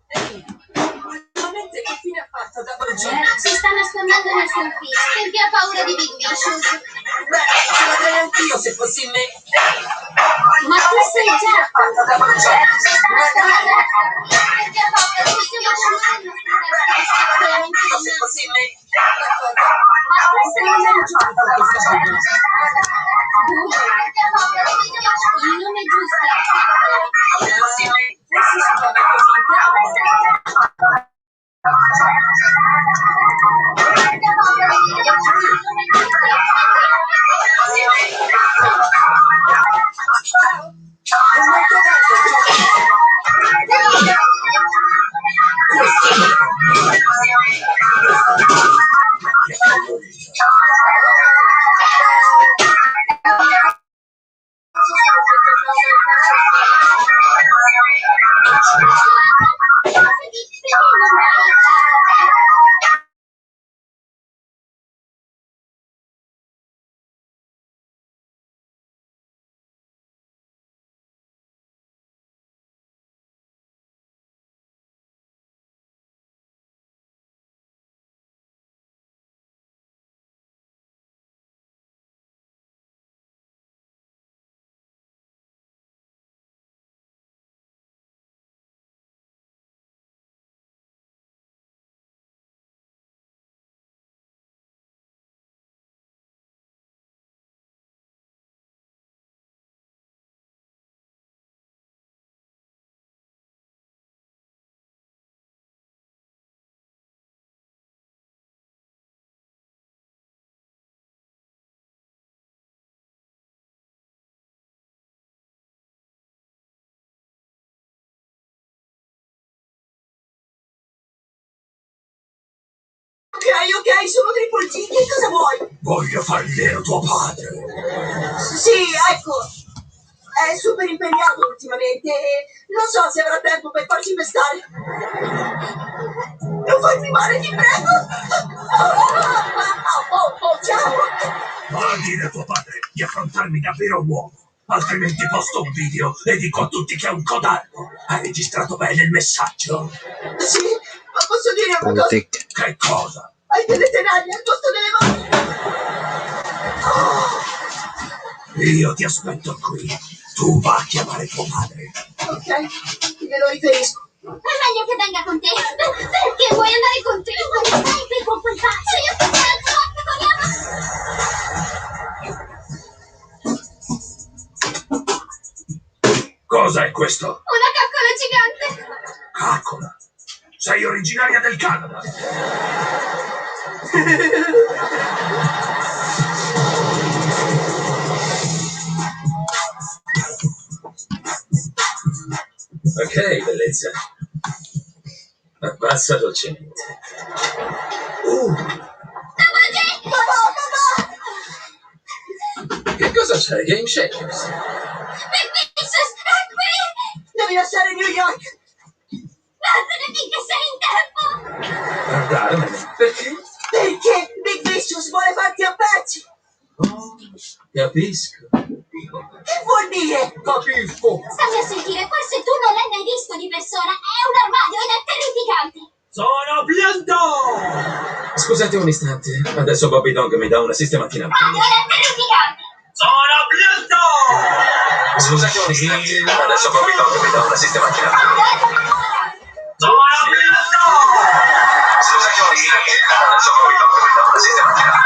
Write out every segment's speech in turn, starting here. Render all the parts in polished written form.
Ehi, ultimamente che fine ha fatto da progetto? Si sta nascondendo nel suo ufficio perché ha paura di Big Vicious. Beh, ci vedrei anch'io se fossi me. Ma tu sei già Fatta da progetto. Ma dai, perché ha paura di Big Vicious. Veramente se fossi me. Ma tu sei Non già mi gioco con questa bugia. perché ha paura di Big Vicious. Il nome è giusto. Forse si chiama così in Canada. È molto bello il gioco. Ok, sono Triple G, che cosa vuoi? Voglio far vedere tuo padre. Sì, ecco. È super impegnato ultimamente e non so se avrà tempo per farci pestare. Non farmi male, ti prego! Oh, ciao! Va a dire a tuo padre di affrontarmi da vero uomo. Altrimenti posto un video e dico a tutti che è un codardo. Hai registrato bene il messaggio? Sì, ma posso dire una cosa? Che cosa? Hai delle tenaglie al posto delle mani! Io ti aspetto qui. Tu va a chiamare tuo padre. Ok, glielo riferisco. È meglio che venga con te. Perché vuoi andare con te? Non stai qui con quel pazzo. Io sto facendo Cosa è questo? una coccola gigante. Caccola. Sei originaria del Canada. Ok, bellezza. Abbassa dolcemente. Che cosa c'è? Game Shakers? Big Vicious, è qui. Devi lasciare New York! Vattene finché sei in tempo. Guardarmene. Perché? Perché Big Vicious vuole farti a pezzi! Oh, capisco. Che vuol dire? Capisco! Stammi a sentire, forse tu non l'hai mai visto di persona. È un armadio ed è terrificante. Sono Blundo! Scusate un istante. Adesso Bobby Dog mi dà una sistematina. Armadio ed è terrificante. Sono Blundo! Scusate un istante. Adesso Bobby Dog mi dà una sistematina. Sono Blundo! Scusate un istante. Adesso Bobby Dog mi dà una sistematina.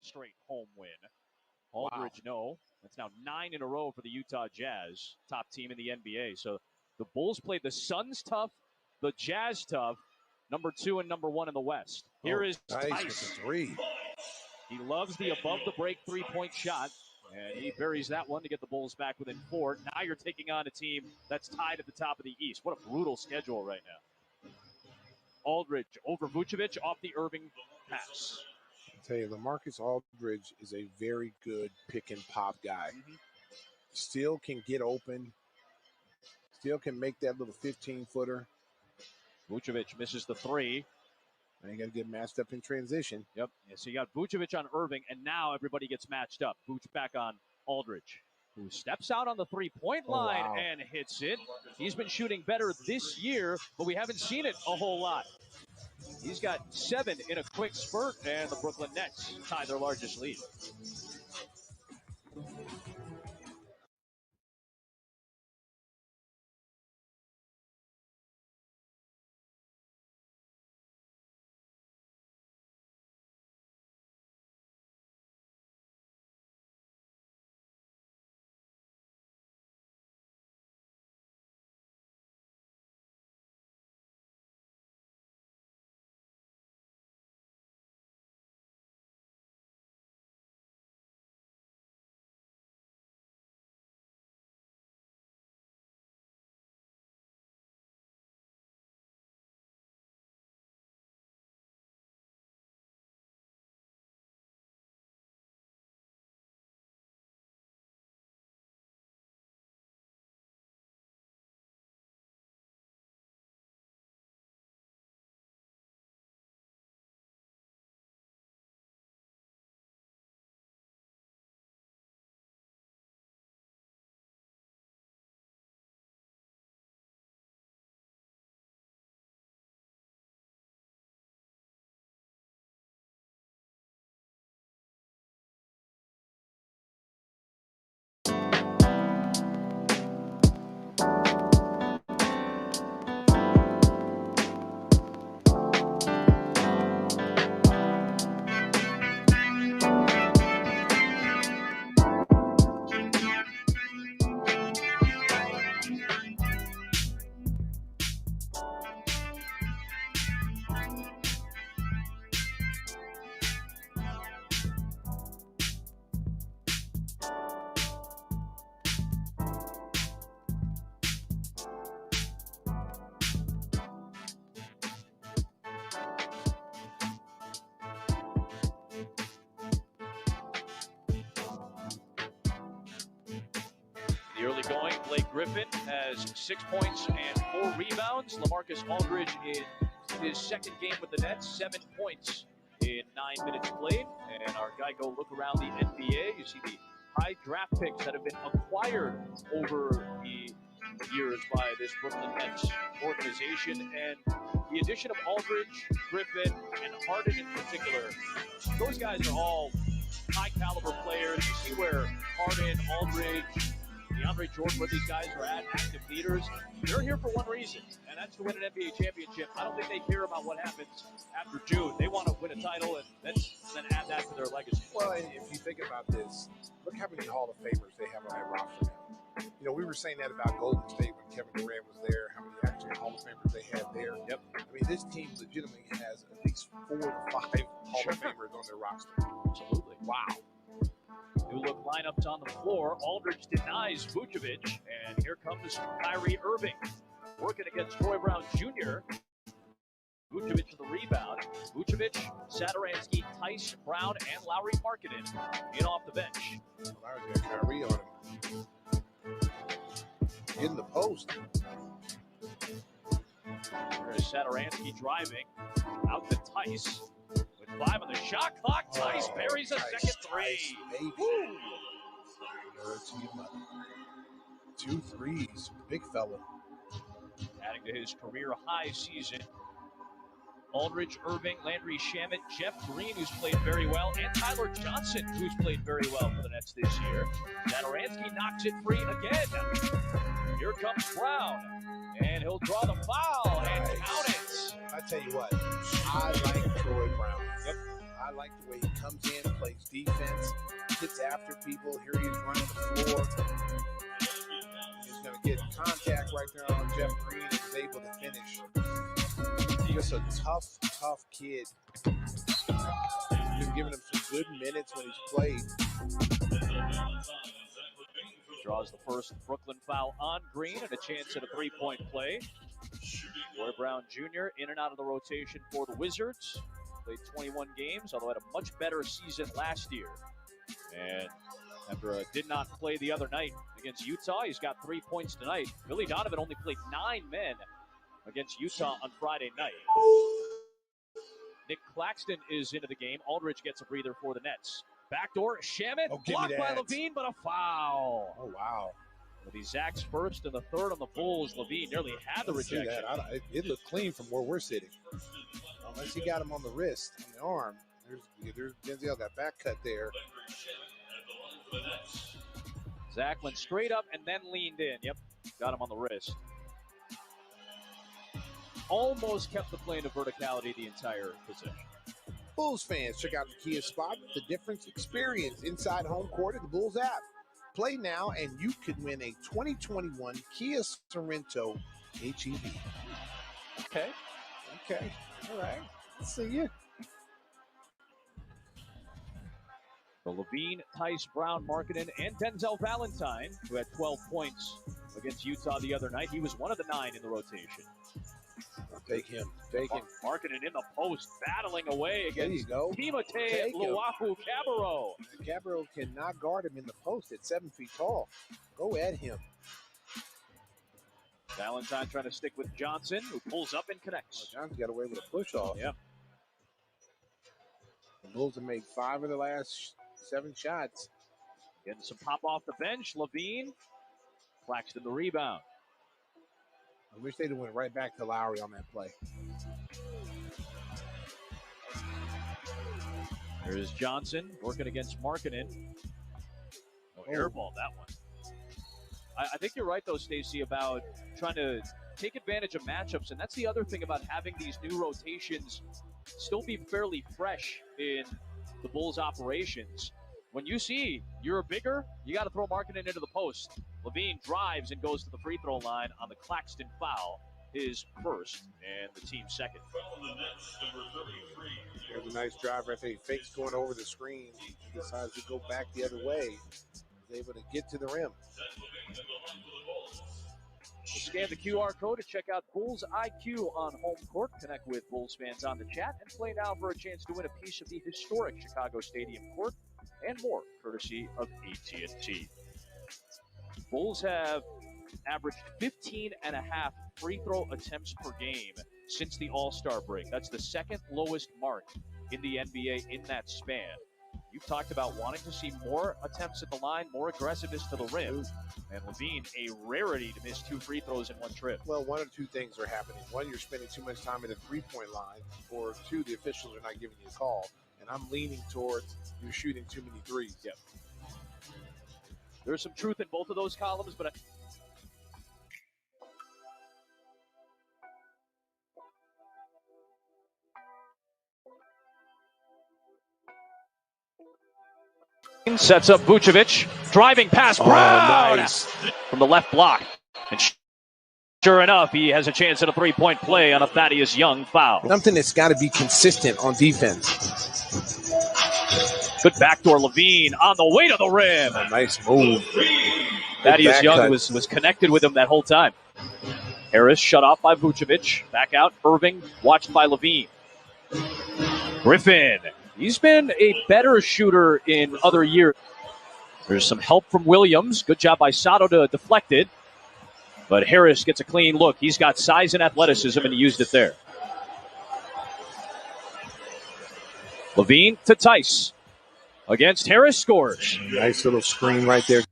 straight home win. Aldridge, no. That's now 9 in a row for the Utah Jazz, top team in the NBA. So the Bulls played the Suns tough, the Jazz tough, number 2 and number 1 in the West. Here is nice Tice. with the three. He loves the above-the-break three-point shot, and he buries that one to get the Bulls back within 4. Now you're taking on a team that's tied at the top of the East. What a brutal schedule right now. Aldridge over Vucevic off the Irving pass. I tell you, LaMarcus Aldridge is a very good pick and pop guy. Still can get open. Still can make that little 15-footer. Vucevic misses the 3. And you got to get matched up in transition. Yep. Yeah, so you got Vucevic on Irving, and now everybody gets matched up. Vucevic back on Aldridge, who steps out on the three-point line and hits it. He's been shooting better this year, but we haven't seen it a whole lot. He's got 7 in a quick spurt, and the Brooklyn Nets tie their largest lead. The early going, Blake Griffin has 6 points and 4 rebounds. LaMarcus Aldridge in his second game with the Nets, 7 points in 9 minutes played. And our guy go look around the NBA. You see the high draft picks that have been acquired over the years by this Brooklyn Nets organization. And the addition of Aldridge, Griffin, and Harden in particular, those guys are all high caliber players. You see where Harden, Aldridge, DeAndre Jordan, where these guys are at, active leaders. They're here for one reason, and that's to win an NBA championship. I don't think they care about what happens after June. They want to win a title and then add that to their legacy. Well, and if you think about this, look how many Hall of Famers they have on that roster now. You know, we were saying that about Golden State when Kevin Durant was there, how many actually Hall of Famers they had there. Yep. I mean, this team legitimately has at least 4 to 5 Hall of Famers on their roster. Absolutely. Wow. New look lineups on the floor. Aldridge denies Vucevic, and here comes Kyrie Irving working against Troy Brown Jr. Vucevic for the rebound. Vucevic, Satoransky, Tice, Brown, and Lowry Markkanen in off the bench. Lowry's got Kyrie on him. In the post. There's Satoransky driving out to Tice. With 5 on the shot clock, Tice buries a second 3. Baby. 2 threes. Big fella. Adding to his career high season. Aldridge, Irving, Landry Shamet, Jeff Green, who's played very well, and Tyler Johnson, who's played very well for the Nets this year. Satoransky knocks it free again. Here comes Brown, and he'll draw the foul and count it. I tell you what, I like Troy Brown. Yep. I like the way he comes in, plays defense, gets after people. Here he is running the floor. He's going to get contact right there on Jeff Green and is able to finish. Just a tough kid. Been giving him some good minutes when he's played. Draws the first Brooklyn foul on Green and a chance at a three-point play. Roy Brown Jr. in and out of the rotation for the Wizards. Played 21 games, although had a much better season last year. And after did not play the other night against Utah, he's got 3 points tonight. Billy Donovan only played 9 men against Utah on Friday night. Nick Claxton is into the game. Aldridge gets a breather for the Nets. Backdoor, Shamet, blocked by Levine, but a foul. Oh, wow. With the Zacks first and the third on the Bulls, Levine nearly had the rejection. It looked clean from where we're sitting. Unless he got him on the wrist, on the arm. There's Denzel got back cut there. Zach went straight up and then leaned in. Yep, got him on the wrist. Almost kept the plane of verticality the entire possession. Bulls fans, check out the Kia Spot, the difference experience inside home court at the Bulls app. Play now and you could win a 2021 Kia Sorento HEV. Okay. All right. See you. So Levine, Tice, Brown, Markkanen, and Denzel Valentine, who had 12 points against Utah the other night. He was one of the 9 in the rotation. Take him. Markkanen in the post, battling away against Timothé Luwawu-Cabarrot. Cabarrot cannot guard him in the post at 7 feet tall. Go at him. Valentine trying to stick with Johnson, who pulls up and connects. Johnson got away with a push-off. Yep. The Bulls have made 5 of the last 7 shots. Getting some pop off the bench. Levine, Claxton the rebound. I wish they'd have went right back to Lowry on that play. There's Johnson working against Markkanen. Airball that one. I think you're right, though, Stacey, about trying to take advantage of matchups. And that's the other thing about having these new rotations still be fairly fresh in the Bulls' operations. When you see you're bigger, you got to throw Markkanen into the post. Levine drives and goes to the free throw line on the Claxton foul, his first and the team's second. There's a nice drive right there. He fakes going over the screen. He decides to go back the other way. He's able to get to the rim. Scan the QR code to check out Bulls IQ on home court. Connect with Bulls fans on the chat and play now for a chance to win a piece of the historic Chicago Stadium court and more, courtesy of AT&T. Bulls have averaged 15 and a half free throw attempts per game since the All-Star break. That's the second lowest mark in the NBA in that span. You've talked about wanting to see more attempts at the line, more aggressiveness to the rim. And Levine, a rarity to miss 2 free throws in one trip. Well, one of 2 things are happening. 1, you're spending too much time at the three-point line, or 2, the officials are not giving you a call. And I'm leaning towards you're shooting too many threes. Yep. There's some truth in both of those columns, but sets up Vucevic, driving past Brown nice. From the left block. And sure enough, he has a chance at a three-point play on a Thaddeus Young foul. Something that's got to be consistent on defense. Good backdoor Levine on the way to the rim. A nice move. Thaddeus Young was connected with him that whole time. Harris shut off by Vucevic. Back out, Irving watched by Levine. Griffin. He's been a better shooter in other years. There's some help from Williams. Good job by Sato to deflect it. But Harris gets a clean look. He's got size and athleticism, and he used it there. Levine to Tice. Against Harris, scores. Nice little screen right there.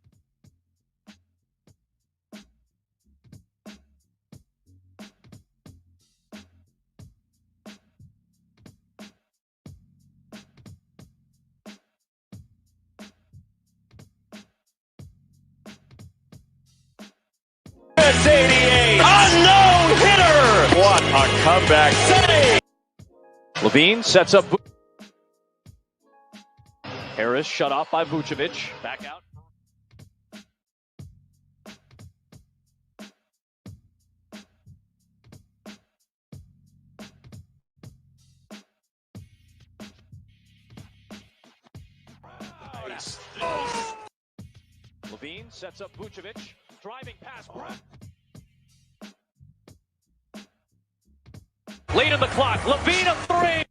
It's 88. Unknown hitter. What a comeback save. Levine sets up Harris shut off by Vucevic. Back out. Nice. Levine sets up Vucevic. Driving pass. Late in the clock. Levine a three.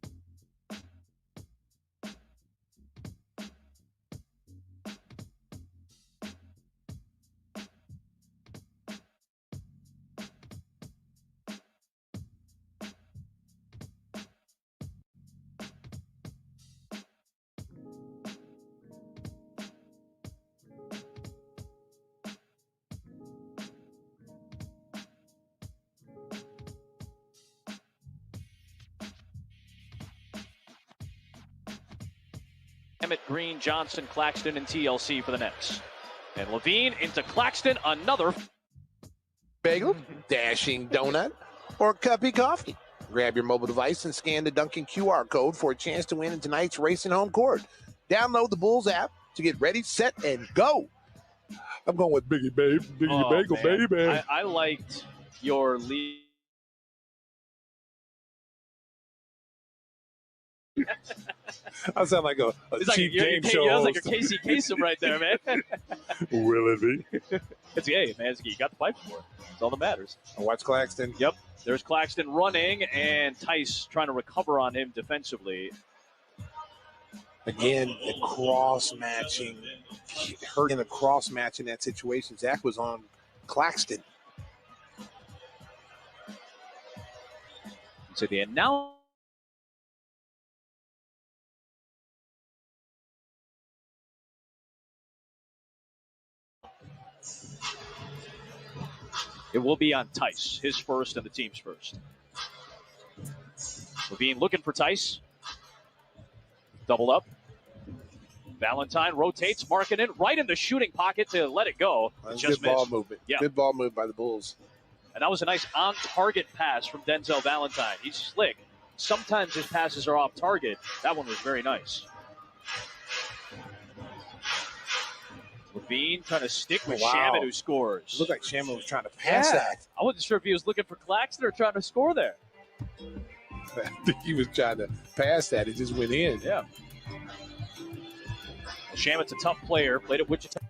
Emmett, Green, Johnson, Claxton, and TLC for the Nets. And Levine into Claxton, another Bagel, dashing donut, or cuppy coffee. Grab your mobile device and scan the Dunkin' QR code for a chance to win in tonight's Racing Home Court. Download the Bulls app to get ready, set, and go. I'm going with Biggie Babe, Biggie Bagel, man. baby. I liked your lead. I sound like a cheap game show That was like host. a Casey Kasem right there, man. Will it be? It's hey, man. You got the pipe for it. That's all that matters. Watch Claxton. Yep. There's Claxton running, and Tice trying to recover on him defensively. Again, the cross-matching. Hurt in a cross-match in that situation. Zach was on Claxton. So the announcement. It will be on Tice, his first and the team's first. Levine looking for Tice. Double up. Valentine rotates, marking it right in the shooting pocket to let it go. Just good ball movement. Yeah. Good ball move by the Bulls. And that was a nice on-target pass from Denzel Valentine. He's slick. Sometimes his passes are off target. That one was very nice. Levine trying to stick with Shaman, who scores. It looked like Shaman was trying to pass that. I wasn't sure if he was looking for Claxton or trying to score there. I think he was trying to pass that. It just went in. Yeah. Shaman's a tough player. Played at Wichita.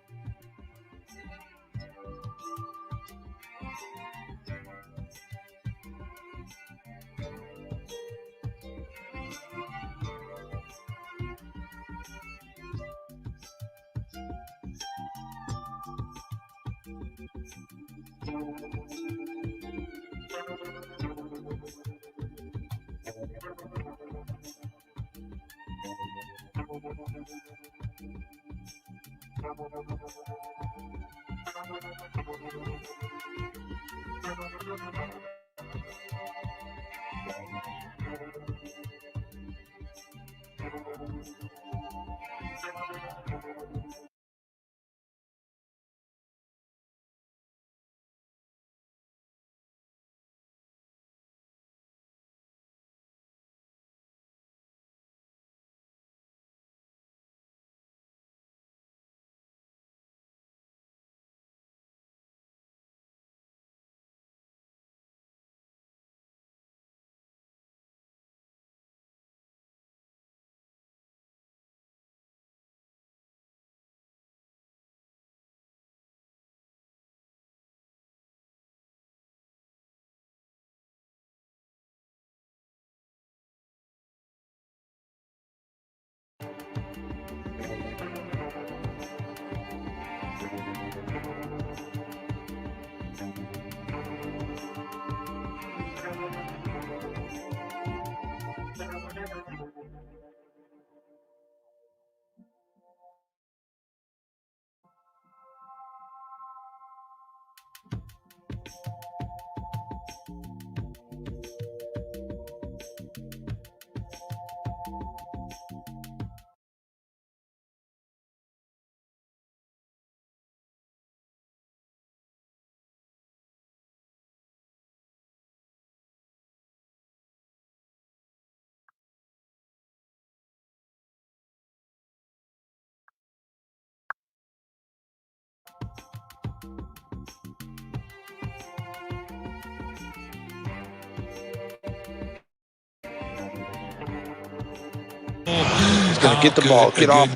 going to get the ball, get off.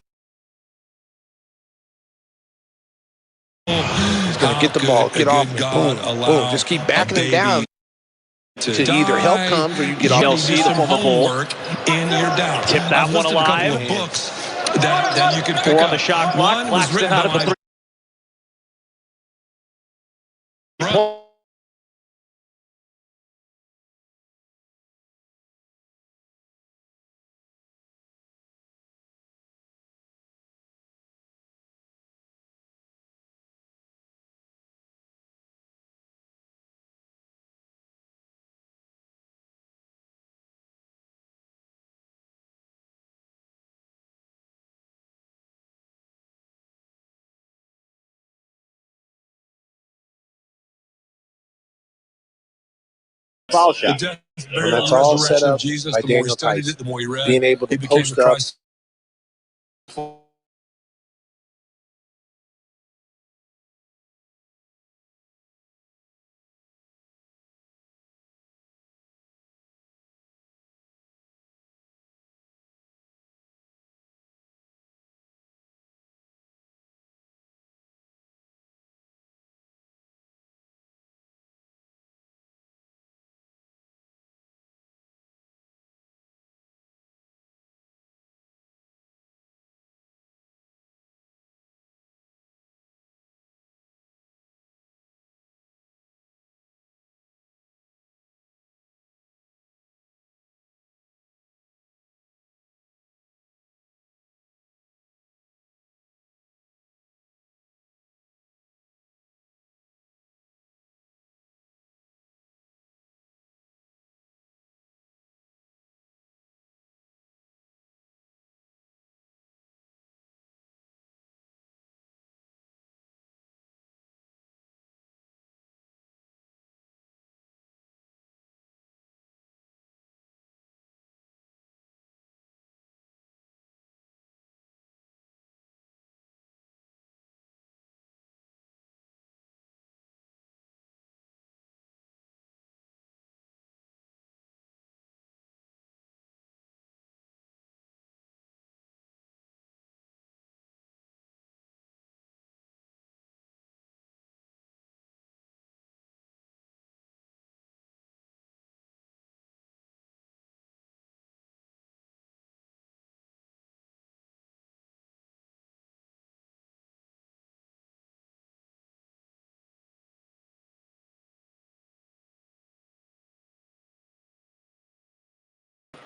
He's going to get the ball, get off. Boom, boom. Just keep backing him down to either help comes or you get off. Chelsea, the former Bull. In your down. Tip that one alive. Books that you can pick 4 on up. the shot clock. Claxton out of the 3. Foul shot. And that's all set up by Daniel Tice. Being able to post up.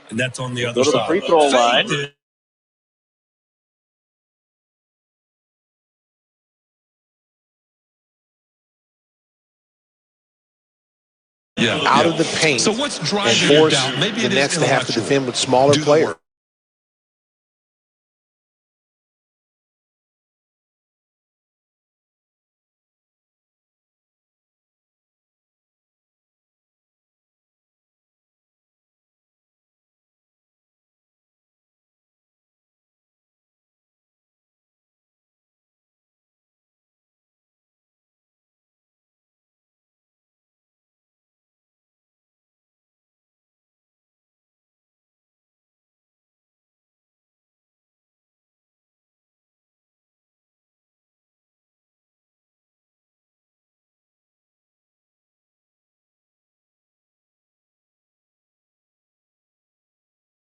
And that's on the Go other to the side. free throw line. Out of the paint. So what's driving and force down? Maybe the it Nets is to have to intellectual. defend with smaller Do the players. work.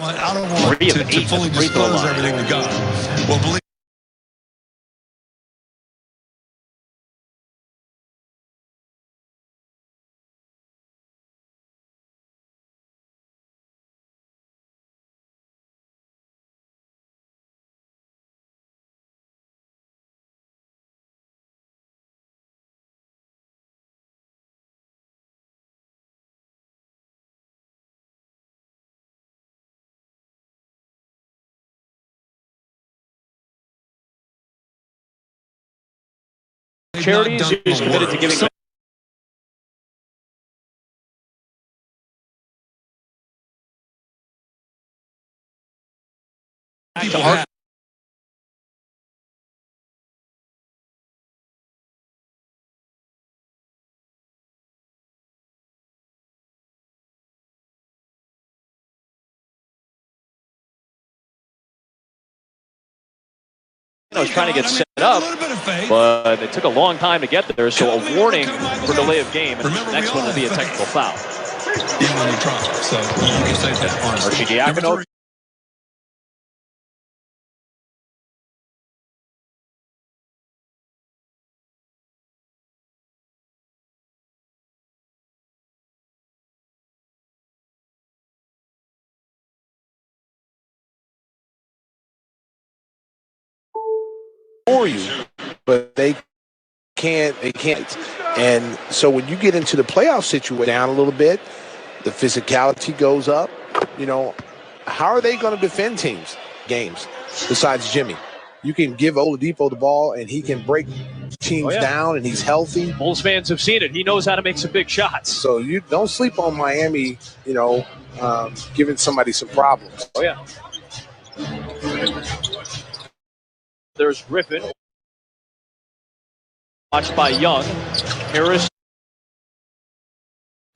I don't want 3 of to 8 fully at the free throw disclose line. everything we got. Well, believe Charities is committed to giving back to art was trying to get set up, but it took a long time to get there, so a warning for delay of game, and the next one will be a technical foul. Even when you try. So you can say that, honestly. Archidiakono. For you, but they can't. And so when you get into the playoff situation down a little bit, the physicality goes up. You know, how are they going to defend games besides Jimmy? You can give Oladipo the ball and he can break teams down, and he's healthy. Bulls fans have seen it. He knows how to make some big shots. So you don't sleep on Miami, giving somebody some problems. Oh, yeah. There's Griffin. Watched by Young. Harris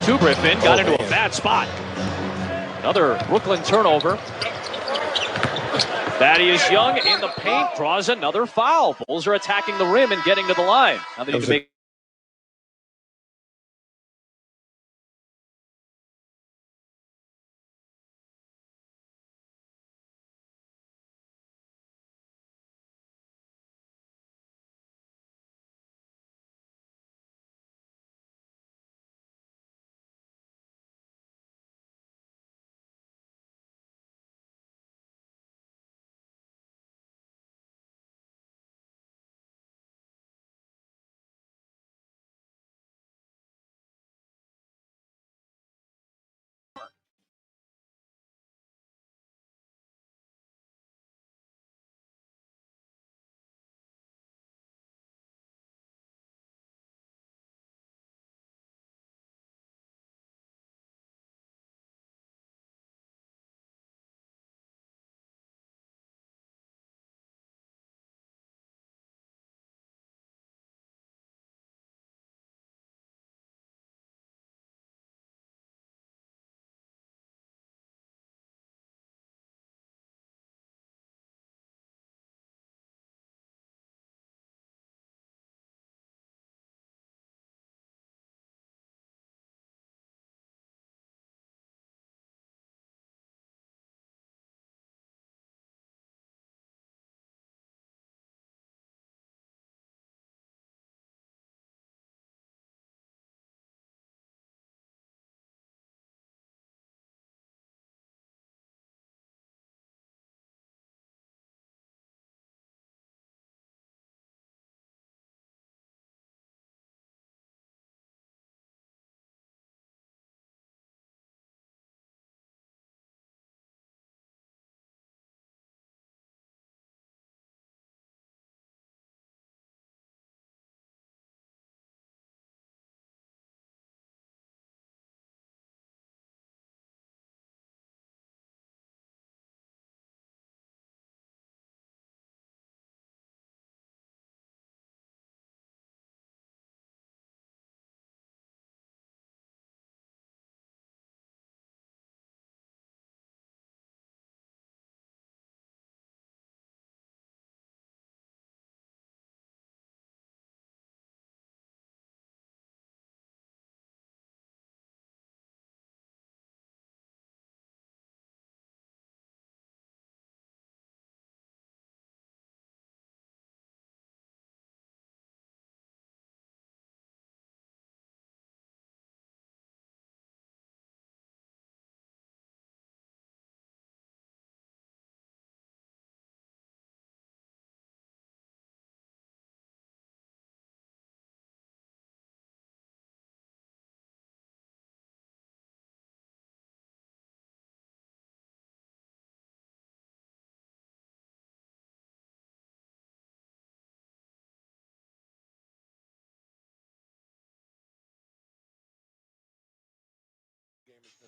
to Griffin. Got into a bad spot. Another Brooklyn turnover. Thaddeus Young in the paint draws another foul. Bulls are attacking the rim and getting to the line. Now they need to make.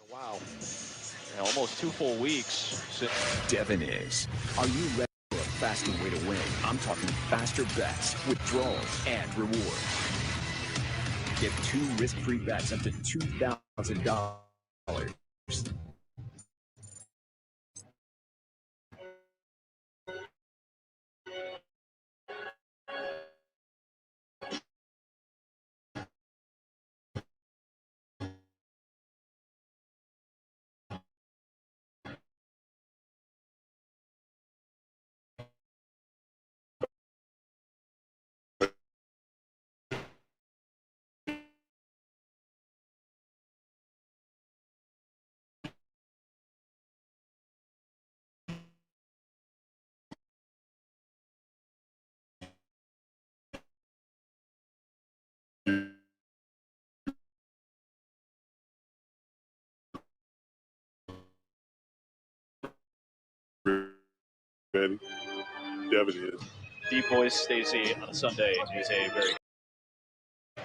Wow. Yeah, almost 2 full weeks since. Devin is. Are you ready for a faster way to win? I'm talking faster bets, withdrawals, and rewards. Get 2 risk-free bets up to $2,000. Betty. Devin is. Deep voice Stacy on a Sunday is a very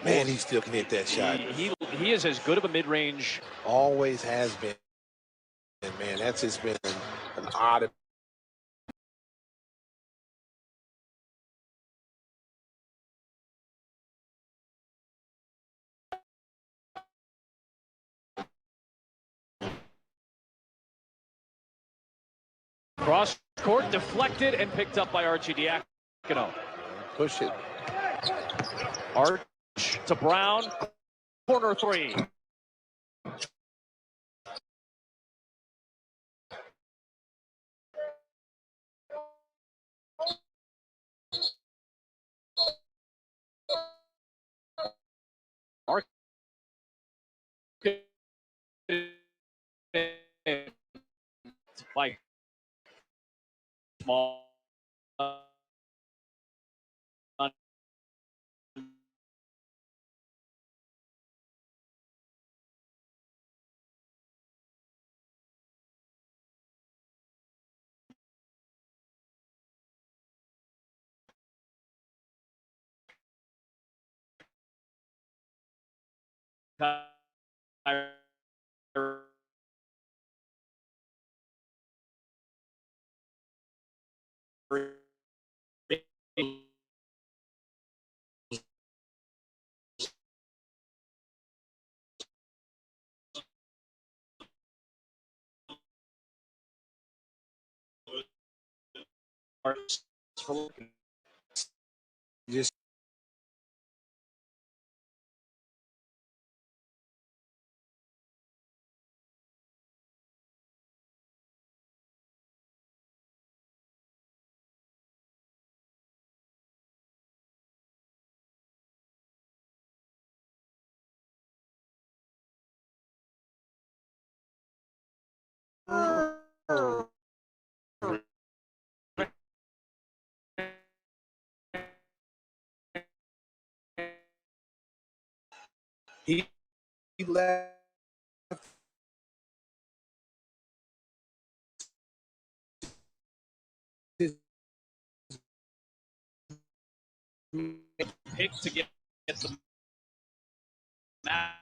Man, he still can hit that shot. he is as good of a mid-range. Always has been. And man, that's just been an odd. Cross court deflected and picked up by Archie Diacono. Push it. Arch to Brown, corner three. Arch by small. Just he left. His Pick to get the match.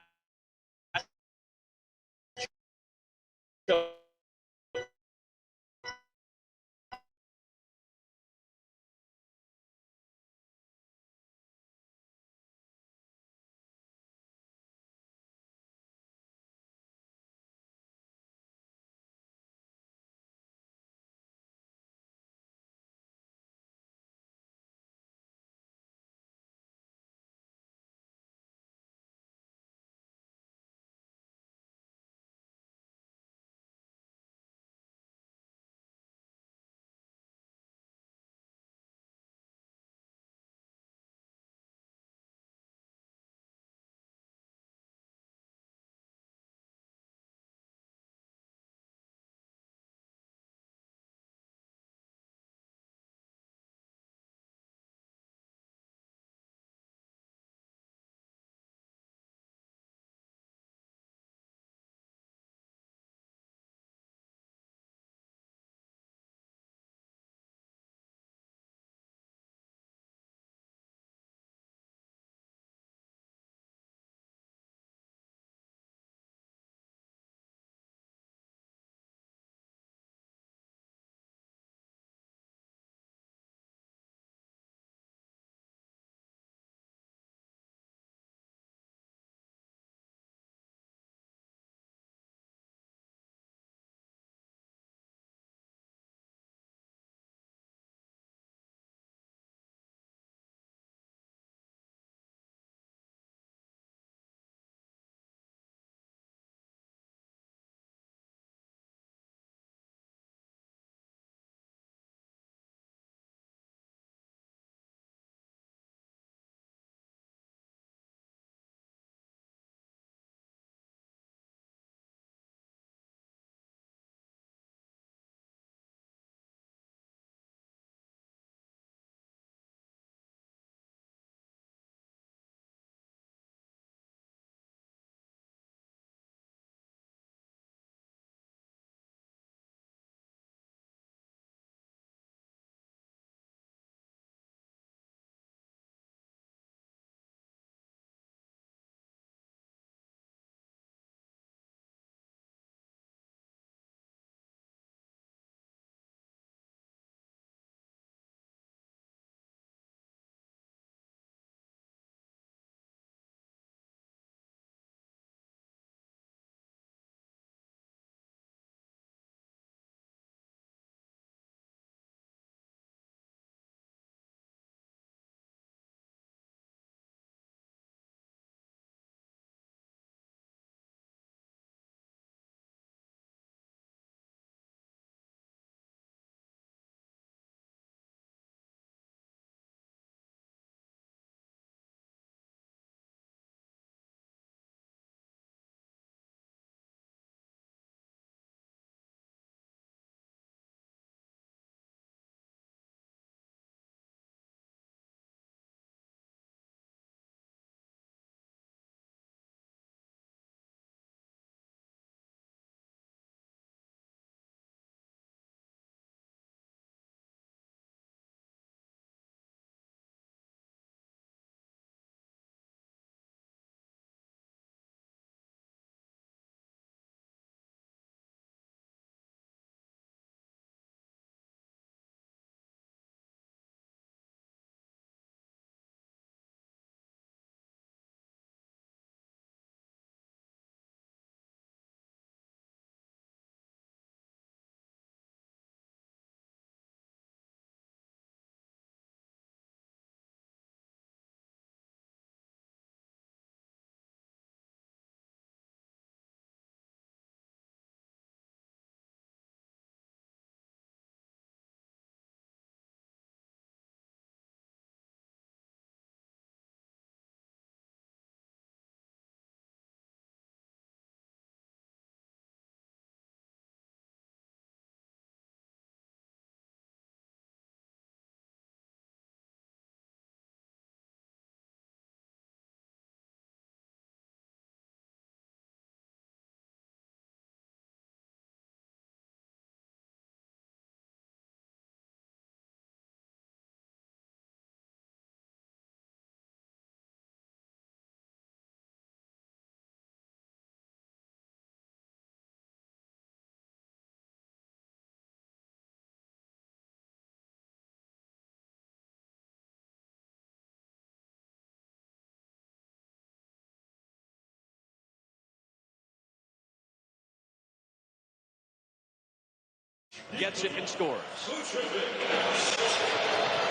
Gets it and scores.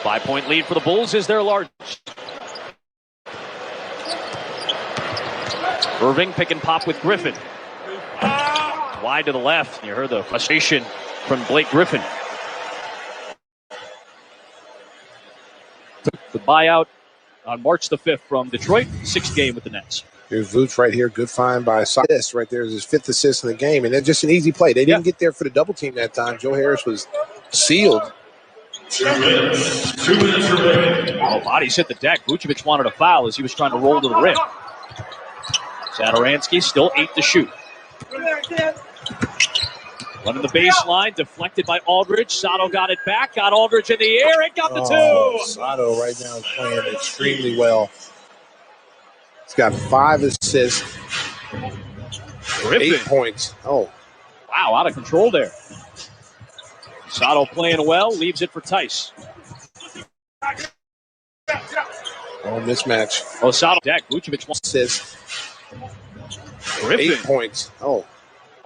5-point lead for the Bulls is their largest. Irving pick and pop with Griffin. Wide to the left. You heard the frustration from Blake Griffin. Took the buyout on March the 5th from Detroit. 6th game with the Nets. Here's Vooch right here. Good find by This right there is his 5th assist in the game. And then just an easy play. They didn't get there for the double team that time. Joe Harris was sealed. 2 minutes remaining. Oh, bodies hit the deck. Vucevic wanted a foul as he was trying to roll to the rim. Satoransky still 8 to shoot. Running the baseline, deflected by Aldridge. Sato got it back, got Aldridge in the air, and got the two. Sato right now is playing extremely well. He's got 5 assists, Griffin. 8 points. Oh, wow, out of control there. Sato playing well, leaves it for Tice. Mismatch. Oh, Sato deck. Vucevic wants Assists, Griffin. 8 points. Oh,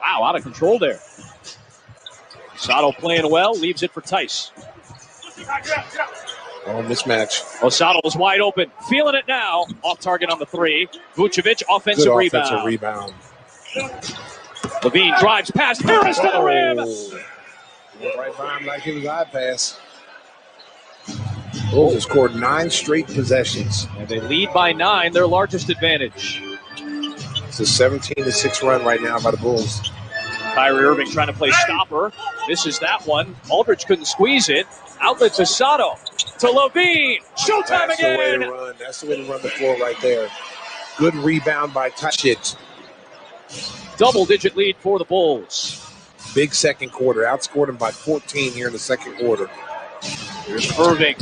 wow, out of control there. Sato playing well, leaves it for Tice. mismatch. Oh, Sato was wide open, feeling it now. Off target on the 3. Vucevic, offensive Good rebound. offensive rebound. Levine drives past Harris to the rim. Right by him like it was eye pass. Bulls have scored 9 straight possessions. And they lead by 9, their largest advantage. It's a 17-6 run right now by the Bulls. Kyrie Irving trying to play stopper. Misses that one. Aldridge couldn't squeeze it. Outlet to Sato. To Levine. Showtime That's the way again. to run. That's the way to run the floor right there. Good rebound by Tice. Double-digit lead for the Bulls. Big second quarter. Outscored him by 14 here in the second quarter. Here's Irving.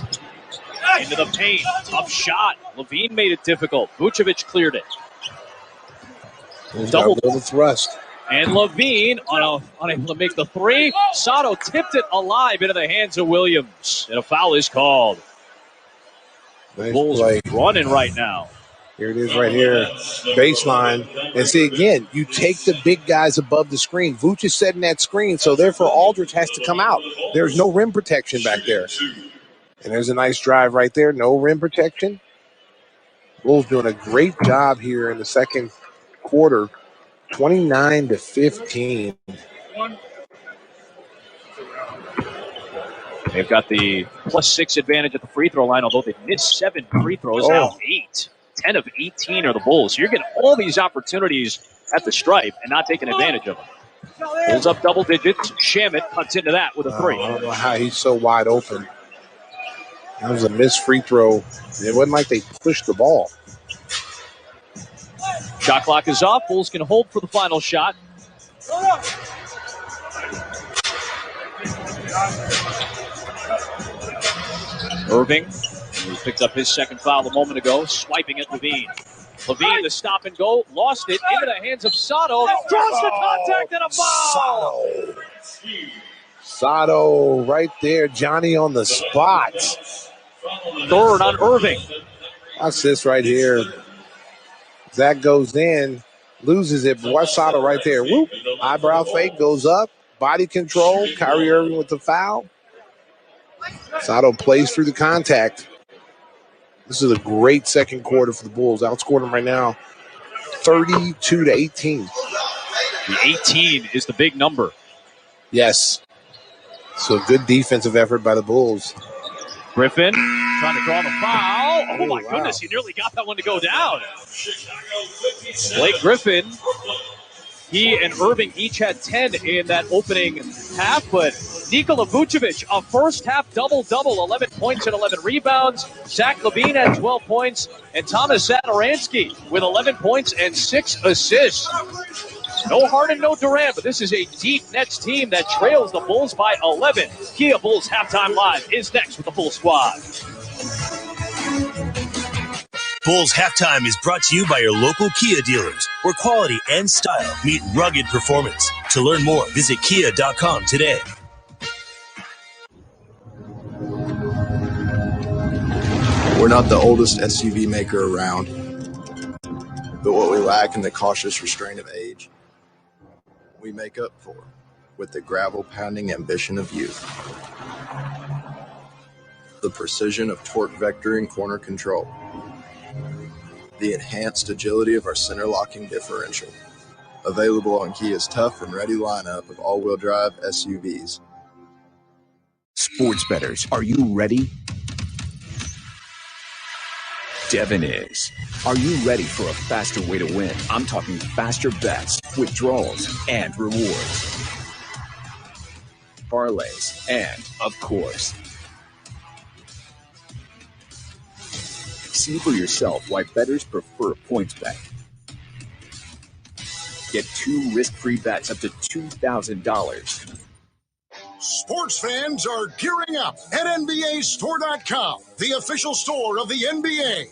Into the paint. Tough shot. Levine made it difficult. Vucevic cleared it. Double the thrust. And Levine unable to make the 3. Sato tipped it alive into the hands of Williams. And a foul is called. Nice Bulls play. running right now. Here it is right here. Baseline. And see, again, you take the big guys above the screen. Vooch is setting that screen, so therefore Aldridge has to come out. There's no rim protection back there. And there's a nice drive right there. No rim protection. Bulls doing a great job here in the second quarter. 29-15. They've got the +6 advantage at the free throw line, although they missed 7 free throws, now 8. 10 of 18 are the Bulls. So you're getting all these opportunities at the stripe and not taking advantage of them. Bulls up double digits. Shamet cuts into that with a 3. I don't know how he's so wide open. That was a missed free throw. It wasn't like they pushed the ball. Shot clock is off. Bulls can hold for the final shot. Irving, who picked up his second foul a moment ago, swiping at Levine. Levine, the stop and go, lost it into the hands of Sato. Draws the contact and a foul. Sato right there. Johnny on the spot. Third on Irving. Watch this right here. Zach goes in, loses it. But watch Sato right there. Whoop. Eyebrow fake goes up. Body control. Kyrie Irving with the foul. Sato plays through the contact. This is a great second quarter for the Bulls. Outscored them right now 32-18. The 18 is the big number. Yes. So good defensive effort by the Bulls. Griffin trying to draw the foul. Oh, my goodness. He nearly got that one to go down. Blake Griffin, he and Irving each had 10 in that opening half, but Nikola Vucevic, a first-half double-double, 11 points and 11 rebounds. Zach Levine had 12 points, and Thomas Satoransky with 11 points and 6 assists. No Harden, no Durant, but this is a deep Nets team that trails the Bulls by 11. Kia Bulls Halftime Live is next with the full squad. Bulls Halftime is brought to you by your local Kia dealers, where quality and style meet rugged performance. To learn more, visit kia.com today. We're not the oldest SUV maker around, but what we lack in the cautious restraint of age, we make up for. with the gravel-pounding ambition of youth, the precision of torque vector and corner control, the enhanced agility of our center-locking differential. Available on Kia's tough and ready lineup of all-wheel drive SUVs. Sports bettors, are you ready? Devin is. Are you ready for a faster way to win? I'm talking faster bets, withdrawals, and rewards. Parlays, and, of course, see for yourself why bettors prefer points bet. Get 2 risk-free bets up to $2,000. Sports fans are gearing up at NBAstore.com, the official store of the NBA.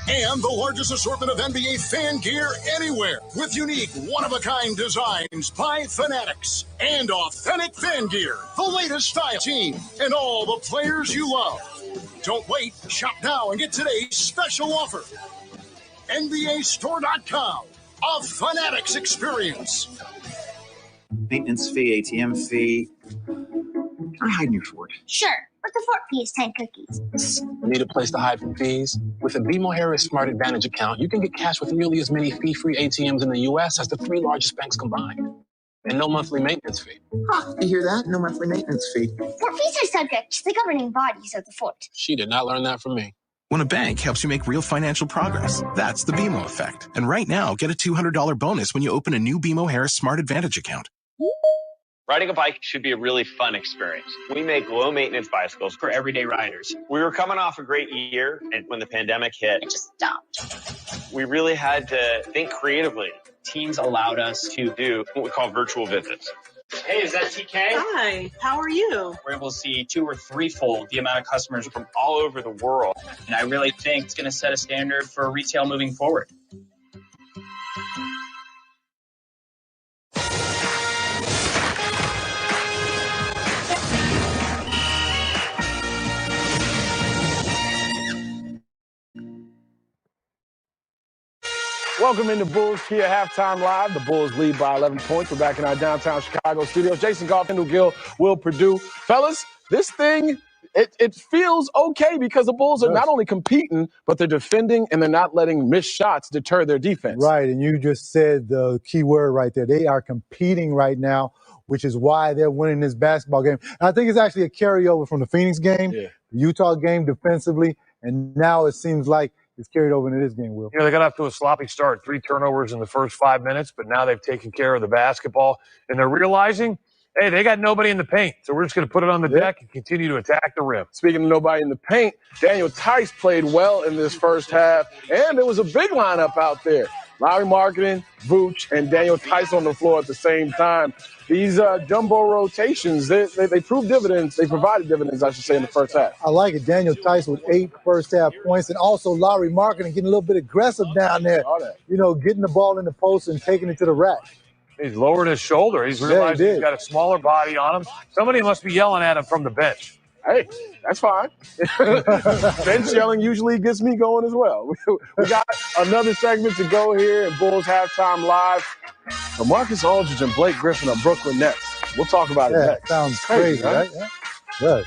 And the largest assortment of NBA fan gear anywhere, with unique, one-of-a-kind designs by Fanatics and authentic fan gear, the latest style team, and all the players you love. Don't wait. Shop now and get today's special offer. NBAstore.com, a Fanatics experience. Maintenance fee, ATM fee. Can I hide in your Ford? Sure, but the Fort fee is 10 cookies. Need a place to hide from fees? With a BMO Harris Smart Advantage account, you can get cash with nearly as many fee-free ATMs in the U.S. as the 3 largest banks combined. And no monthly maintenance fee. Huh, you hear that? No monthly maintenance fee. Fort fees are subject to the governing bodies of the Fort. She did not learn that from me. When a bank helps you make real financial progress, that's the BMO effect. And right now, get a $200 bonus when you open a new BMO Harris Smart Advantage account. Riding a bike should be a really fun experience. We make low-maintenance bicycles for everyday riders. We were coming off a great year, and when the pandemic hit, It just stopped. we really had to think creatively. Teams allowed us to do what we call virtual visits. Hey, is that TK? Hi, how are you? We're able to see 2 or 3-fold the amount of customers from all over the world. And I really think it's going to set a standard for retail moving forward. Welcome into Bulls Kia Halftime Live. The Bulls lead by 11 points. We're back in our downtown Chicago studios. Jason Goff, Kendall Gill, Will Perdue. Fellas, this thing, it feels okay because the Bulls are not only competing, but they're defending and they're not letting missed shots deter their defense. Right, and you just said the key word right there. They are competing right now, which is why they're winning this basketball game. And I think it's actually a carryover from the Phoenix game, the Utah game defensively, and now it seems like it's carried over into this game, Will. You know, they got off to a sloppy start, 3 turnovers in the first 5 minutes, but now they've taken care of the basketball, and they're realizing, hey, they got nobody in the paint, so we're just going to put it on the deck and continue to attack the rim. Speaking of nobody in the paint, Daniel Tice played well in this first half, and there was a big lineup out there. Lauri Markkanen, Vooch, and Daniel Tice on the floor at the same time. These jumbo rotations, they prove dividends. They provided dividends, I should say, in the first half. I like it. Daniel Tice with 8 first-half points, and also Lauri Markkanen getting a little bit aggressive down there. You know, getting the ball in the post and taking it to the rack. He's lowered his shoulder. He's realized he's got a smaller body on him. Somebody must be yelling at him from the bench. Hey, that's fine. Bench yelling usually gets me going as well. We got another segment to go here at Bulls Halftime Live. Marcus Aldridge and Blake Griffin are Brooklyn Nets. We'll talk about it next. Sounds crazy, right? Yeah, it does.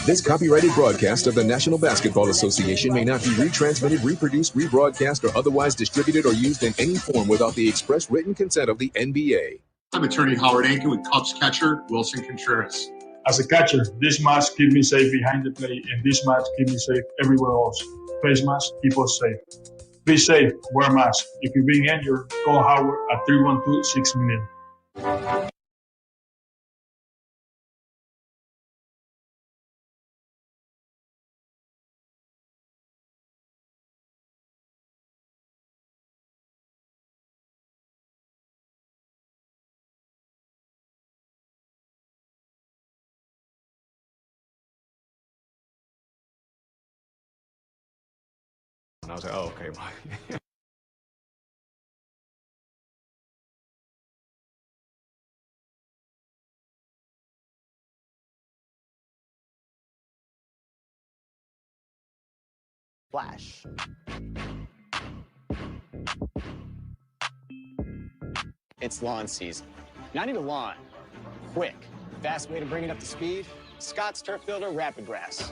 This copyrighted broadcast of the National Basketball Association may not be retransmitted, reproduced, rebroadcast, or otherwise distributed or used in any form without the express written consent of the NBA. I'm attorney Howard Aiken with Cubs catcher Wilson Contreras. As a catcher, this mask keeps me safe behind the plate, and this mask keeps me safe everywhere else. Face mask, keep us safe. Be safe, wear a mask. If you're being injured, call Howard at 312-6-million. And I was like, oh, okay. Flash. It's lawn season. Not even lawn. Quick, fast way to bring it up to speed. Scott's Turf Builder Rapid Grass.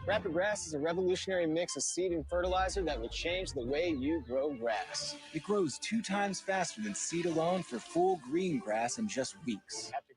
Rapid Grass is a revolutionary mix of seed and fertilizer that will change the way you grow grass. It grows 2 times faster than seed alone for full green grass in just weeks. After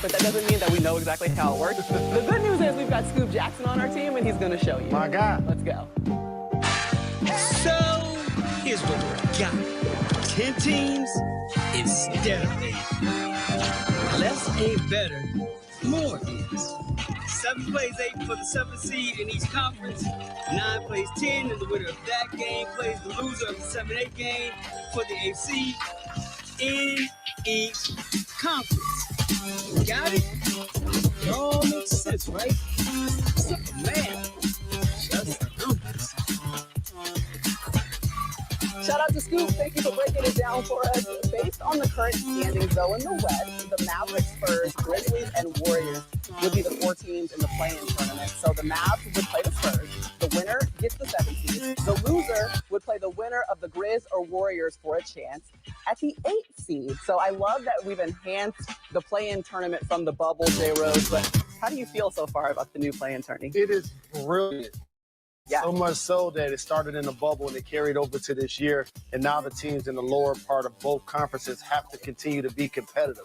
but that doesn't mean that we know exactly how it works. The good news is we've got Scoop Jackson on our team, and he's going to show you. My guy. Let's go. So, here's what we got. 10 teams instead of 8. Less ain't better, more is. 7 plays 8 for the 7th seed in each conference. 9 plays 10, and the winner of that game plays the loser of the 7-8 game for the 8th seed in each conference. Got it? It all makes sense, right? Simple math. Just numbers. Shout out to Scoop. Thank you for breaking it down for us. Based on the current standings, though, in the West, the Mavericks, Spurs, Grizzlies, and Warriors would be the 4 teams in the play-in tournament. So the Mavs would play the Spurs. The winner gets the 7th seed. The loser would play the winner of the Grizz or Warriors for a chance at the 8th seed. So I love that we've enhanced the play-in tournament from the bubble, J. Rose. But how do you feel so far about the new play-in tourney? It is brilliant. Yeah. So much so that it started in the bubble and it carried over to this year. And now the teams in the lower part of both conferences have to continue to be competitive.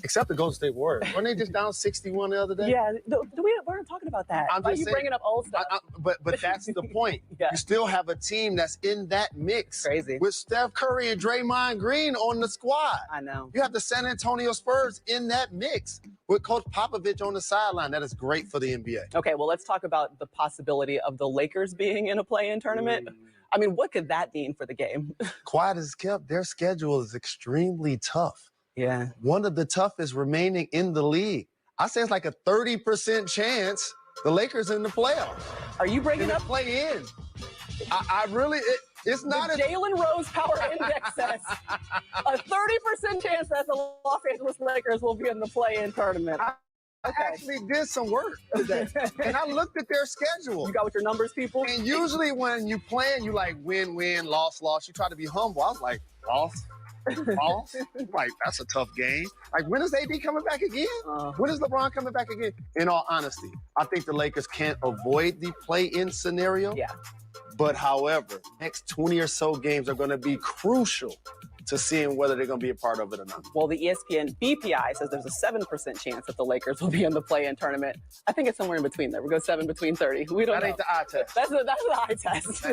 Except the Golden State Warriors. Weren't they just down 61 the other day? Yeah, we're talking about that. I'm Why are just you saying, bringing up old stuff? But that's the point. Yeah. You still have a team that's in that mix. Crazy. With Steph Curry and Draymond Green on the squad. I know. You have the San Antonio Spurs in that mix with Coach Popovich on the sideline. That is great for the NBA. Okay, well, let's talk about the possibility of the Lakers being in a play-in tournament. I mean, what could that mean for the game? Quiet as kept, their schedule is extremely tough. Yeah. One of the toughest remaining in the league. I say it's like a 30% chance the Lakers in the playoffs. Are you bringing up play-in? I really, it's not the Jalen Rose Power Index says a 30% chance that the Los Angeles Lakers will be in the play-in tournament. I actually did some work today, and I looked at their schedule. You got with your numbers, people? And usually when you plan, you like win, loss. You try to be humble. I was like, loss? Like, that's a tough game. Like, when is AD coming back again? When is LeBron coming back again? In all honesty, I think the Lakers can't avoid the play-in scenario. Yeah. But however, next 20 or so games are going to be crucial to seeing whether they're going to be a part of it or not. Well, the ESPN BPI says there's a 7% chance that the Lakers will be in the play-in tournament. I think it's somewhere in between there. We'll go 7 between 30. We don't know. That ain't the eye test. That's the eye test.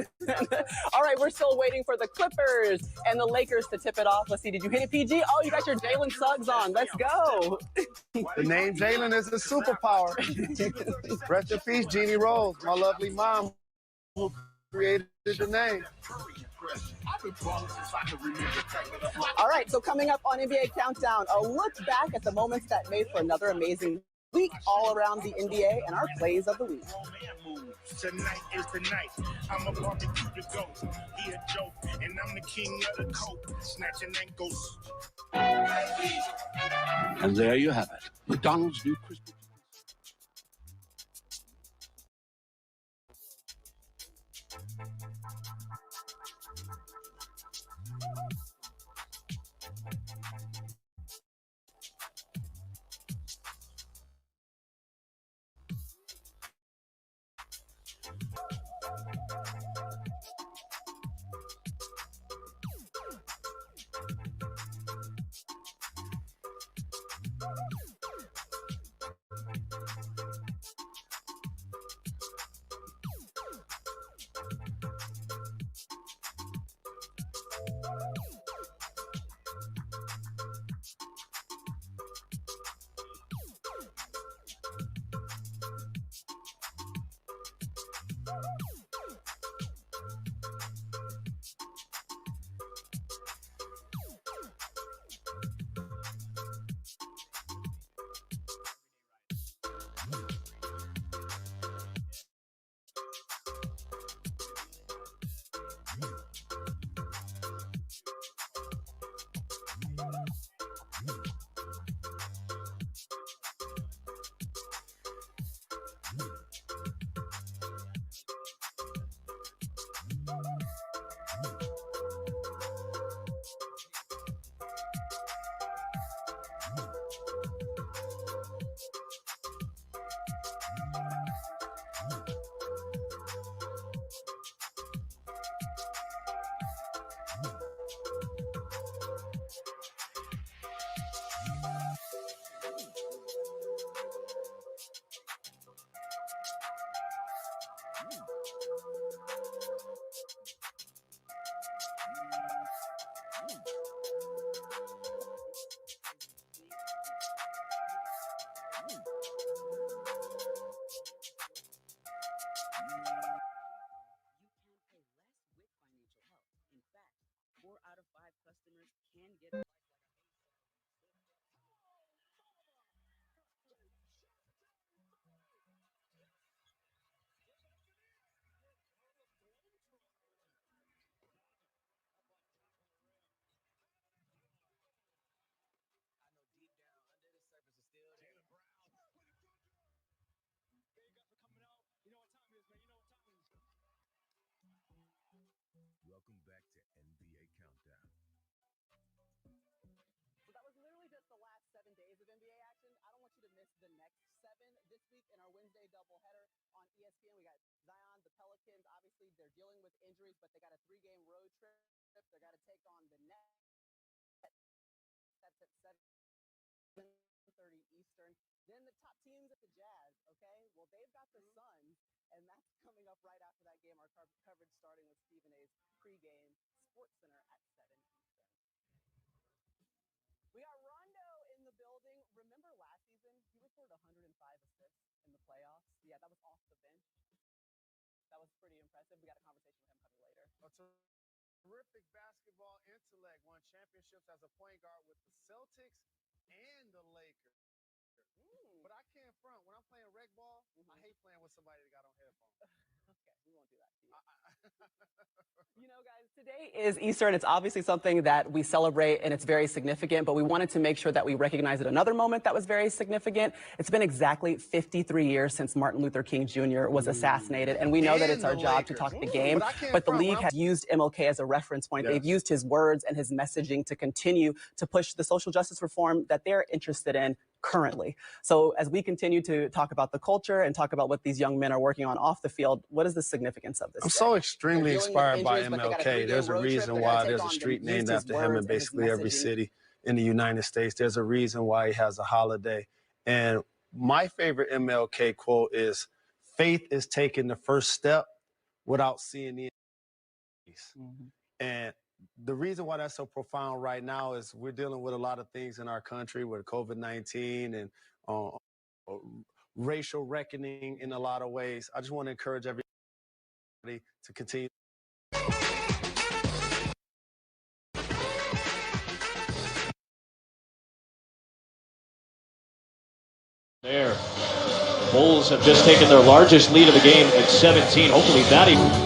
All right, we're still waiting for the Clippers and the Lakers to tip it off. Let's see, did you hit it, PG? Oh, you got your Jalen Suggs on. Let's go. The name Jalen is a superpower. Rest in peace, Jeannie Rose, my lovely mom who created the name. All right, so coming up on NBA Countdown, a look back at the moments that made for another amazing week all around the NBA and our plays of the week. Tonight is the night. I'm a barbecue to go. He a joke, and I'm the king of the coke. Snatching ankles. And there you have it. McDonald's new Christmas. 5 customers can get a Welcome back to NBA Countdown. So that was literally just the last 7 days of NBA action. I don't want you to miss the next 7 this week in our Wednesday doubleheader on ESPN. We got Zion, the Pelicans. Obviously, they're dealing with injuries, but they got a 3-game road trip. They're got to take on the Nets. That's at 7:30 Eastern. Then the top teams at the Jazz, okay? Well, they've got the Suns, and that's coming up right after that game. Our coverage starting with Stephen A's pregame Sports Center at 7 Eastern. We got Rondo in the building. Remember last season, he recorded 105 assists in the playoffs. Yeah, that was off the bench. That was pretty impressive. We got a conversation with him coming later. A terrific basketball intellect, won championships as a point guard with the Celtics and the Lakers. But I can't front. When I'm playing rec ball, I hate playing with somebody that got on headphones. Okay, we won't do that to you. You know, guys, today is Easter, and it's obviously something that we celebrate, and it's very significant, but we wanted to make sure that we recognize at another moment that was very significant. It's been exactly 53 years since Martin Luther King Jr. was assassinated, and we know that it's our job to talk the game, but the league has used MLK as a reference point. They've used his words and his messaging to continue to push the social justice reform that they're interested in currently. So as we continue to talk about the culture and talk about what these young men are working on off the field, what is the significance of this? I'm so extremely inspired by MLK. There's a reason why there's a street named after him in basically every city in the United States. There's a reason why he has a holiday. And my favorite MLK quote is, "Faith is taking the first step without seeing the increase." And the reason why that's so profound right now is we're dealing with a lot of things in our country with COVID-19 and racial reckoning in a lot of ways. I just want to encourage everybody to continue. There. Bulls have just taken their largest lead of the game at 17. Hopefully that even...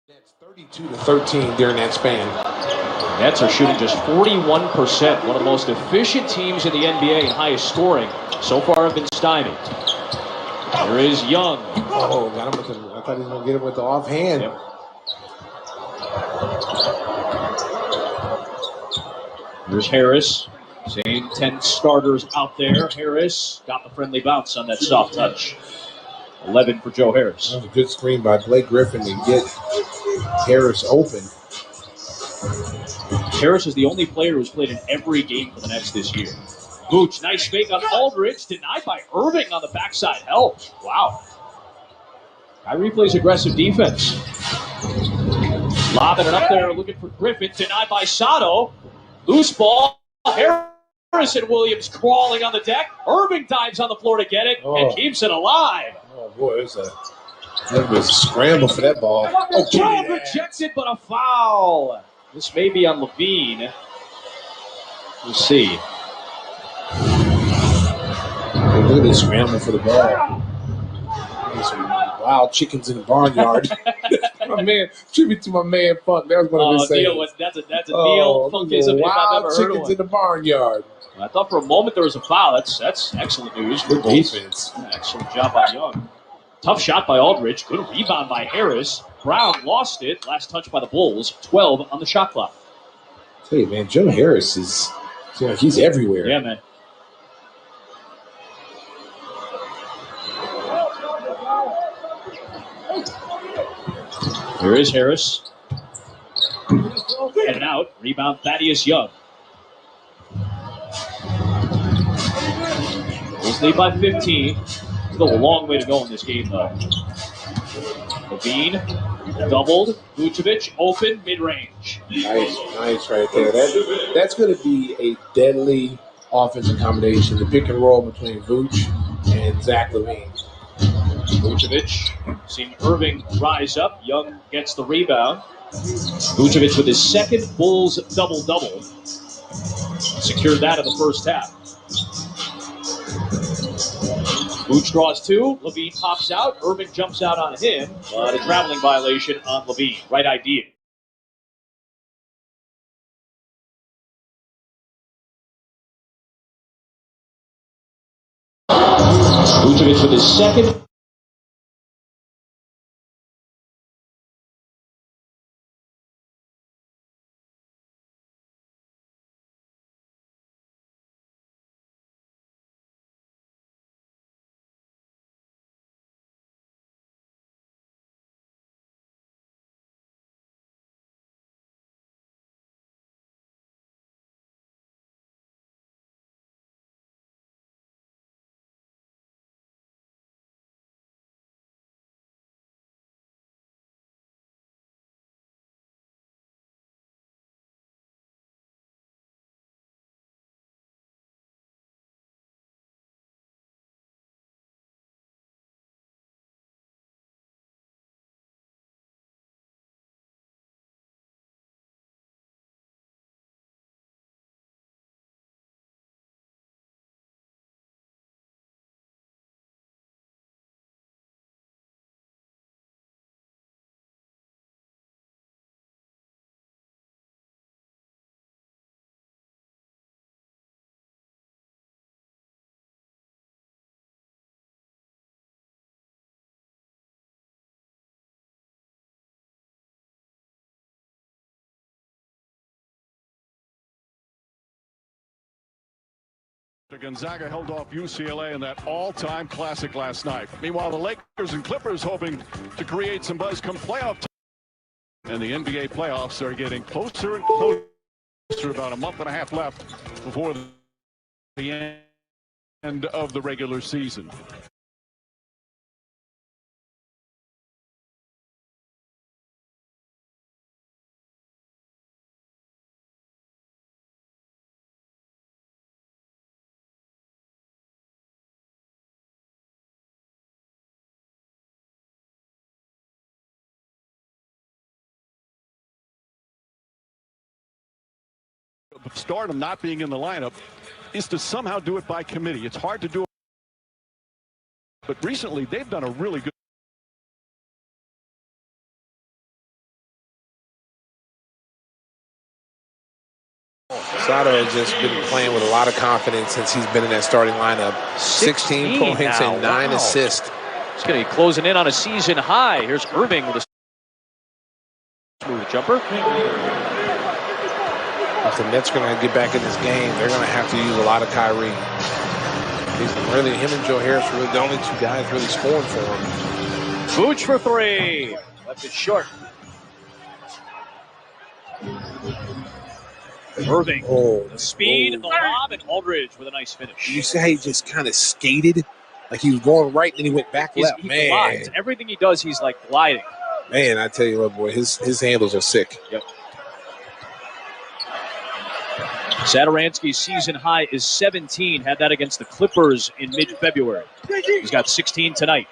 That's 32-13 during that span. Nets are shooting just 41%. One of the most efficient teams in the NBA and highest scoring so far have been stymied. Here is Young. Oh, got him with the, I thought he was going to get him with the offhand. Yep. Here's Harris. Same 10 starters out there. Harris got the friendly bounce on that soft touch. 11 for Joe Harris. That was a good screen by Blake Griffin to get Harris open. Harris is the only player who's played in every game for the Nets this year. Vooch, nice fake on Aldridge. Denied by Irving on the backside help. Wow. Kyrie plays aggressive defense. Lobbing it up there looking for Griffin. Denied by Sato. Loose ball. Harris and Williams crawling on the deck. Irving dives on the floor to get it and keeps it alive. Oh, boy, that was a scramble for that ball. Oh, rejected, but a foul. This may be on Levine. We'll see. Look at this scramble for the ball. There's some wild chickens in the barnyard. My man, tribute to my man Funk. That was one of his sayings. That's a Neil Funkism if I've ever heard chickens one. in the barnyard. I thought for a moment there was a foul. That's excellent news. Good defense. Excellent job by Young. Tough shot by Aldridge. Good rebound by Harris. Brown lost it. Last touch by the Bulls. 12 on the shot clock. I tell you, man, Joe Harris is, he's everywhere. Yeah, man. Here is Harris. And out. Rebound Thaddeus Young. Bulls lead by 15. Still a long way to go in this game, though. Levine doubled. Vucevic open mid-range. Nice right there. That's going to be a deadly offensive combination. The pick and roll between Vooch and Zach Levine. Vucevic seen Irving rise up. Young gets the rebound. Vucevic with his second Bulls double-double. Secured that in the first half. Vooch draws two. Levine pops out. Irving jumps out on him. But a traveling violation on Levine. Right idea. Vucevic with his second. Gonzaga held off UCLA in that all-time classic last night. Meanwhile, the Lakers and Clippers hoping to create some buzz come playoff time. And the NBA playoffs are getting closer and closer. About a month and a half left before the end of the regular season. Stardom not being in the lineup is to somehow do it by committee. It's hard to do it, but recently they've done a really good Sato has just been playing with a lot of confidence since he's been in that starting lineup. 16 points now. and 9 Wow. assists. He's going to be closing in on a season high. Here's Irving with a smooth jumper. If the Nets are going to get back in this game, they're going to have to use a lot of Kyrie. He's really, him and Joe Harris are really the only two guys really scoring for him. Vooch for three. Left it short. Irving, the speed, the lob, and Aldridge with a nice finish. You see how he just kind of skated? Like he was going right and then he went back left. He Man. glides. Everything he does, he's like gliding. Man, I tell you what, boy, his handles are sick. Yep. Satoransky's season high is 17. Had that against the Clippers in mid-February. He's got 16 tonight.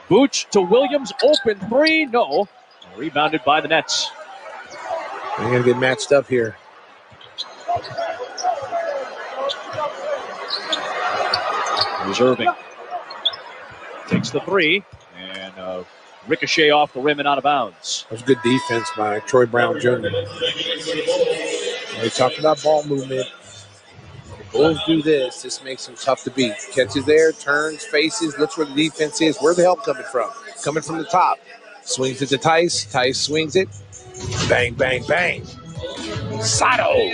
Vooch to Williams, open three. No. Rebounded by the Nets. They're going to get matched up here. Here's Irving. Takes the three. And ricochet off the rim and out of bounds. That was good defense by Troy Brown Jr. They talked about ball movement. The Bulls do this. This makes them tough to beat. Catches there, turns, faces, looks where the defense is. Where's the help coming from? Coming from the top. Swings it to Tice. Tice swings it. Bang, bang, bang. Sato.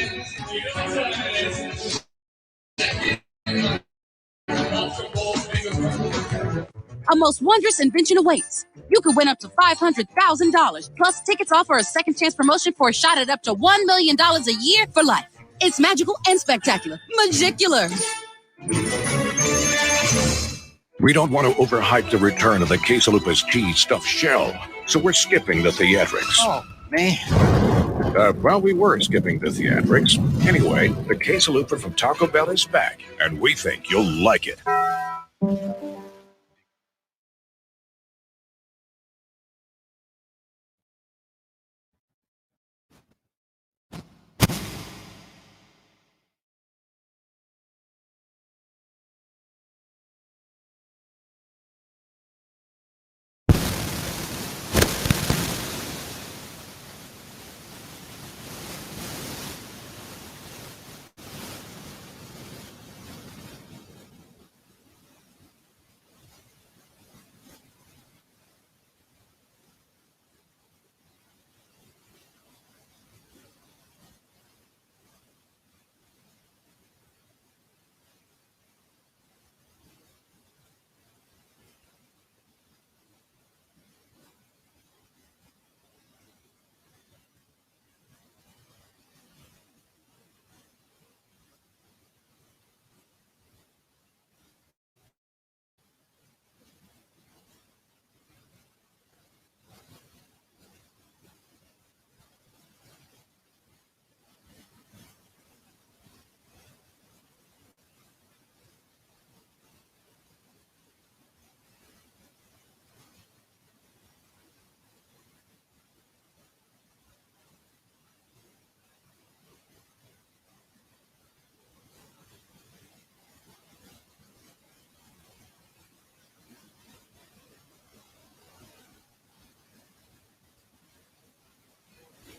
A most wondrous invention awaits. You could win up to $500,000, plus tickets offer a second chance promotion for a shot at up to $1 million a year for life. It's magical and spectacular. Magicular. We don't want to overhype the return of the Quesalupa's cheese stuffed shell, so we're skipping the theatrics. Oh, man. Well, we were skipping the theatrics. Anyway, the Quesalupa from Taco Bell is back, and we think you'll like it.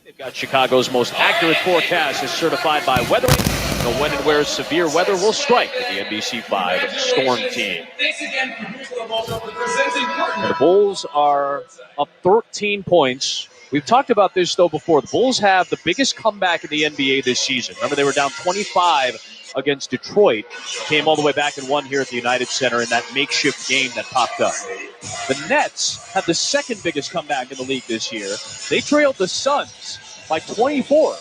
They've got Chicago's most accurate forecast is certified by Weathering. The when and where severe weather will strike with the NBC5 Storm team. And the Bulls are up 13 points. We've talked about this, though, before. The Bulls have the biggest comeback in the NBA this season. Remember, they were down 25 against Detroit. Came all the way back and won here at the United Center in that makeshift game that popped up. The Nets have the second biggest comeback in the league this year. They trailed the Suns by 24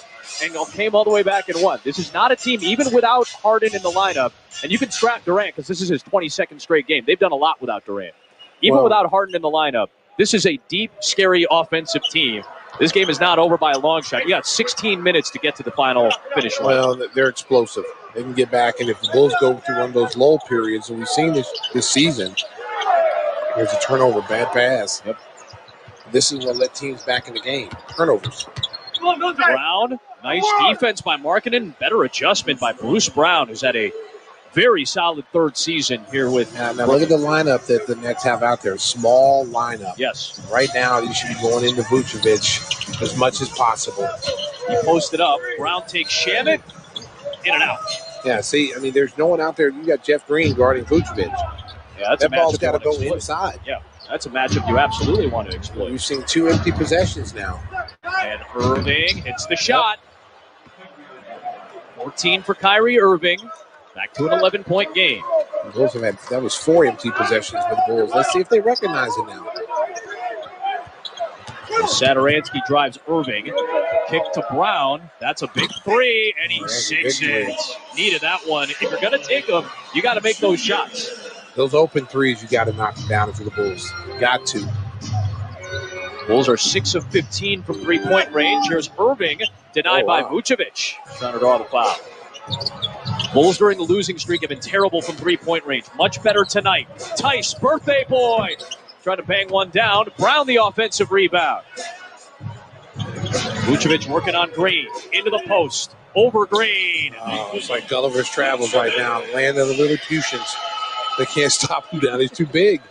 and came all the way back and won. This is not a team, even without Harden in the lineup, and you can scrap Durant because this is his 22nd straight game. They've done a lot without Durant. Even without Harden in the lineup, this is a deep, scary offensive team. This game is not over by a long shot. You got 16 minutes to get to the final finish line. Well, they're explosive. They can get back, and if the Bulls go through one of those lull periods, and we've seen this season, there's a turnover, bad pass. Yep. This is what let teams back in the game. Turnovers. Brown, nice defense by Markkanen. Better adjustment by Bruce Brown, who's had a very solid third season here with. Now look at the lineup that the Nets have out there. Small lineup. Yes. Right now, you should be going into Vucevic as much as possible. He posted up. Brown takes Shamit. in and out. Yeah, see, I mean, there's no one out there. You got Jeff Green guarding Vucevic. Yeah, that's that a ball's matchup got to go exploit. inside. Yeah, that's a matchup you absolutely want to exploit. We've seen 2 empty possessions now. And Irving hits the shot. 14 for Kyrie Irving. Back to an 11-point game. The Bulls have had, that was 4 empty possessions for the Bulls. Let's see if they recognize it now. Satoransky drives Irving. Kick to Brown. That's a big three, and he sinks it. Needed that one. If you're going to take them, you got to make those shots. Those open threes, you got to knock them down for the Bulls. Got to. Bulls are 6 of 15 from three-point range. Here's Irving, denied by Vucevic. Trying to draw the foul. Bulls during the losing streak have been terrible from three-point range. Much better tonight. Tice, birthday boy, trying to bang one down. Brown, the offensive rebound. Vucevic working on Green. Into the post. Over Green. It's like Gulliver's Travels right now. Land of the Lilliputians. They can't stop him down. He's too big.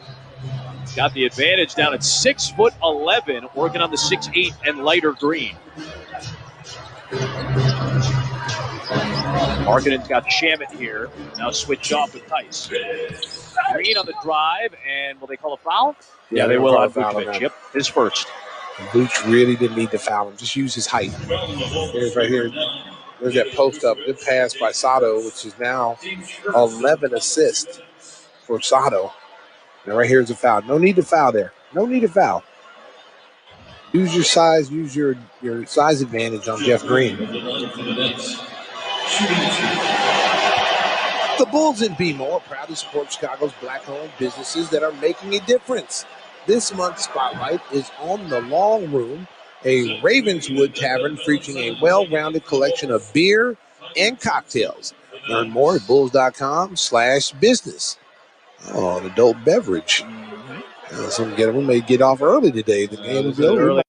Got the advantage down at 6'11", working on the 6'8" and lighter Green. Markkanen's got Shamet here. Now switch off with Tice. Green on the drive, and will they call a foul? Yeah, they will on Vucevic. Yep, his first. Vooch really didn't need to foul him. Just use his height. Here's right here. There's that post up. Good pass by Sato, which is now 11 assists for Sato. And right here's a foul. No need to foul there. No need to foul. Use your size. Use your size advantage on Jeff Green. The Bulls in BMO are proud to support Chicago's black-owned businesses that are making a difference. This month's spotlight is on the Long Room, a Ravenswood tavern featuring a well-rounded collection of beer and cocktails. Learn more at bulls.com/business. Oh, an adult beverage. We may get off early today. The game is over.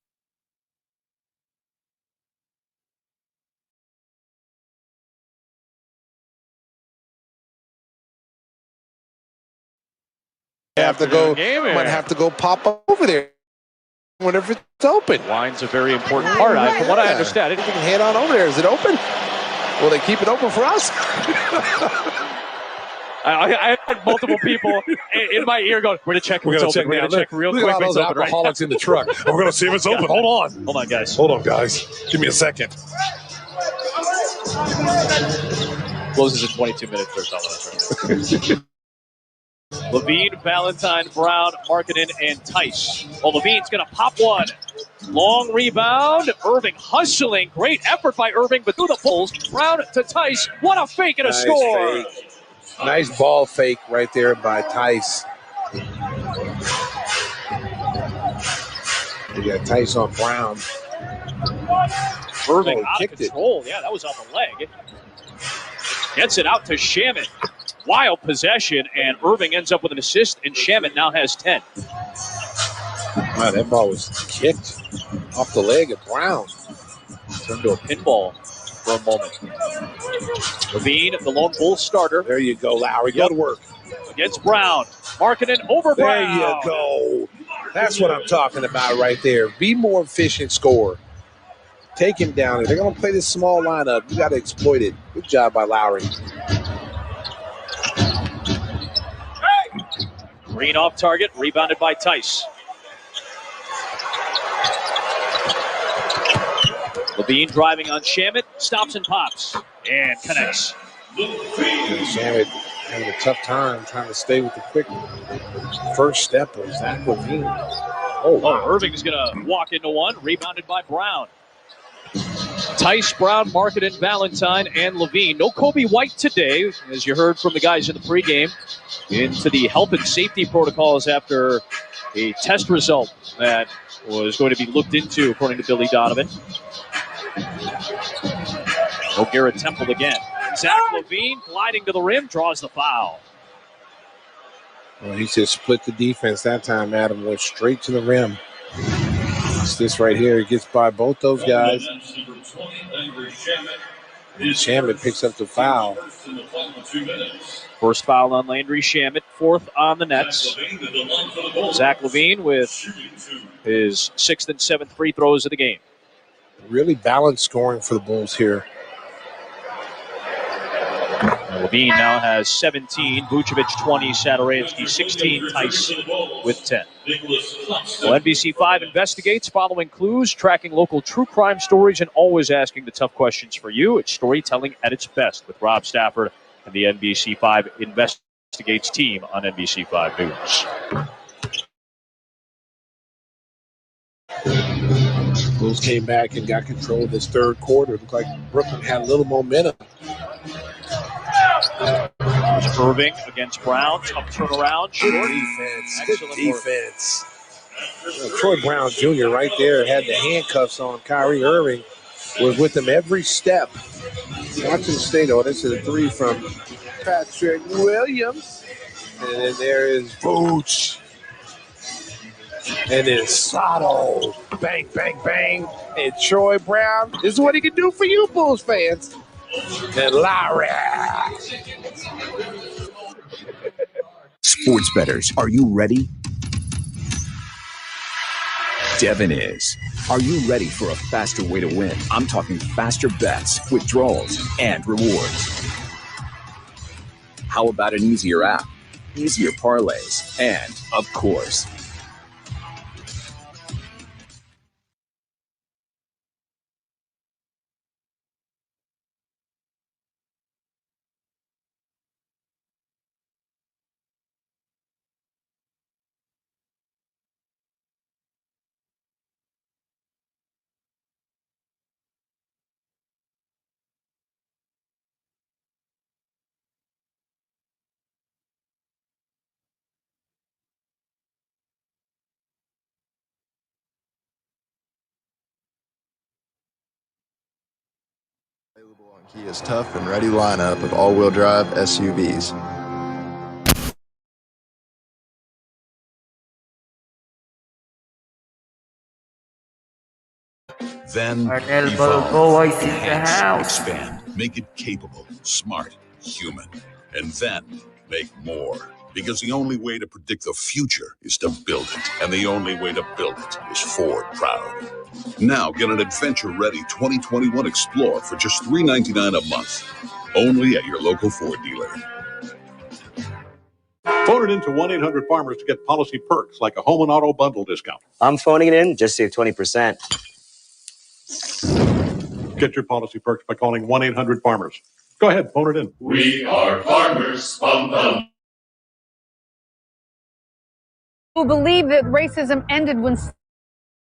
Might have to go pop over there whenever it's open. Wine's a very important part. From what I understand, we can head on over there. Is it open? Will they keep it open for us? I had multiple people in my ear going, we're going to check if it's open. We're going to check real quick. Look at all those alcoholics in the truck. We're going to see if it's open. Hold on. Hold on, guys. Hold on, guys. Give me a second. Closes in 22 minutes or something. Levine, Valentine, Brown, Markkanen, and Tice. Well, Levine's going to pop one. Long rebound. Irving hustling. Great effort by Irving, but through the Bulls. Brown to Tice. What a fake and a score. Fake. Nice ball fake right there by Tice. You got Tice on Brown. Irving out of control. Yeah, that was on the leg. Gets it out to Shamet. Wild possession, and Irving ends up with an assist, and Shamet now has 10. Wow, that ball was kicked off the leg of Brown. Turned to a pinball for a moment. Levine, the lone Bull starter. There you go, Lowry. Go to work. Against Brown. Markkanen over Brown. There you go. That's what I'm talking about right there. Be more efficient, score. Take him down. If they're going to play this small lineup, you got to exploit it. Good job by Lowry. Green off target, rebounded by Tice. Levine driving on Shamet, stops and pops, and connects. Shamet having a tough time trying to stay with the quick first step of Zach Levine. Irving's going to walk into one, rebounded by Brown. Tice, Brown, Markkanen, Valentine, and Levine. No Kobe White today, as you heard from the guys in the pregame, into the health and safety protocols after a test result that was going to be looked into, according to Billy Donovan. No Garrett Temple again. Zach Levine gliding to the rim, draws the foul. Well, he just split the defense that time. Adam went straight to the rim. It's this right here. He gets by both those guys. Shamet picks up the foul. First foul on Landry Shamet, fourth on the Nets. Zach Levine with his 6th and 7th free throws of the game. Really balanced scoring for the Bulls here. Levine now has 17, Vucevic 20, Satoransky 16, Tice with 10. Well, NBC5 investigates, following clues, tracking local true crime stories, and always asking the tough questions for you. It's storytelling at its best with Rob Stafford and the NBC5 Investigates team on NBC5 News. Bulls came back and got control of this third quarter. It looked like Brooklyn had a little momentum. Irving against Brown, tough turnaround. Short. Defense. Excellent Good defense. Troy Brown Jr. right there had the handcuffs on. Kyrie Irving was with him every step. Watch him stay, though. This is a three from Patrick Williams. And then there is Vooch. And then Sato. Bang, bang, bang. And Troy Brown. This is what he can do for you, Bulls fans. And Larry. Sports bettors, are you ready? Devin is. Are you ready for a faster way to win? I'm talking faster bets, withdrawals, and rewards. How about an easier app, easier parlays, and, of course, Available on Kia's tough and ready lineup of all-wheel drive SUVs. Then boy, see the house. expand, make it capable, smart, human, and then make more. Because the only way to predict the future is to build it, and the only way to build it is Ford Proud. Now get an adventure-ready 2021 Explorer for just $399 a month, only at your local Ford dealer. Phone it into 1-800-FARMERS to get policy perks like a home and auto bundle discount. I'm phoning it in, just save 20%. Get your policy perks by calling 1-800-FARMERS. Go ahead, phone it in. We are farmers. Bum, bum. Who believe that racism ended when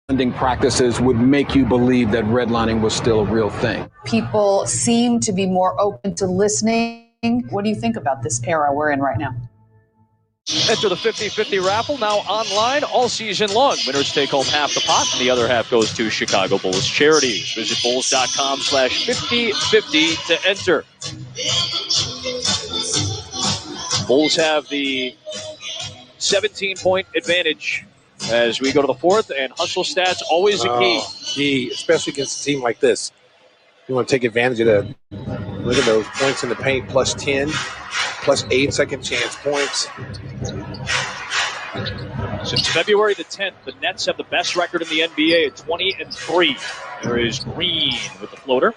Funding practices would make you believe that redlining was still a real thing. people seem to be more open to listening. What do you think about this era we're in right now? Enter the 50-50 raffle, now online all season long. Winners take home half the pot, and the other half goes to Chicago Bulls charities. Visit bulls.com/5050 to enter. Bulls have the 17-point advantage as we go to the fourth, and hustle stats always a key. Key, especially against a team like this. You want to take advantage of that. Look at those points in the paint, plus 10, plus 8 second chance points. Since February the 10th, the Nets have the best record in the NBA at 20-3. There is Green with the floater.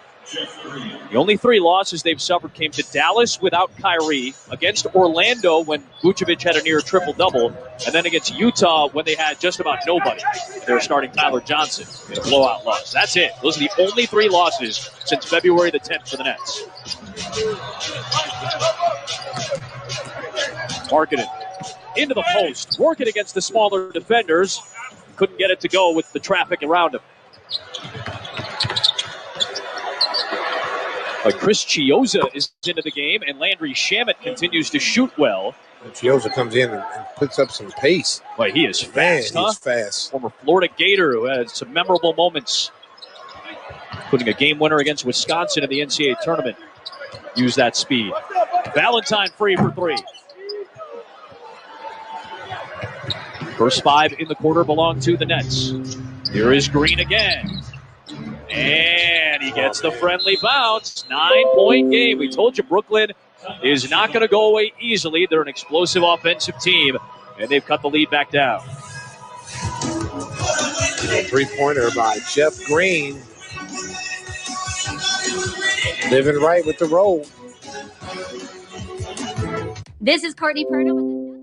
The only 3 losses they've suffered came to Dallas without Kyrie, against Orlando when Vucevic had a near triple-double, and then against Utah when they had just about nobody. They're starting Tyler Johnson in a blowout loss. That's it. Those are the only 3 losses since February the 10th for the Nets. Marketing into the post, working against the smaller defenders. Couldn't get it to go with the traffic around him. But Chris Chiozza is into the game, and Landry Shamet continues to shoot well. And Chiozza comes in and puts up some pace. Boy, he is fast, He's fast. Former Florida Gator who had some memorable moments, including a game winner against Wisconsin in the NCAA tournament. Use that speed. Valentine free for 3. First 5 in the quarter belong to the Nets. Here is Green again. And he gets the friendly bounce. 9-point game. We told you Brooklyn is not going to go away easily. They're an explosive offensive team, and they've cut the lead back down. A three-pointer by Jeff Green. Living right with the roll. This is Courtney Perna with another reason.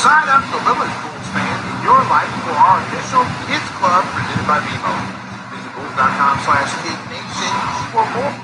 Sign up the Lillard Bulls fan in your life for our official Kids Club presented by BMO. Visit bulls.com/KidNation for more.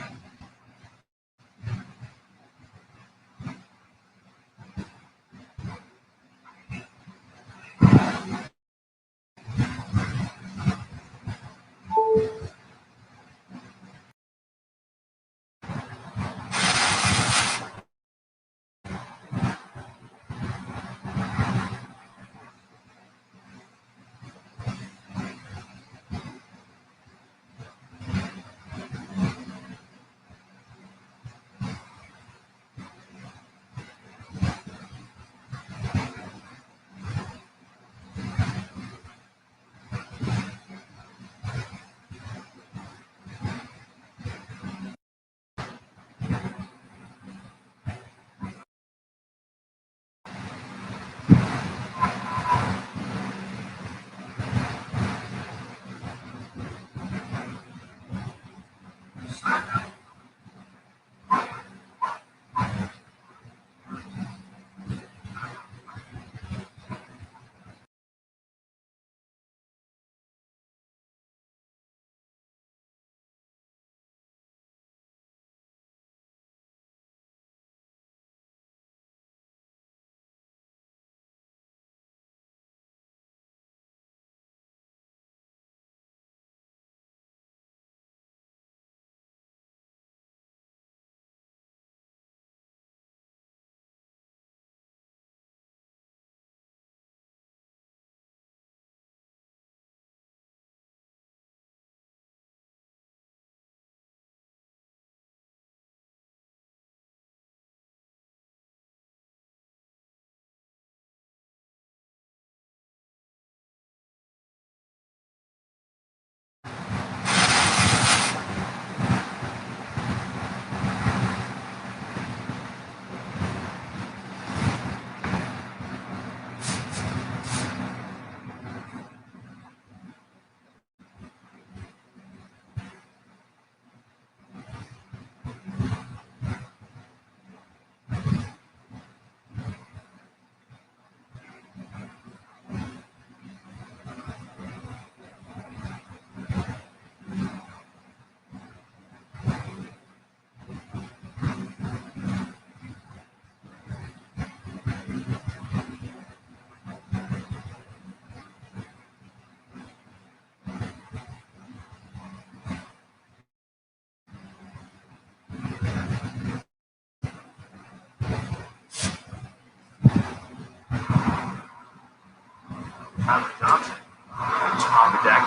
Tyler Johnson on the deck.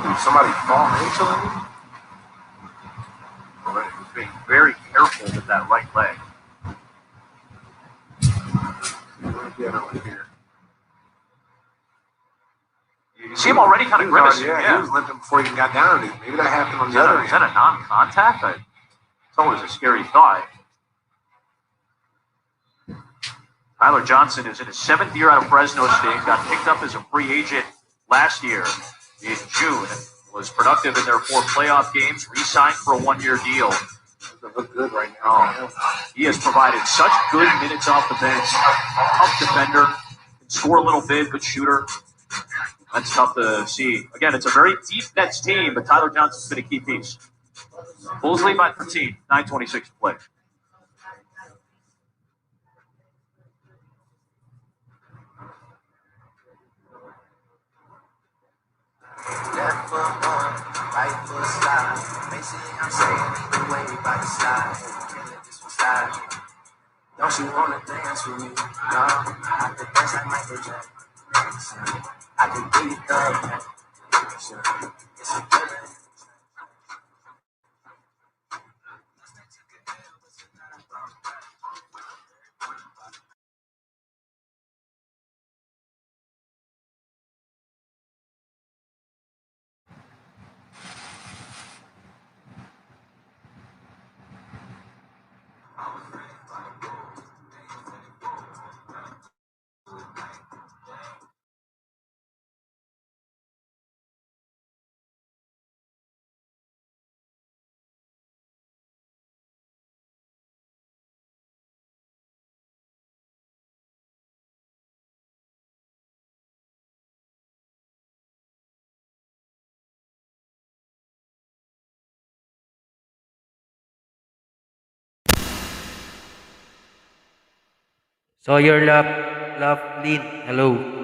Did somebody fall into him? But he was being very careful with that right leg. Get over here. You see him already kind of grimacing. Yeah, he was limping before he even got down. Maybe that happened on the other end. Is that a non-contact? It's always a scary thought. Tyler Johnson is in his 7th year out of Fresno State. Got picked up as a free agent last year in June. Was productive in their 4 playoff games. Re-signed for a 1-year deal. Doesn't look good right now. He has provided such good minutes off the bench. Tough defender. Can score a little bit. Good shooter. That's tough to see. Again, it's a very deep Nets team, but Tyler Johnson's been a key piece. Bulls lead by 13. 9:26 to play. Left foot on, right foot slide. Basically, I'm saying either way by the side. Can't let this one slide. Don't you wanna dance with me? No, I could dance like Michael Jackson. I could beat it up. It's a feeling. So your Laughlin, hello.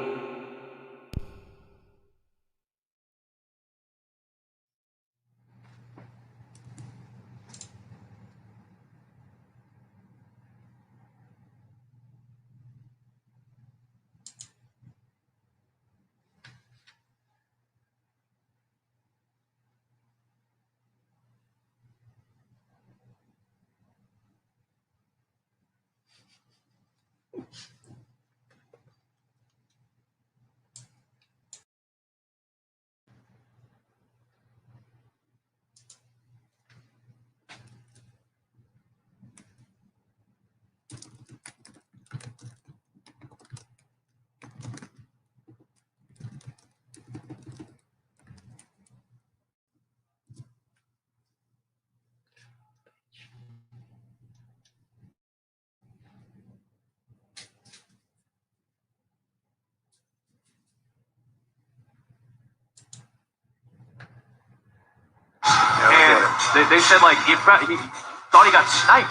And they said, like, he thought he got sniped.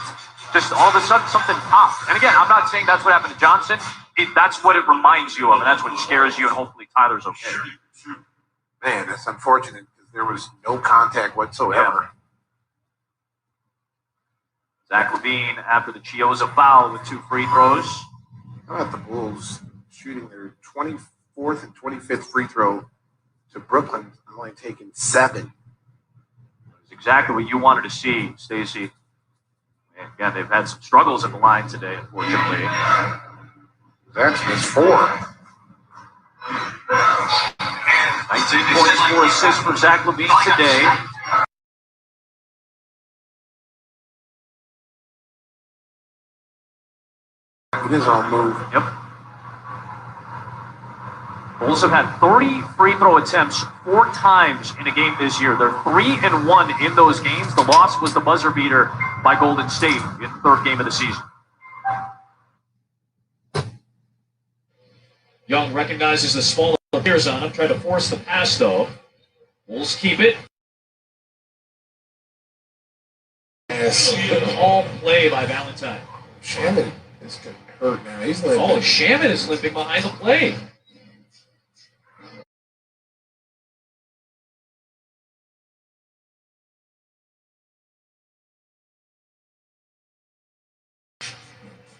Just all of a sudden, something popped. And again, I'm not saying that's what happened to Johnson. That's what it reminds you of, and that's what scares you, and hopefully Tyler's okay. Man, that's unfortunate because there was no contact whatsoever. Zach LaVine after the Chiozza foul with 2 free throws. How about the Bulls shooting their 24th and 25th free throw to Brooklyn, only taking 7. It's exactly what you wanted to see, Stacey. And again, they've had some struggles at the line today, unfortunately. That's missed 4. 19 points, 4 assists for Zach LaVine today. It is on move. Yep. Bulls have had 30 free throw attempts 4 times in a game this year. They're 3-1 in those games. The loss was the buzzer beater by Golden State in the 3rd game of the season. Young recognizes the small appears on him, tried to force the pass though. Bulls keep it. Yes. All play by Valentine. Shaman is hurt now. He's limping. Oh, Shaman is limping behind the play.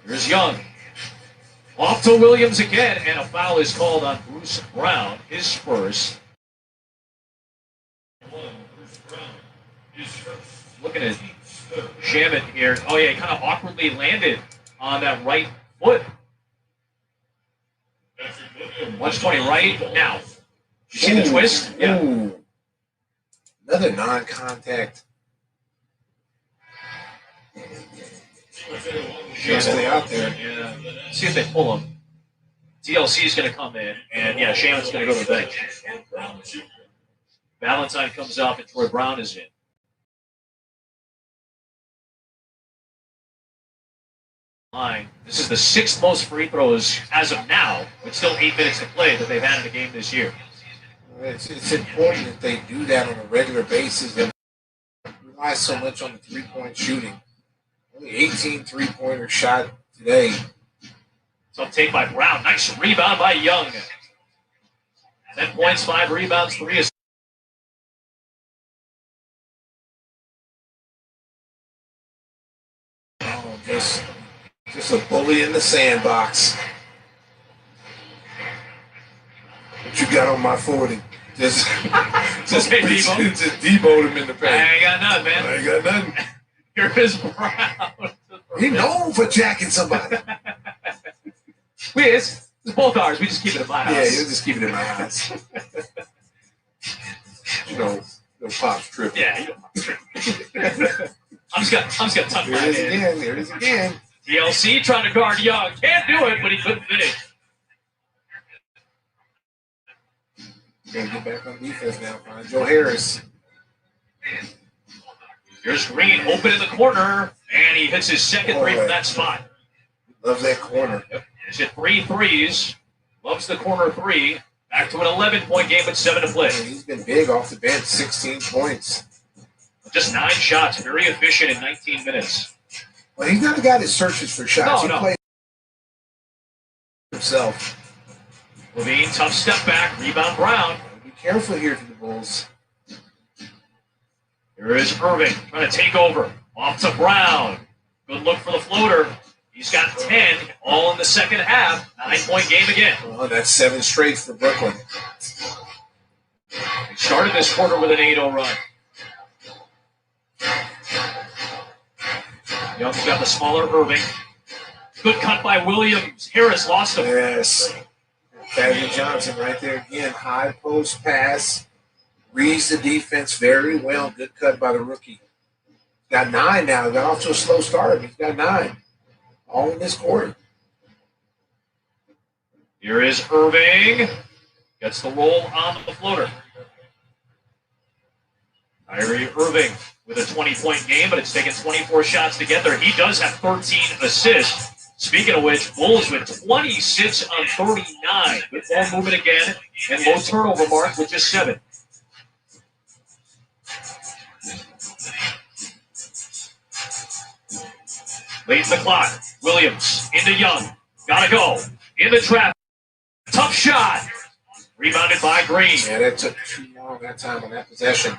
Here's Young. Off to Williams again, and a foul is called on Bruce Brown, his first. Looking at Shamit here. Oh, yeah, he kind of awkwardly landed on that right foot. 120 right now. You see the twist? Yeah. Ooh. Another non-contact. Just stay out there. Yeah. See if they pull him. TLC is going to come in, and yeah, Shaman's going to go to the bench. Valentine comes up, and Troy Brown is in. This is the 6th most free throws as of now, with still 8 minutes to play that they've had in a game this year. It's important that they do that on a regular basis and rely so much on the three-point shooting. Only 18 three-pointers shot today. So take by Brown. Nice rebound by Young. 10 points, 5 rebounds, 3 assists. Oh, just a bully in the sandbox. What you got on my 40? Just deboed him in the paint. I ain't got nothing, man. I ain't got nothing. Here is Brown. He's known for jacking somebody. It's both ours. We just keep it in my house. Yeah, you just keep it in my house. You know Pop's tripping. Yeah, you know Pop's tripping. I'm just gonna tuck my head in. There it is again. TLC trying to guard Young. Can't do it, but he couldn't finish. Gotta get back on defense now. Find Joe Harris. Here's Green open in the corner, and he hits his second three from that spot. Loves that corner. Yep. He's hit 3 threes. Loves the corner 3. Back to an 11-point game with 7 to play. And he's been big off the bench, 16 points. Just 9 shots, very efficient in 19 minutes. Well, he's not a guy that searches for shots. No. He plays himself. Levine, tough step back, rebound Brown. Be careful here for the Bulls. Here is Irving trying to take over. Off to Brown. Good look for the floater. He's got 10, all in the second half. 9-point game again. Oh, that's 7 straight for Brooklyn. They started this quarter with an 8-0 run. Young's got the smaller Irving. Good cut by Williams. Harris lost him. Yes. Thaddeus Johnson right there again. High post pass. Reads the defense very well. Good cut by the rookie. Got 9 now. Got off to a slow start. He's got 9. All in this quarter. Here is Irving. Gets the roll on the floater. Kyrie Irving with a 20-point game, but it's taken 24 shots to get there. He does have 13 assists. Speaking of which, Bulls with 26 on 39. Good ball movement again, and low turnover mark with just 7. Late in the clock. Williams into Young. Gotta go. In the trap. Tough shot. Rebounded by Green. Yeah, that took too long that time on that possession.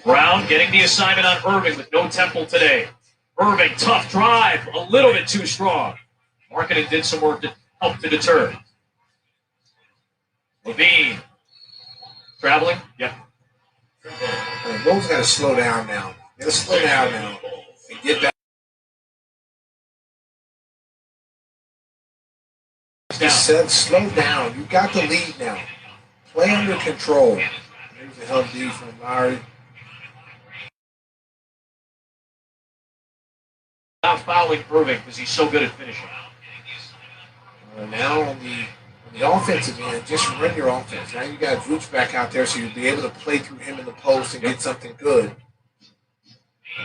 Brown getting the assignment on Irving with no Temple today. Irving, tough drive. A little bit too strong. Marketing did some work to help to deter. Levine. Traveling? Yep. Bulls got to slow down now. Got to slow down now and get back. Just said, slow down. You got the lead now. Play under control. There's a help D from Lowry. Not fouling Irving because he's so good at finishing. Now on the offensive end, just run your offense. Now you got Vooch back out there, so you'll be able to play through him in the post and get something good.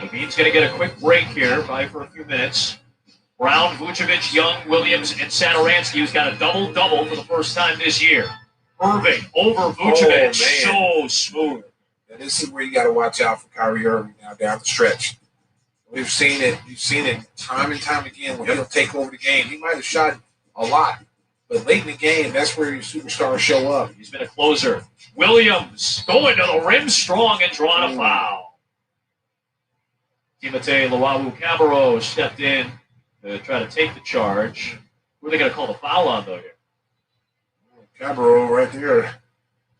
Levine's going to get a quick break here, probably for a few minutes. Brown, Vucevic, Young, Williams, and Satoransky, who's got a double-double for the first time this year. Irving over Vucevic. So smooth. Now this is where you got to watch out for Kyrie Irving now down the stretch. We've seen it. You've seen it time and time again when he'll take over the game. He might have shot a lot, but late in the game, that's where your superstars show up. He's been a closer. Williams going to the rim strong and drawing a foul. Timothé Luwawu-Cabarrot stepped in to try to take the charge. Who are they going to call the foul on, though, here? Cabral right there.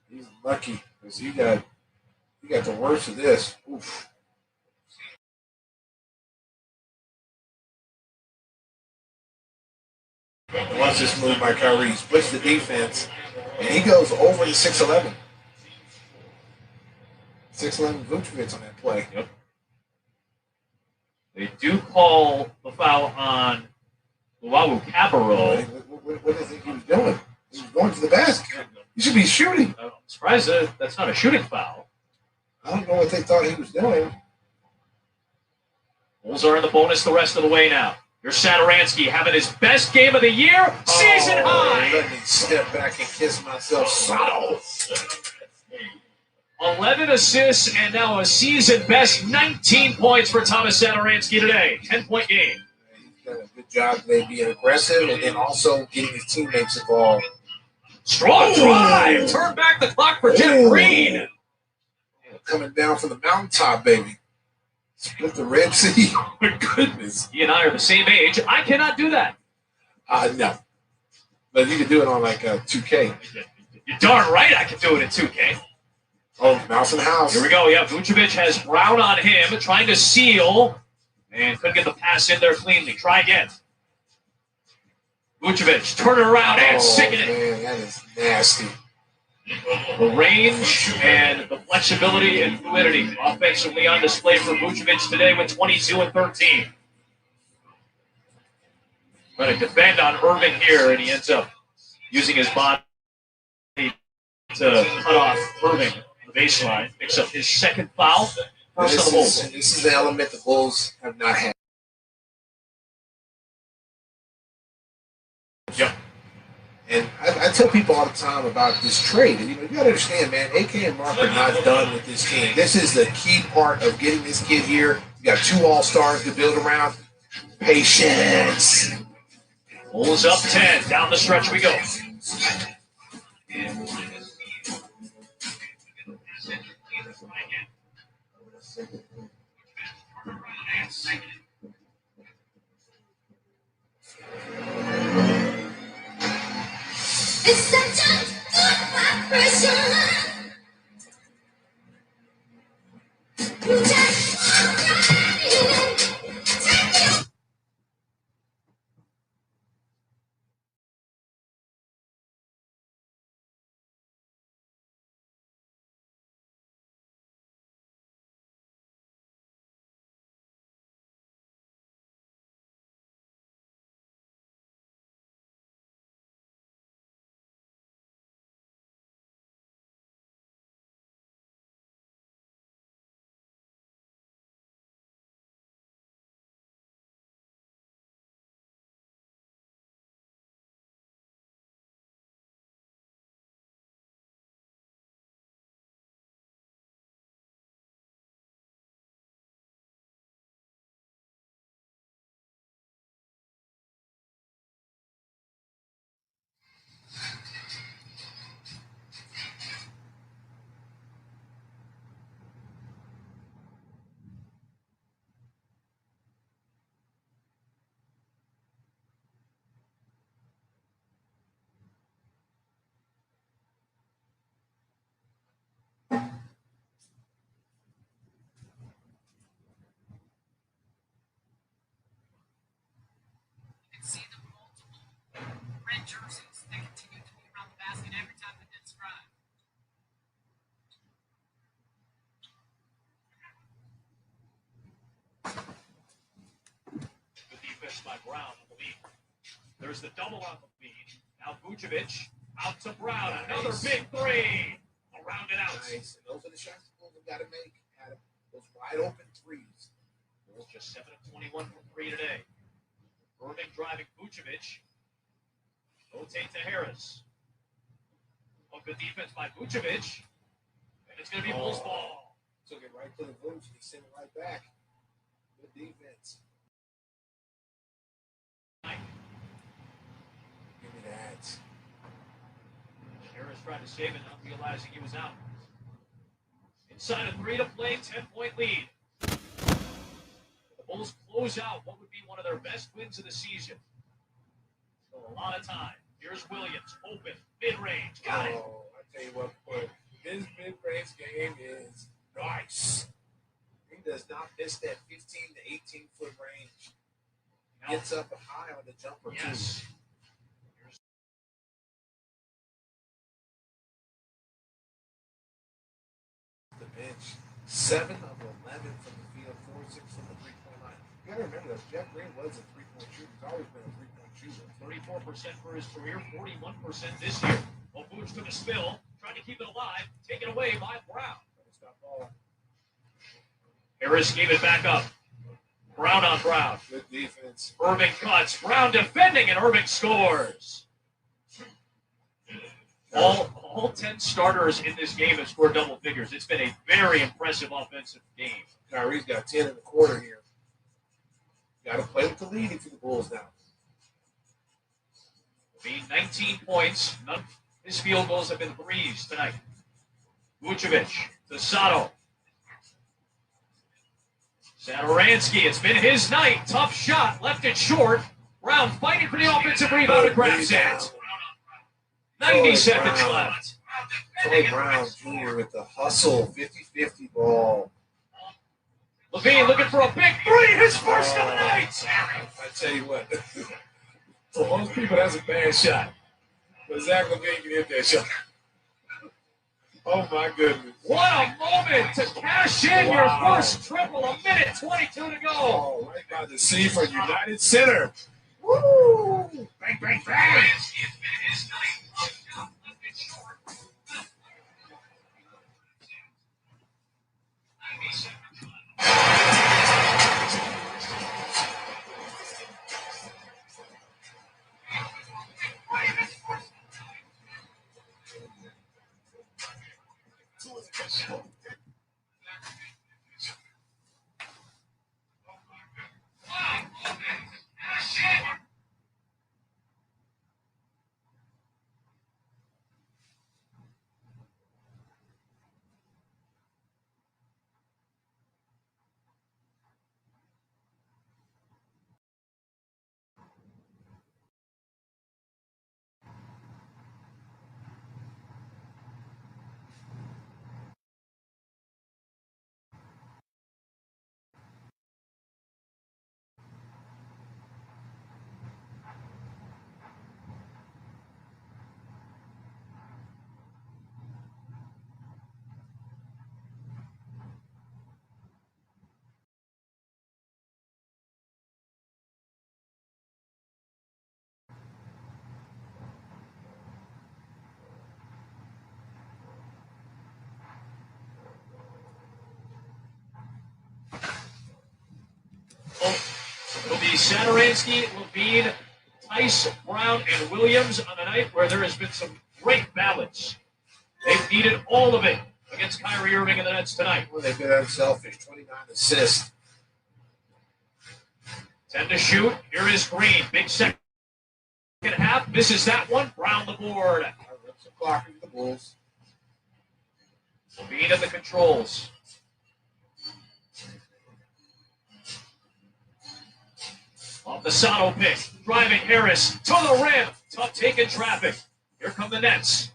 He's lucky because he got the worst of this. Oof. Watch this move by Kyrie. He splits the defense, and he goes over to 6'11". 6'11" Vucevic on that play. Yep. They do call the foul on Luau Cabarro. What do you think he was doing? He was going to the basket. He should be shooting. I'm surprised that's not a shooting foul. I don't know what they thought he was doing. Bulls are in the bonus the rest of the way now. Here's Satoransky having his best game of the year, season high. Let me step back and kiss myself. Sato. 11 assists and now a season best 19 points for Thomas Satoransky today. 10-point game. He's done a good job today being aggressive and then also getting his teammates involved. Strong drive. Turn back the clock for Jeff Green. Coming down from the mountaintop, baby. Split the Red Sea. Oh, my goodness. He and I are the same age. I cannot do that. No. But you can do it on like 2K. You're darn right I can do it in 2K. Oh, mouse in the house. Here we go. Yeah, Vucevic has Brown on him, trying to seal, and couldn't get the pass in there cleanly. Try again. Vucevic, turn it around and sinking it. Man, that is nasty. The range and the flexibility and fluidity offensively on display for Vucevic today with 22 and 13. Trying to defend on Irving here, and he ends up using his body to cut off Irving on the baseline. Picks up his second foul. First on the Bulls. This is the element the Bulls have not had. Yep. And I tell people all the time about this trade. And, you got to understand, man, AK and Mark are not done with this team. This is the key part of getting this kid here. You got 2 all-stars to build around. Patience. Bulls up 10. Down the stretch we go. It's such a good vibration. You just see the multiple red jerseys that continue to be around the basket every time that it's fried. Good defense by Brown on the lead. There's the double on the feed. Now Vucevic out to Brown. Another big three. I'll round it out. Nice. And those are the shots the Bulls have got to make, Adam. Those wide open threes. Bulls just 7 of 21 from 3 today. Irving driving Vucevic. Rotate to Harris. Oh, good defense by Vucevic. And it's going to be Bulls ball. Took it right to the boots. He sent it right back. Good defense. Give me that. Harris tried to save it, not realizing he was out. Inside of 3 to play, 10-point lead. The Bulls close out what would be one of their best wins of the season. So a lot of time. Here's Williams, open, mid-range, got it. Oh, I tell you what, boy, his mid-range game is nice. He does not miss that 15 to 18-foot range. Gets up high on the jumper, yes. too. The bench, 7 of 11 from the field, 4 of 6 from the three-point line. You got to remember that Jeff Green was a three-point shooter. He's always been a three-point shooter. 34% for his career, 41% this year. Booch took a spill, trying to keep it alive, taken away by Brown. Harris gave it back up. Brown on Brown. Good defense. Irving cuts. Brown defending, and Irving scores. All 10 starters in this game have scored double figures. It's been a very impressive offensive game. Kyrie's got 10 in the quarter here. Got to play with the lead if you're the Bulls now. Being 19 points. None of his field goals have been threes tonight. Vucevic to Sato. Satoransky, it's been his night. Tough shot, left it short. Brown fighting for the offensive rebound and grabs it. 90 seconds left. Troy Brown Jr. with the hustle, 50-50 ball. Levine looking for a big three, his first of the night. I tell you what, for most people, that's a bad shot. But Zach Levine can hit that shot. Oh, my goodness. What a moment to cash in your first triple. A minute 22 to go. Oh, right by the C for United Center. Woo! Bang, bang, bang. It'll be Satoransky, Levine, Tice, Brown, and Williams on a night where there has been some great balance. They've needed all of it against Kyrie Irving and the Nets tonight. Well, they've been unselfish, 29 assists. 10 to shoot. Here is Green. Big second half. Misses that one. Brown the board. Rips the clock into the Bulls. Levine at the controls. Off the Sato pick. Driving Harris to the rim. Tough taking traffic. Here come the Nets.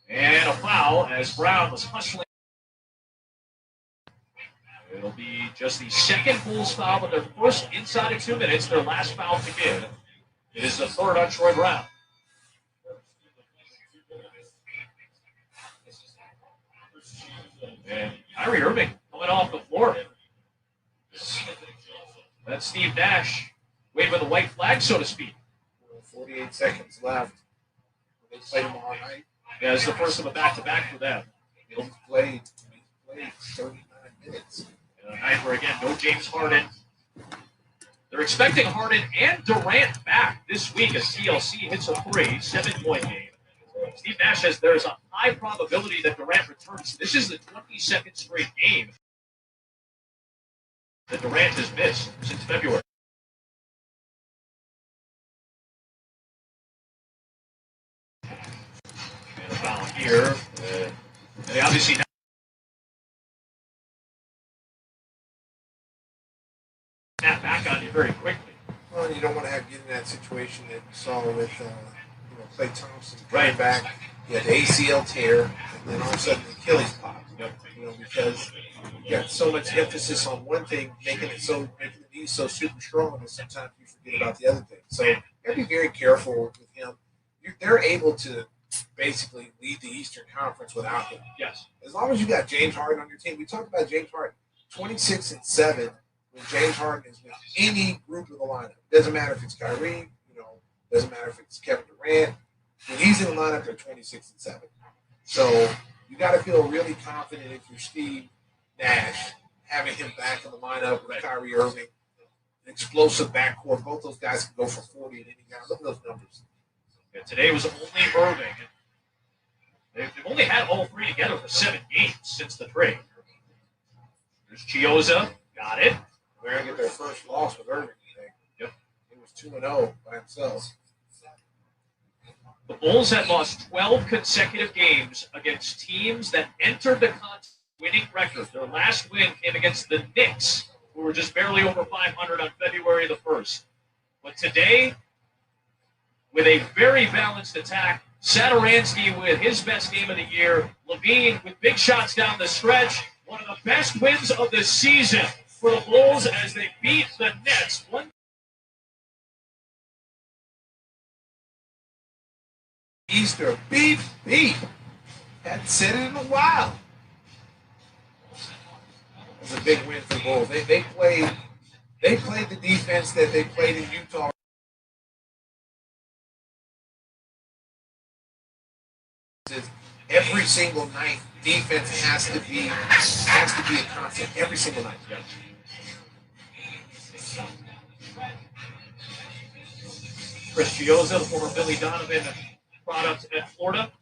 And a foul as Brown was hustling. It'll be just the second Bulls foul, but their first inside of 2 minutes, their last foul to give. It is the third on Troy Brown. And Kyrie Irving coming off the floor. That's Steve Nash waving the white flag, so to speak. 48 seconds left. They played him all night. Yeah, it's the first of a back-to-back for them. He's played 39 minutes. And a night where, again, no James Harden. They're expecting Harden and Durant back this week as TLC hits a 7-point game. Steve Nash says there's a high probability that Durant returns. This is the 22nd straight game that Durant has missed since February. And a foul here. They obviously snap back back on you very quickly. Well, you don't want to get in that situation that you saw with Klay Thompson coming back. He had the ACL tear, and then all of a sudden the Achilles popped. Because you got so much emphasis on one thing, making the knee so super strong, and sometimes you forget about the other thing. So you got to be very careful with him. They're able to basically lead the Eastern Conference without him. Yes. As long as you got James Harden on your team. We talked about James Harden, 26-7 when James Harden is with any group of the lineup. Doesn't matter if it's Kyrie, doesn't matter if it's Kevin Durant. When he's in the lineup, they're 26-7. So you got to feel really confident if you're Steve Nash, having him back in the lineup with Kyrie Irving, an explosive backcourt. Both those guys can go for 40 at any time. Look at those numbers. Yeah, today was only Irving. They've only had all three together for 7 games since the trade. There's Chioza. Got it. They're going to get their first loss with Irving today. Yep. It was 2-0 by himself. The Bulls had lost 12 consecutive games against teams that entered the contest winning record. Their last win came against the Knicks, who were just barely over 500 on February the 1st. But today, with a very balanced attack, Satoransky with his best game of the year, Levine with big shots down the stretch, one of the best wins of the season for the Bulls as they beat the Nets. Easter, beep. Hadn't said it in a while. It was a big win for the Bulls. They played the defense that they played in Utah. Every single night, defense has to be a constant every single night. Chris Chioza, the former Billy Donovan product at Florida,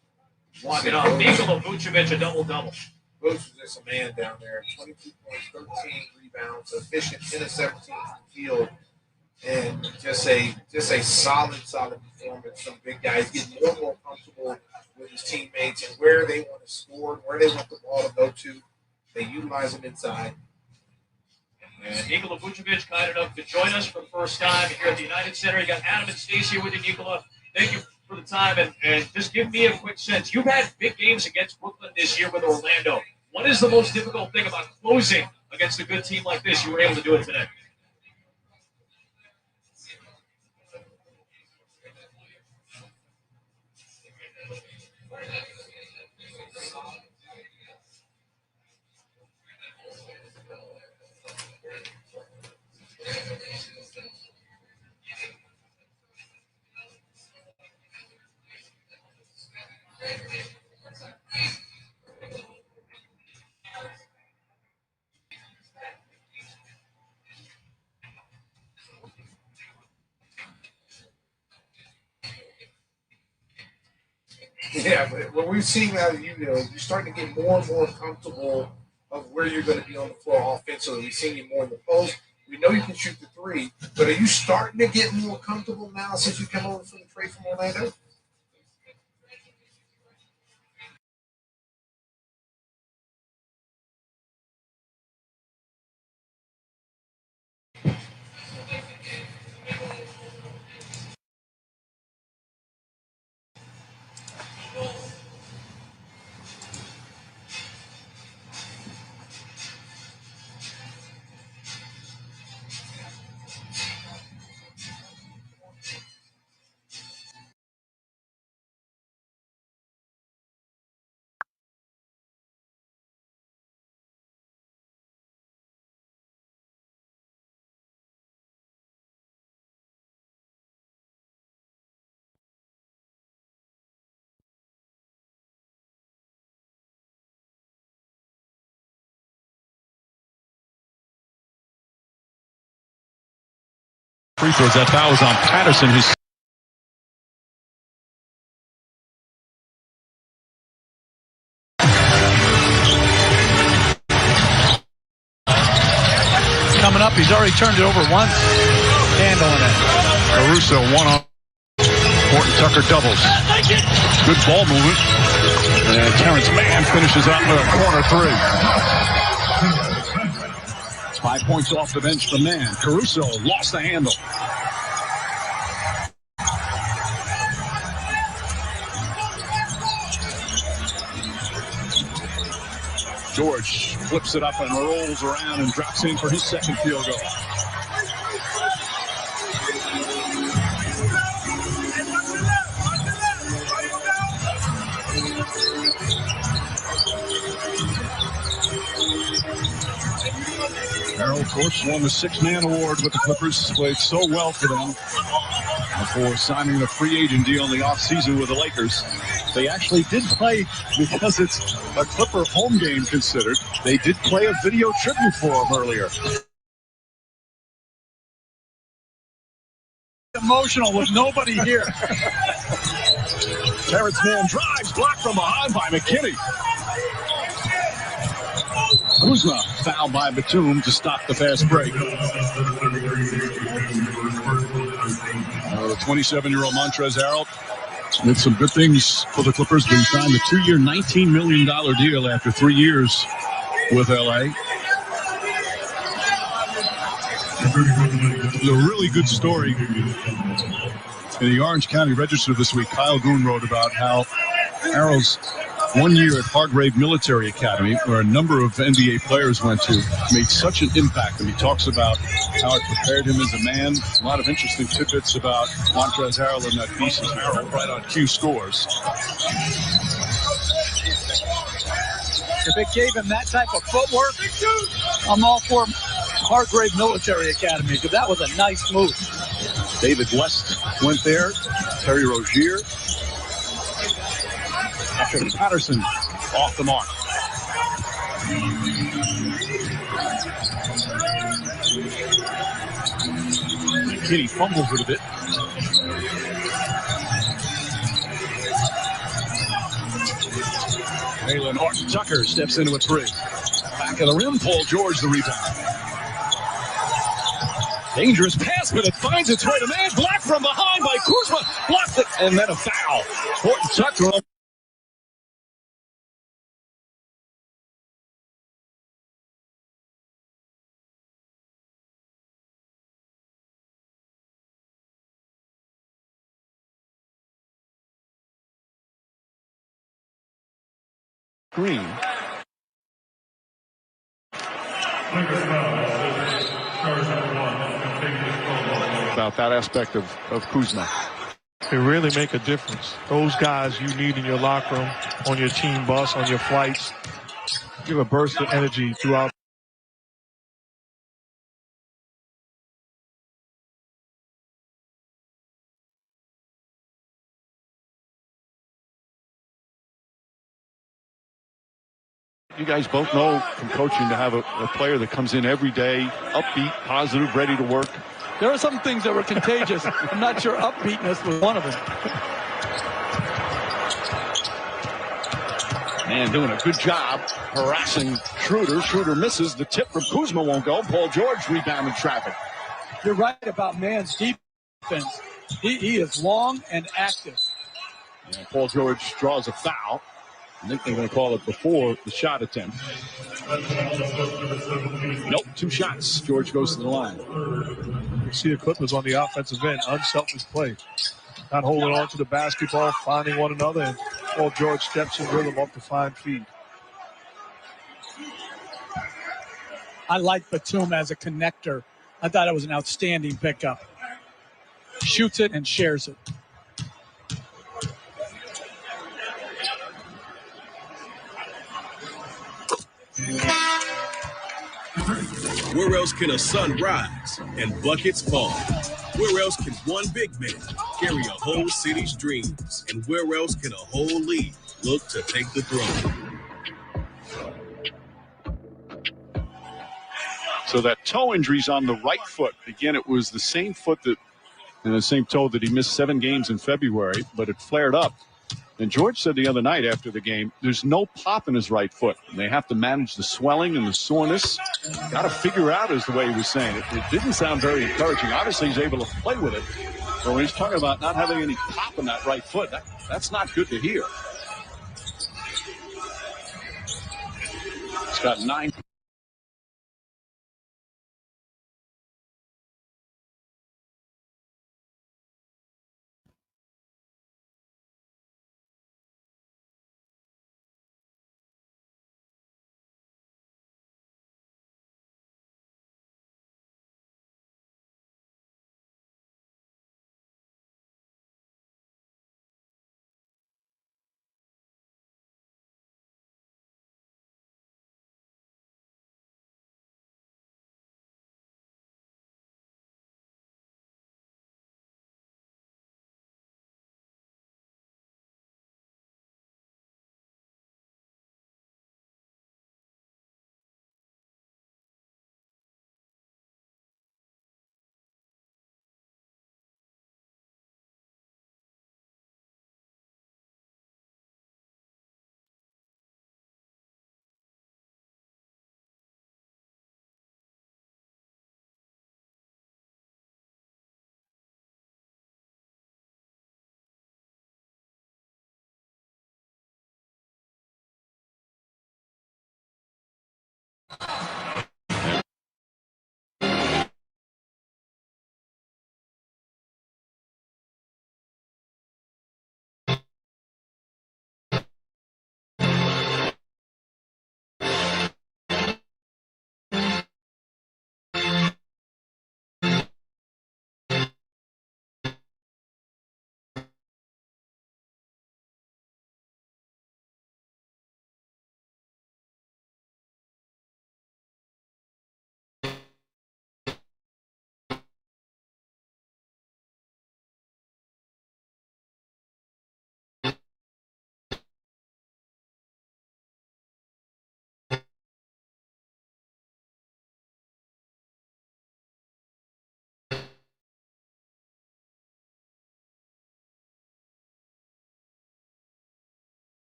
walking off Nikola Vucevic, a double-double. Vuce was just a man down there. 22 points, 13 rebounds, efficient, in 17 from the field, and just a solid performance from big guys, getting more and more comfortable with his teammates and where they want to score and where they want the ball to go to. They utilize him inside. And Nikola Vucevic kind enough to join us for the first time here at the United Center. You got Adam and Stacey with you, Nikola. Thank you for the time, and just give me a quick sense. You've had big games against Brooklyn this year with Orlando. What is the most difficult thing about closing against a good team like this? You were able to do it today. Yeah, but what we've seen out of you, you're starting to get more and more comfortable of where you're going to be on the floor offensively. We've seen you more in the post. We know you can shoot the three, but are you starting to get more comfortable now since you come over from the trade from Orlando? Free throws. That foul was on Patterson, who's coming up. He's already turned it over once. Handling it. Caruso one on. Horton Tucker doubles. Good ball movement. And Terrence Mann finishes out with a corner three. 5 points off the bench for man. Caruso lost the handle. George flips it up and rolls around and drops in for his second field goal. Harold, of course, won the six-man award with the Clippers. Played so well for them before signing a free agent deal in the offseason with the Lakers. They actually did play, because it's a Clipper home game considered, they did play a video tribute for him earlier. Emotional with nobody here. Terrence Mann drives, blocked from behind by McKinney. Kuzma fouled by Batum to stop the fast break. The 27-year-old Montrezl Harrell did some good things for the Clippers. They signed a 2-year, $19 million deal after 3 years with L.A. It was a really good story. In the Orange County Register this week, Kyle Goon wrote about how Harrell's 1 year at Hargrave Military Academy, where a number of NBA players went to, made such an impact. And he talks about how it prepared him as a man. A lot of interesting tidbits about Montrezl Harrell in that piece as Harrell right on Q Scores. If it gave him that type of footwork, I'm all for Hargrave Military Academy, because that was a nice move. David West went there. Terry Rozier. After Patterson off the mark. Kitty fumbles it a bit. Jalen Horton Tucker steps into a three. Back of the rim, Paul George the rebound. Dangerous pass, but it finds its way to man. Blocked from behind by Kuzma. Blocked it, and then a foul. Horton Tucker. Green. About that aspect of Kuzma. It really make a difference. Those guys you need in your locker room, on your team bus, on your flights, give a burst of energy throughout. You guys both know from coaching to have a player that comes in every day, upbeat, positive, ready to work. There are some things that were contagious. I'm not sure upbeatness was one of them. Man doing a good job harassing Schroeder. Schroeder misses. The tip from Kuzma won't go. Paul George rebounding traffic. You're right about Mann's defense. He is long and active. And Paul George draws a foul. I think they're going to call it before the shot attempt. Nope, 2 shots. George goes to the line. You see the Clippers on the offensive end, unselfish play. Not holding on to the basketball, finding one another, and Paul George steps in rhythm off the fine feed. I like Batum as a connector. I thought it was an outstanding pickup. Shoots it and shares it. Where else can a sun rise and buckets fall? Where else can one big man carry a whole city's dreams? And where else can a whole league look to take the throne? So that toe injury's on the right foot. Again, it was the same foot that, and the same toe that he missed 7 games in February, but it flared up. And George said the other night after the game, there's no pop in his right foot. And they have to manage the swelling and the soreness. Got to figure out, is the way he was saying. It didn't sound very encouraging. Obviously, he's able to play with it. But when he's talking about not having any pop in that right foot, that's not good to hear. It's got 9.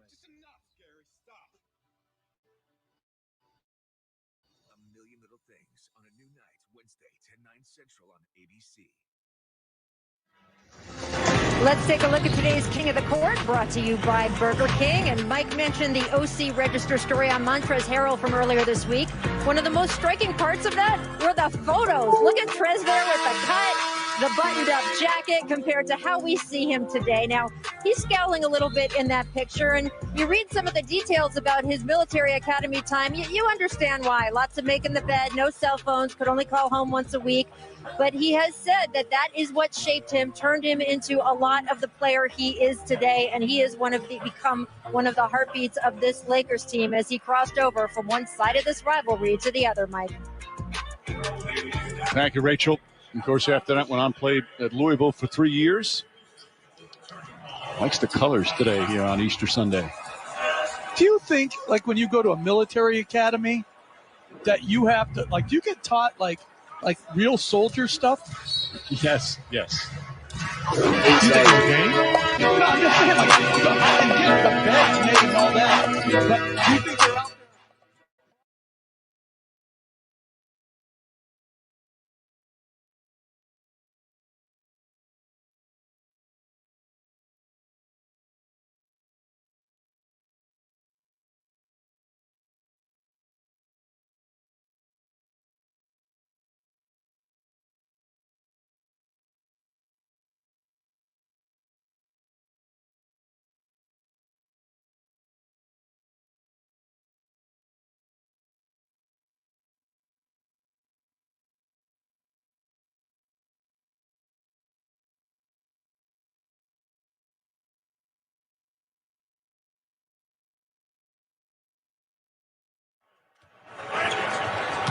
Just enough, Gary. Stop. A Million Little Things on a new night, Wednesday, 10/9 Central on ABC. Let's take a look at today's King of the Court, brought to you by Burger King. And Mike mentioned the OC Register story on Montrezl Harrell from earlier this week. One of the most striking parts of that were the photos. Look at Trez there with the cut, the buttoned-up jacket, compared to how we see him today. Now, he's scowling a little bit in that picture, and you read some of the details about his military academy time. You understand why. Lots of making the bed, no cell phones, could only call home once a week. But he has said that that is what shaped him, turned him into a lot of the player he is today, and he is become one of the heartbeats of this Lakers team as he crossed over from one side of this rivalry to the other, Mike. Thank you, Rachel. Of course, after that went on, played at Louisville for 3 years. Likes the colors today here on Easter Sunday. Do you think, like, when you go to a military academy, that you have to, like, do you get taught, like real soldier stuff? Yes. No, I'm just saying, like, I get the beds made and all that, but do you think they're out there?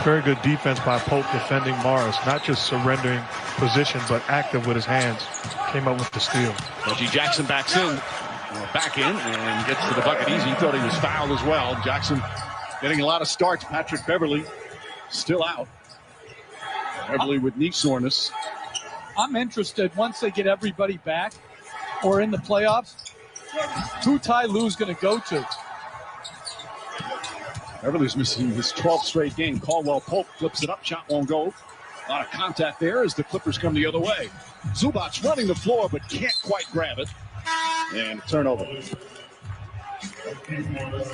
Very good defense by Pope defending Morris. Not just surrendering position, but active with his hands. Came up with the steal. Reggie Jackson back in, and gets to the bucket easy. He thought he was fouled as well. Jackson getting a lot of starts. Patrick Beverly still out. Beverly with knee soreness. I'm interested, once they get everybody back or in the playoffs, who Ty Lue's going to go to. Beverly's missing his 12th straight game. Caldwell Pope flips it up. Shot won't go. A lot of contact there as the Clippers come the other way. Zubac's running the floor but can't quite grab it. And turnover.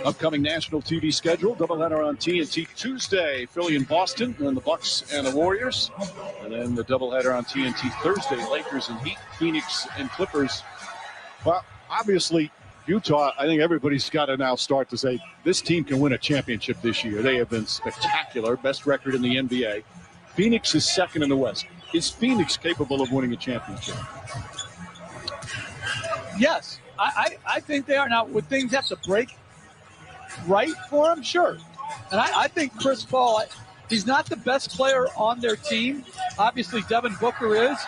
Upcoming national TV schedule. Doubleheader on TNT Tuesday. Philly and Boston. And then the Bucks and the Warriors. And then the doubleheader on TNT Thursday. Lakers and Heat. Phoenix and Clippers. Well, obviously, Utah, I think everybody's got to now start to say this team can win a championship this year. They have been spectacular. Best record in the NBA. Phoenix is second in the West. Is Phoenix capable of winning a championship? Yes, I think they are. Now, would things have to break right for them? Sure. And I think Chris Paul, he's not the best player on their team. Obviously, Devin Booker is,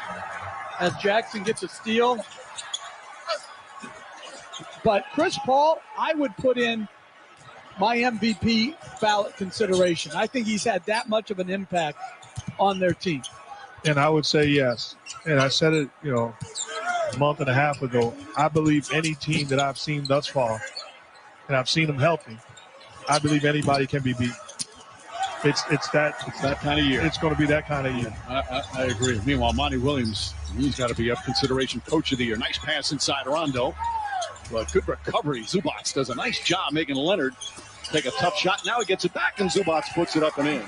as Jackson gets a steal. But Chris Paul, I would put in my MVP ballot consideration. I think he's had that much of an impact on their team. And I would say yes. And I said it, a month and a half ago. I believe any team that I've seen thus far, and I've seen them healthy, I believe anybody can be beat. It's that kind of year. It's going to be that kind of year. I agree. Meanwhile, Monty Williams, he's got to be up consideration coach of the year. Nice pass inside Rondo. But good recovery. Zubac does a nice job making Leonard take a tough shot. Now he gets it back, and Zubac puts it up and in.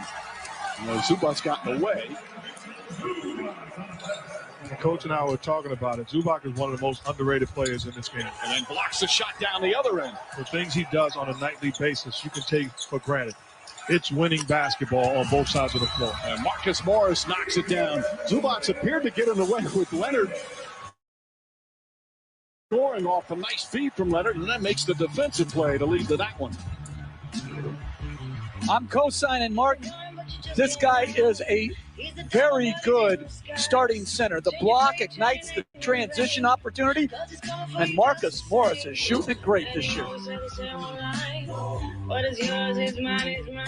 Zubac got in the way. The coach and I were talking about it. Zubac is one of the most underrated players in this game. And then blocks the shot down the other end. The things he does on a nightly basis, you can take for granted. It's winning basketball on both sides of the floor. And Marcus Morris knocks it down. Zubac appeared to get in the way with Leonard. Scoring off a nice feed from Leonard, and that makes the defensive play to lead to that one. I'm co-signing Mark. This guy is a very good starting center. The block ignites the transition opportunity, and Marcus Morris is shooting it great this year. What is yours is mine.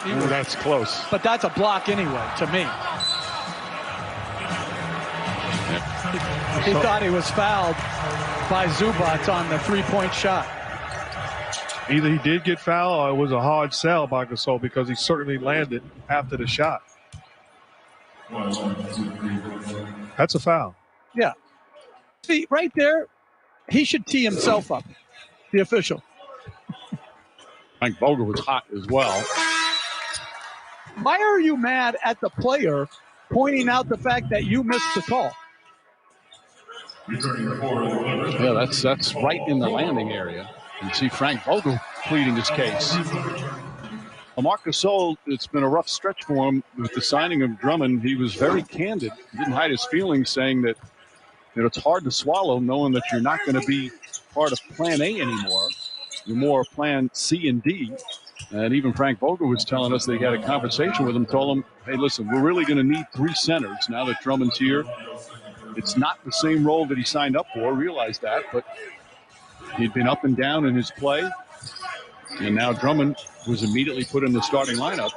Oh, that's close. But that's a block anyway, to me. He thought he was fouled by Zubac on the three-point shot. Either he did get fouled or it was a hard sell by Gasol because he certainly landed after the shot. That's a foul. Yeah. See, right there, he should tee himself up, the official. Frank Vogel was hot as well. Why are you mad at the player pointing out the fact that you missed the call? Yeah, that's right in the landing area. You see Frank Vogel pleading his case. Marc Gasol, it's been a rough stretch for him with the signing of Drummond. He was very candid. He didn't hide his feelings, saying that it's hard to swallow knowing that you're not going to be part of Plan A anymore. You're more Plan C and D. And even Frank Vogel was telling us they had a conversation with him, told him, hey, listen, we're really going to need 3 centers now that Drummond's here. It's not the same role that he signed up for, realized that, but he'd been up and down in his play. And now Drummond was immediately put in the starting lineup.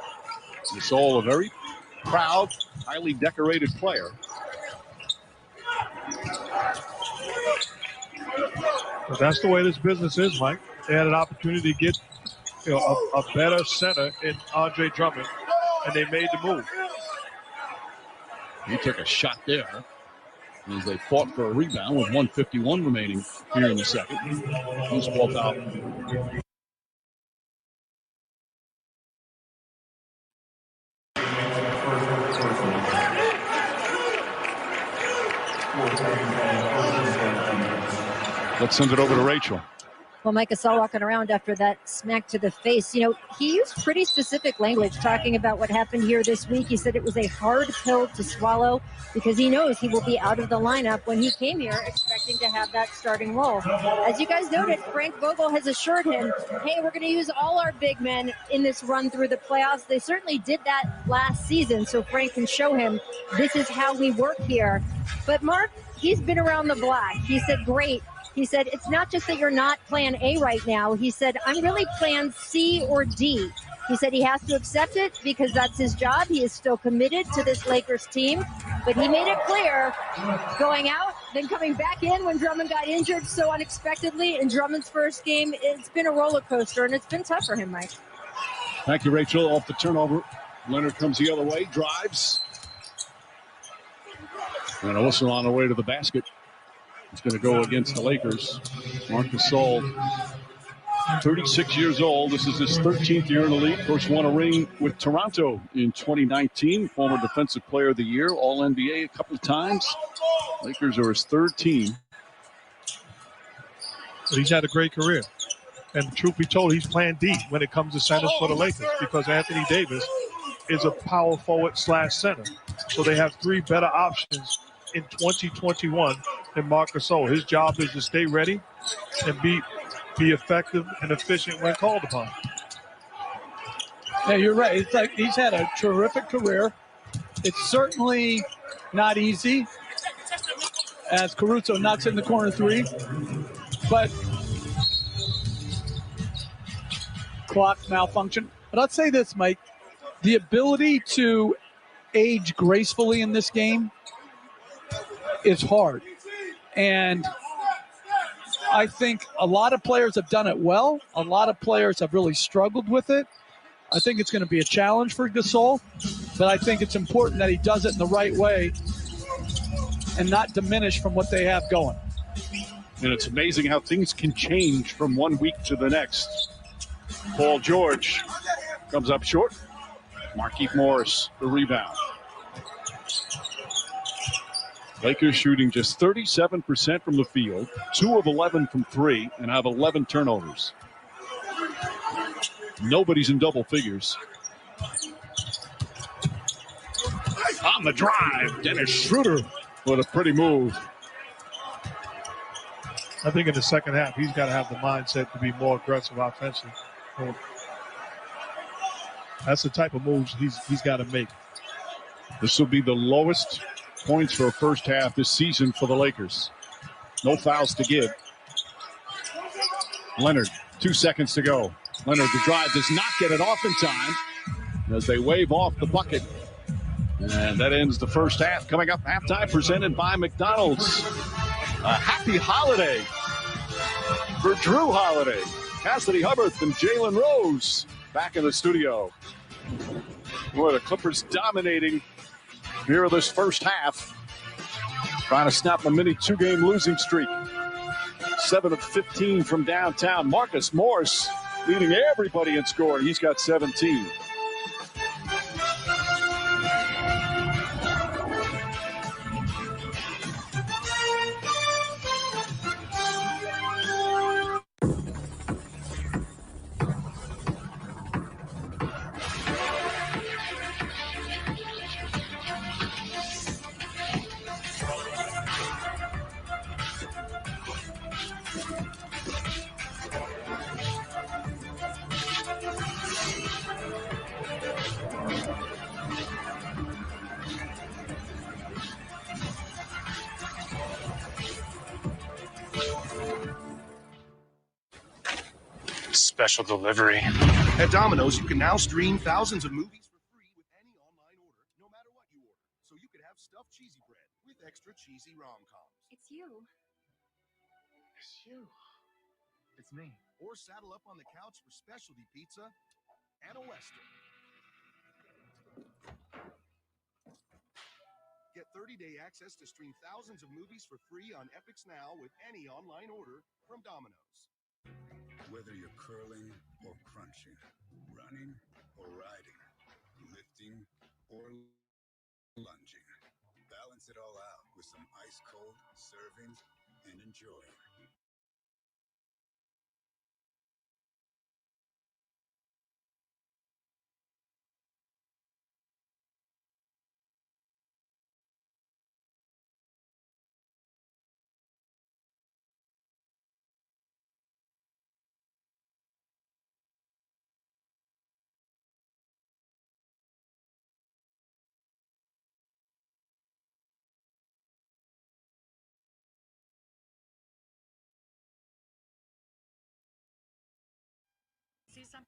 Gasol, a very proud, highly decorated player. But that's the way this business is, Mike. They had an opportunity to get a better center in Andre Drummond, and they made the move. He took a shot there as they fought for a rebound with 1:51 remaining here in the second. Loose ball foul. Let's send it over to Rachel. Well, Mike Gasol walking around after that smack to the face. He used pretty specific language talking about what happened here this week. He said it was a hard pill to swallow because he knows he will be out of the lineup when he came here expecting to have that starting role. As you guys noted, Frank Vogel has assured him, hey, we're going to use all our big men in this run through the playoffs. They certainly did that last season, so Frank can show him this is how we work here. But Mark, he's been around the block. He said, great. He said, it's not just that you're not Plan A right now. He said, I'm really Plan C or D. He said he has to accept it because that's his job. He is still committed to this Lakers team. But he made it clear going out, then coming back in when Drummond got injured so unexpectedly in Drummond's first game. It's been a roller coaster, and it's been tough for him, Mike. Thank you, Rachel. Off the turnover, Leonard comes the other way, drives. And a whistle on the way to the basket. It's going to go against the Lakers. Marc Gasol, 36 years old. This is his 13th year in the league. First won a ring with Toronto in 2019. Former Defensive Player of the Year, All-NBA a couple of times. Lakers are his third team. He's had a great career. And truth be told, he's Plan D when it comes to centers for the Lakers because Anthony Davis is a power forward / center. So they have 3 better options in 2021 than Marc Gasol. His job is to stay ready and be effective and efficient when called upon. Yeah, you're right. It's like he's had a terrific career. It's certainly not easy as Caruso knocks in the corner 3. But clock malfunction. But I'll say this, Mike. The ability to age gracefully in this game is hard. And I think a lot of players have done it well. A lot of players have really struggled with it. I think it's going to be a challenge for Gasol, but I think it's important that he does it in the right way and not diminish from what they have going. And it's amazing how things can change from one week to the next. Paul George comes up short. Markieff Morris, the rebound. Lakers shooting just 37% from the field, 2 of 11 from 3, and have 11 turnovers. Nobody's in double figures. On the drive, Dennis Schroeder with a pretty move. I think in the second half, he's got to have the mindset to be more aggressive offensively. That's the type of moves he's got to make. This will be the lowest points for a first half this season for the Lakers. No fouls to give. Leonard, 2 seconds to go. Leonard, the drive does not get it off in time. as they wave off the bucket. And that ends the first half. Coming up, halftime presented by McDonald's. A happy holiday for Drew Holiday, Cassidy Hubbard, and Jalen Rose back in the studio. Boy, the Clippers dominating here this first half. Trying to snap a mini two-game losing streak. 7 of 15 from downtown. Marcus Morris leading everybody in scoring. He's got 17. Special delivery. At Domino's, you can now stream thousands of movies for free with any online order, no matter what you order. So you could have stuffed cheesy bread with extra cheesy rom-coms. It's you. It's you. It's me. Or saddle up on the couch for specialty pizza and a Western. Get 30-day access to stream thousands of movies for free on Epix Now with any online order from Domino's. Whether you're curling or crunching, running or riding, lifting or lunging, balance it all out with some ice-cold servings and enjoy. See some.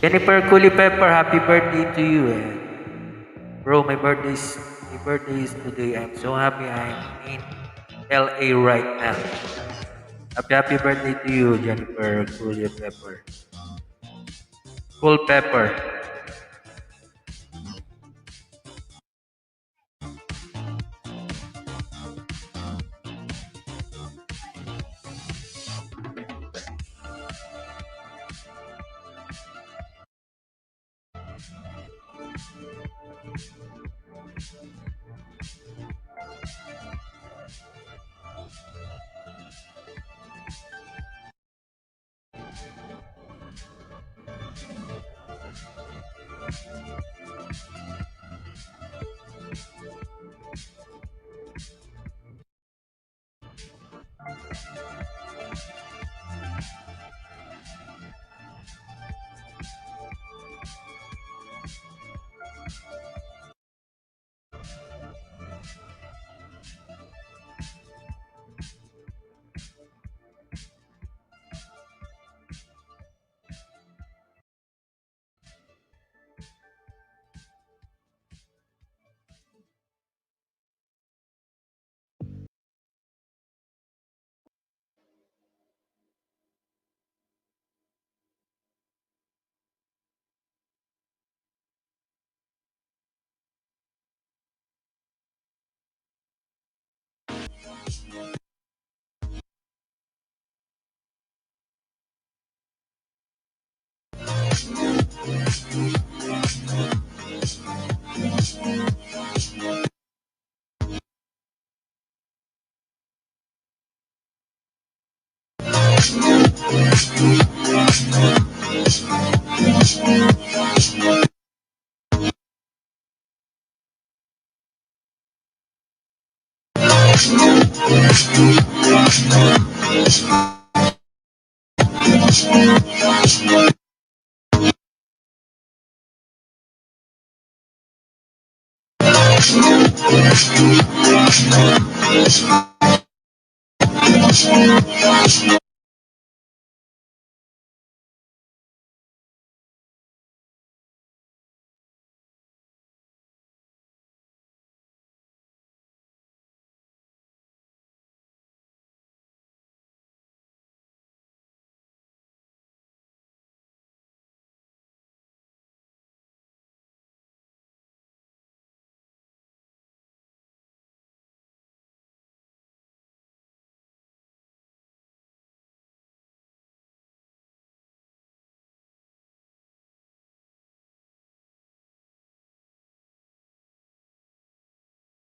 Jennifer Cooley Pepper, happy birthday to you. Bro, my birthday is today. I'm so happy I'm in LA right now. Happy birthday to you, Jennifer Cooley Pepper. Cool Pepper.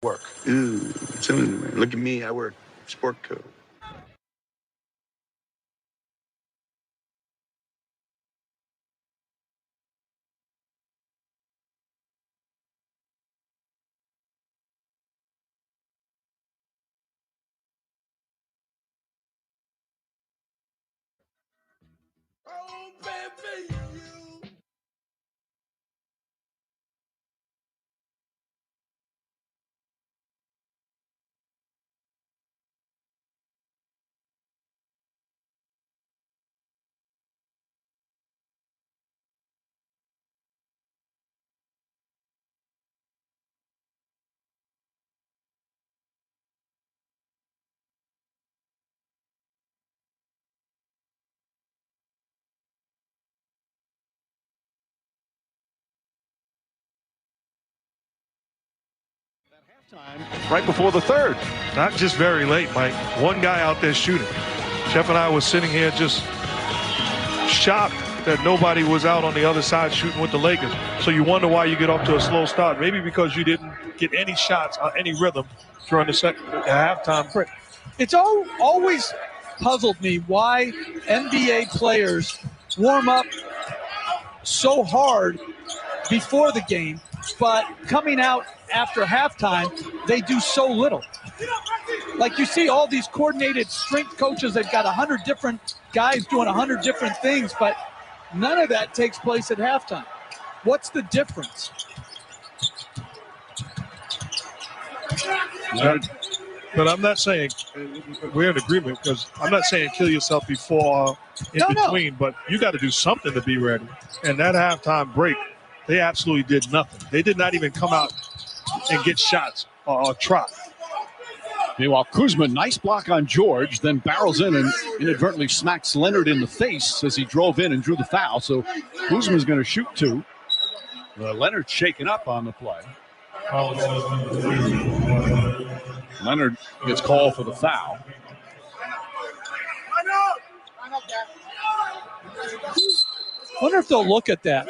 Work. Ooh, look at me. I wear sport coat. Oh, baby, you. Right before the third. Not just very late, Mike. One guy out there shooting. Jeff and I was sitting here just shocked that nobody was out on the other side shooting with the Lakers. So you wonder why you get off to a slow start. Maybe because you didn't get any shots or any rhythm during the halftime break. It's always puzzled me why NBA players warm up so hard before the game, but coming out after halftime, they do so little. Like you see all these coordinated strength coaches, they've got 100 different guys doing 100 different things, but none of that takes place at halftime. What's the difference? But I'm not saying we're in agreement, because I'm not saying kill yourself before between, but you got to do something to be ready. And that halftime break, they absolutely did nothing. They did not even come out and get shots or try. Meanwhile, Kuzma, nice block on George, then barrels in and inadvertently smacks Leonard in the face as he drove in and drew the foul. So Kuzma's going to shoot two. Leonard shaken up on the play. Leonard gets called for the foul. Wonder if they'll look at that.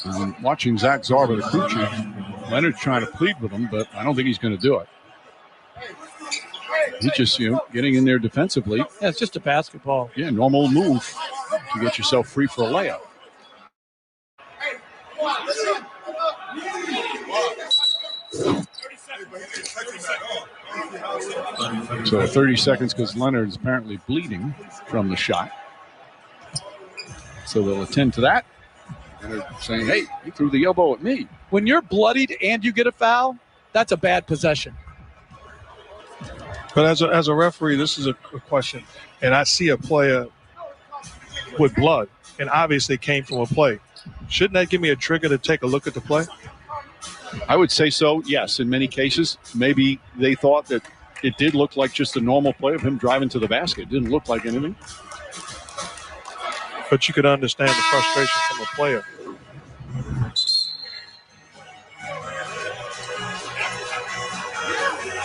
I'm watching Zach Zarba, the crew chief. Leonard's trying to plead with him, but I don't think he's going to do it. He's just, getting in there defensively. Yeah, it's just a basketball. Yeah, normal move to get yourself free for a layup. So 30 seconds because Leonard is apparently bleeding from the shot. So they'll attend to that. And they're saying, hey, you threw the elbow at me. When you're bloodied and you get a foul, that's a bad possession. But as a referee, this is a question. And I see a player with blood, and obviously came from a play. Shouldn't that give me a trigger to take a look at the play? I would say so, yes, in many cases. Maybe they thought that it did look like just a normal play of him driving to the basket. It didn't look like anything. But you could understand the frustration from a player.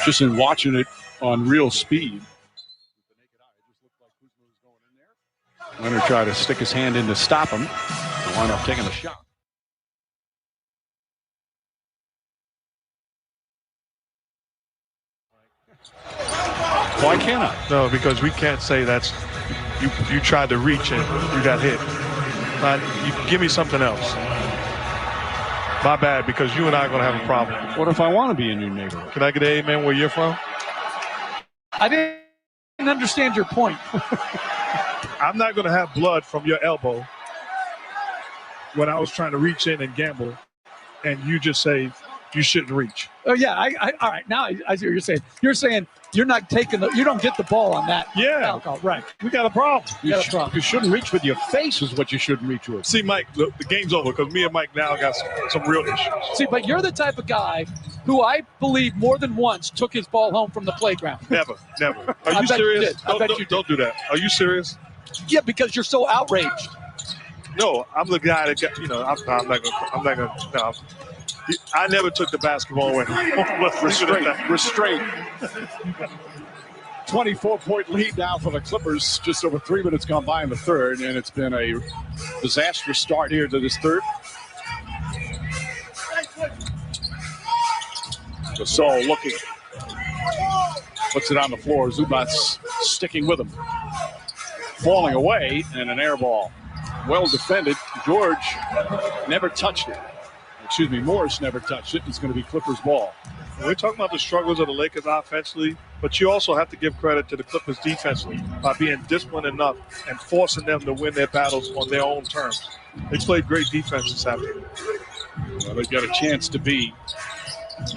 Just in watching it on real speed. Leonard tried to stick his hand in to stop him. He wound up taking the shot. Why can't I? No, because we can't say that's you tried to reach and you got hit. You give me something else. My bad, because you and I are going to have a problem. What if I want to be in your neighborhood? Can I get an amen where you're from? I didn't understand your point. I'm not going to have blood from your elbow when I was trying to reach in and gamble, and you just say you shouldn't reach. Oh yeah, all right. Now I see what you're saying. You're saying you're not taking you don't get the ball on that. Yeah, alcohol. Right. We got a problem. You shouldn't reach with your face is what you shouldn't reach with. See, Mike, the game's over because me and Mike now got some real issues. See, but you're the type of guy who I believe more than once took his ball home from the playground. Never. Are you serious? Don't do that. Are you serious? Yeah, because you're so outraged. No, I'm the guy that got, I'm not gonna. No. I never took the basketball away. Restraint. 24-point lead now for the Clippers. Just over 3 minutes gone by in the third, and it's been a disastrous start here to this third. Gasol looking. Puts it on the floor. Zubac's sticking with him. Falling away, and an air ball. Well defended. George never touched it. Morris never touched it. It's going to be Clippers ball. We're talking about the struggles of the Lakers offensively, but you also have to give credit to the Clippers defensively by being disciplined enough and forcing them to win their battles on their own terms. They played great defense this afternoon. Well, they've got a chance to be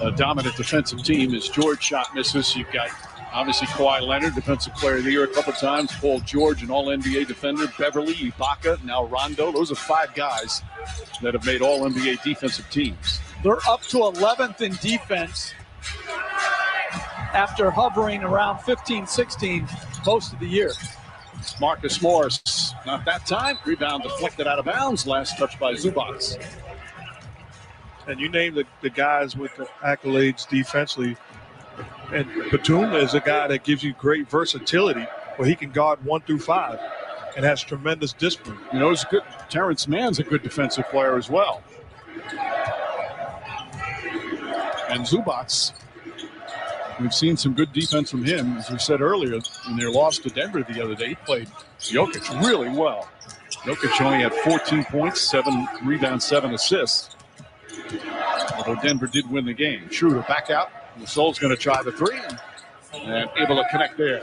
a dominant defensive team as George shot misses. You've got obviously Kawhi Leonard, defensive player of the year a couple times. Paul George, an all-NBA defender. Beverly, Ibaka, now Rondo. Those are 5 guys that have made all-NBA defensive teams. They're up to 11th in defense after hovering around 15, 16 most of the year. Marcus Morris, not that time. Rebound deflected out of bounds. Last touch by Zubac. And you name the guys with the accolades defensively. And Batum is a guy that gives you great versatility where he can guard 1 through 5 and has tremendous discipline. You know, it's good. Terrence Mann's a good defensive player as well. And Zubats, we've seen some good defense from him. As we said earlier, in their loss to Denver the other day, he played Jokic really well. Jokic only had 14 points, 7 rebounds, 7 assists. Although Denver did win the game. Schroeder back out. Gasol's going to try the 3 and able to connect there.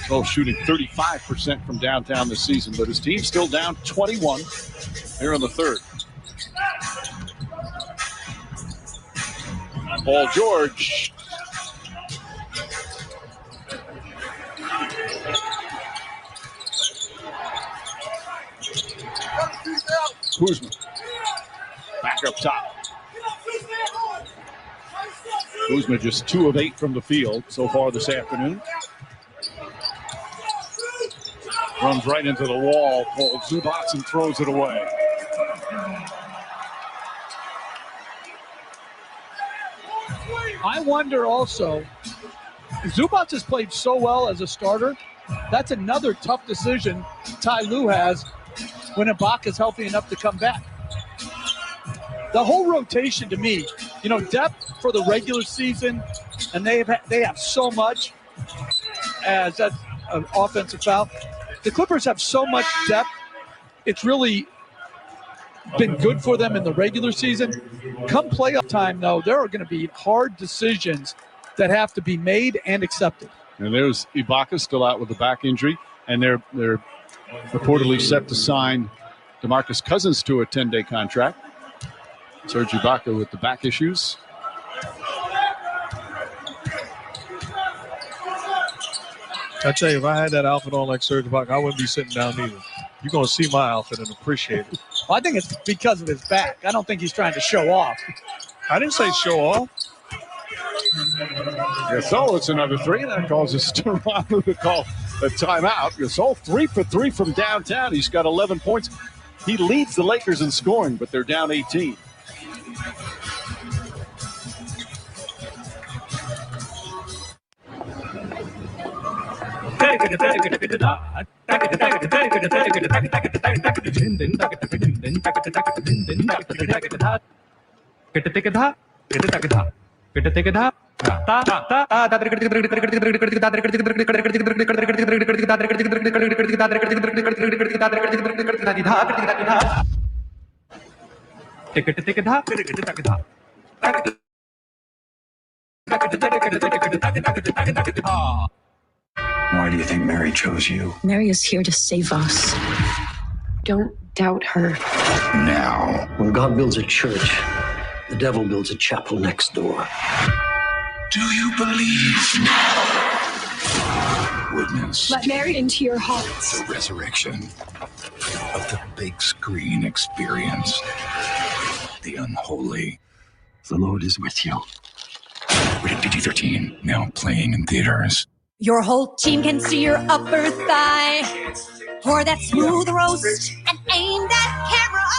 Gasol shooting 35% from downtown this season, but his team's still down 21 here in the third. Paul George. Kuzma. Back up top. Kuzma just 2 of 8 from the field so far this afternoon. Runs right into the wall. Paul Zubats and throws it away. I wonder also, Zubats has played so well as a starter. That's another tough decision Ty Lue has when Ibaka's healthy enough to come back. The whole rotation to me, depth for the regular season, and they have so much as that's an offensive foul. The Clippers have so much depth. It's really been good for them in the regular season. Come playoff time, though, there are going to be hard decisions that have to be made and accepted. And there's Ibaka still out with a back injury, and they're reportedly set to sign DeMarcus Cousins to a 10-day contract. Serge Ibaka with the back issues. I tell you, if I had that outfit on like Serge Ibaka, I wouldn't be sitting down either. You're going to see my outfit and appreciate it. Well, I think it's because of his back. I don't think he's trying to show off. I didn't say show off. Gasol, it's another 3. That causes Toronto to call a timeout. Gasol 3 for 3 from downtown. He's got 11 points. He leads the Lakers in scoring, but they're down 18. Why do you think Mary chose you? Mary is here to save us. Don't doubt her. Now. When God builds a church, the devil builds a chapel next door. Do you believe now? Witness Let Mary into your hearts. the resurrection of the big screen experience. The unholy. The Lord is with you. Rated PG-13. Now playing in theaters. Your whole team can see your upper thigh. Pour that smooth roast and aim that camera up.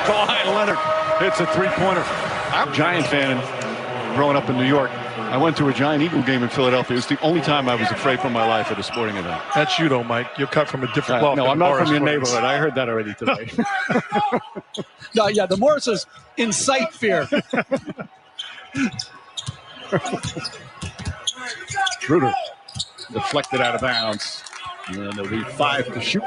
Kawhi Leonard hits a three-pointer. I'm a Giant fan growing up in New York. I went to a Giant Eagle game in Philadelphia. It was the only time I was afraid for my life at a sporting event. That's you, though, Mike. You're cut from a different cloth. No, I'm not from your Morris neighborhood. I heard that already today. No, yeah, the Morrises incite fear. Schroeder deflected out of bounds. And there'll be 5 to shoot.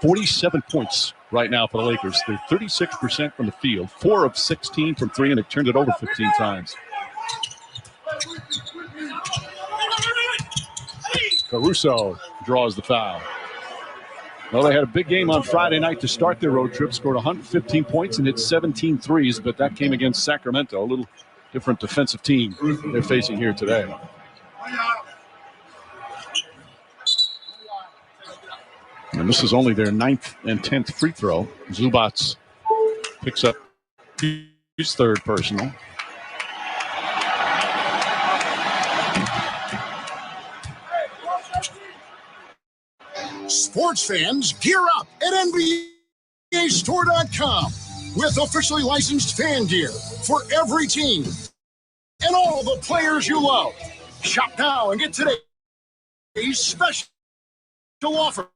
47 points right now for the Lakers. They're 36% from the field, 4 of 16 from 3, and they've turned it over 15 times. Caruso draws the foul. Well, they had a big game on Friday night to start their road trip, scored 115 points and hit 17 threes, but that came against Sacramento, a little different defensive team they're facing here today. And this is only their 9th and 10th free throw. Zubats picks up his third personal. Sports fans, gear up at NBAstore.com with officially licensed fan gear for every team and all the players you love. Shop now and get today's special offer.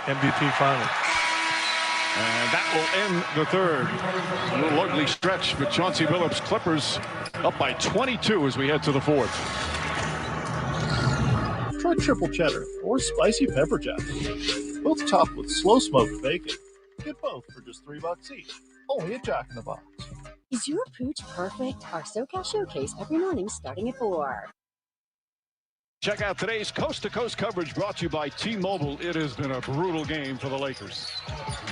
MVP final. And that will end the third. A little ugly stretch, but Chauncey Billups Clippers up by 22 as we head to the fourth. Try triple cheddar or spicy pepper jack. Both topped with slow smoked bacon. Get both for just $3 each. Only at Jack in the Box. Is your pooch perfect? Our SoCal Showcase every morning starting at 4. Check out today's coast-to-coast coverage brought to you by T-Mobile. It has been a brutal game for the Lakers.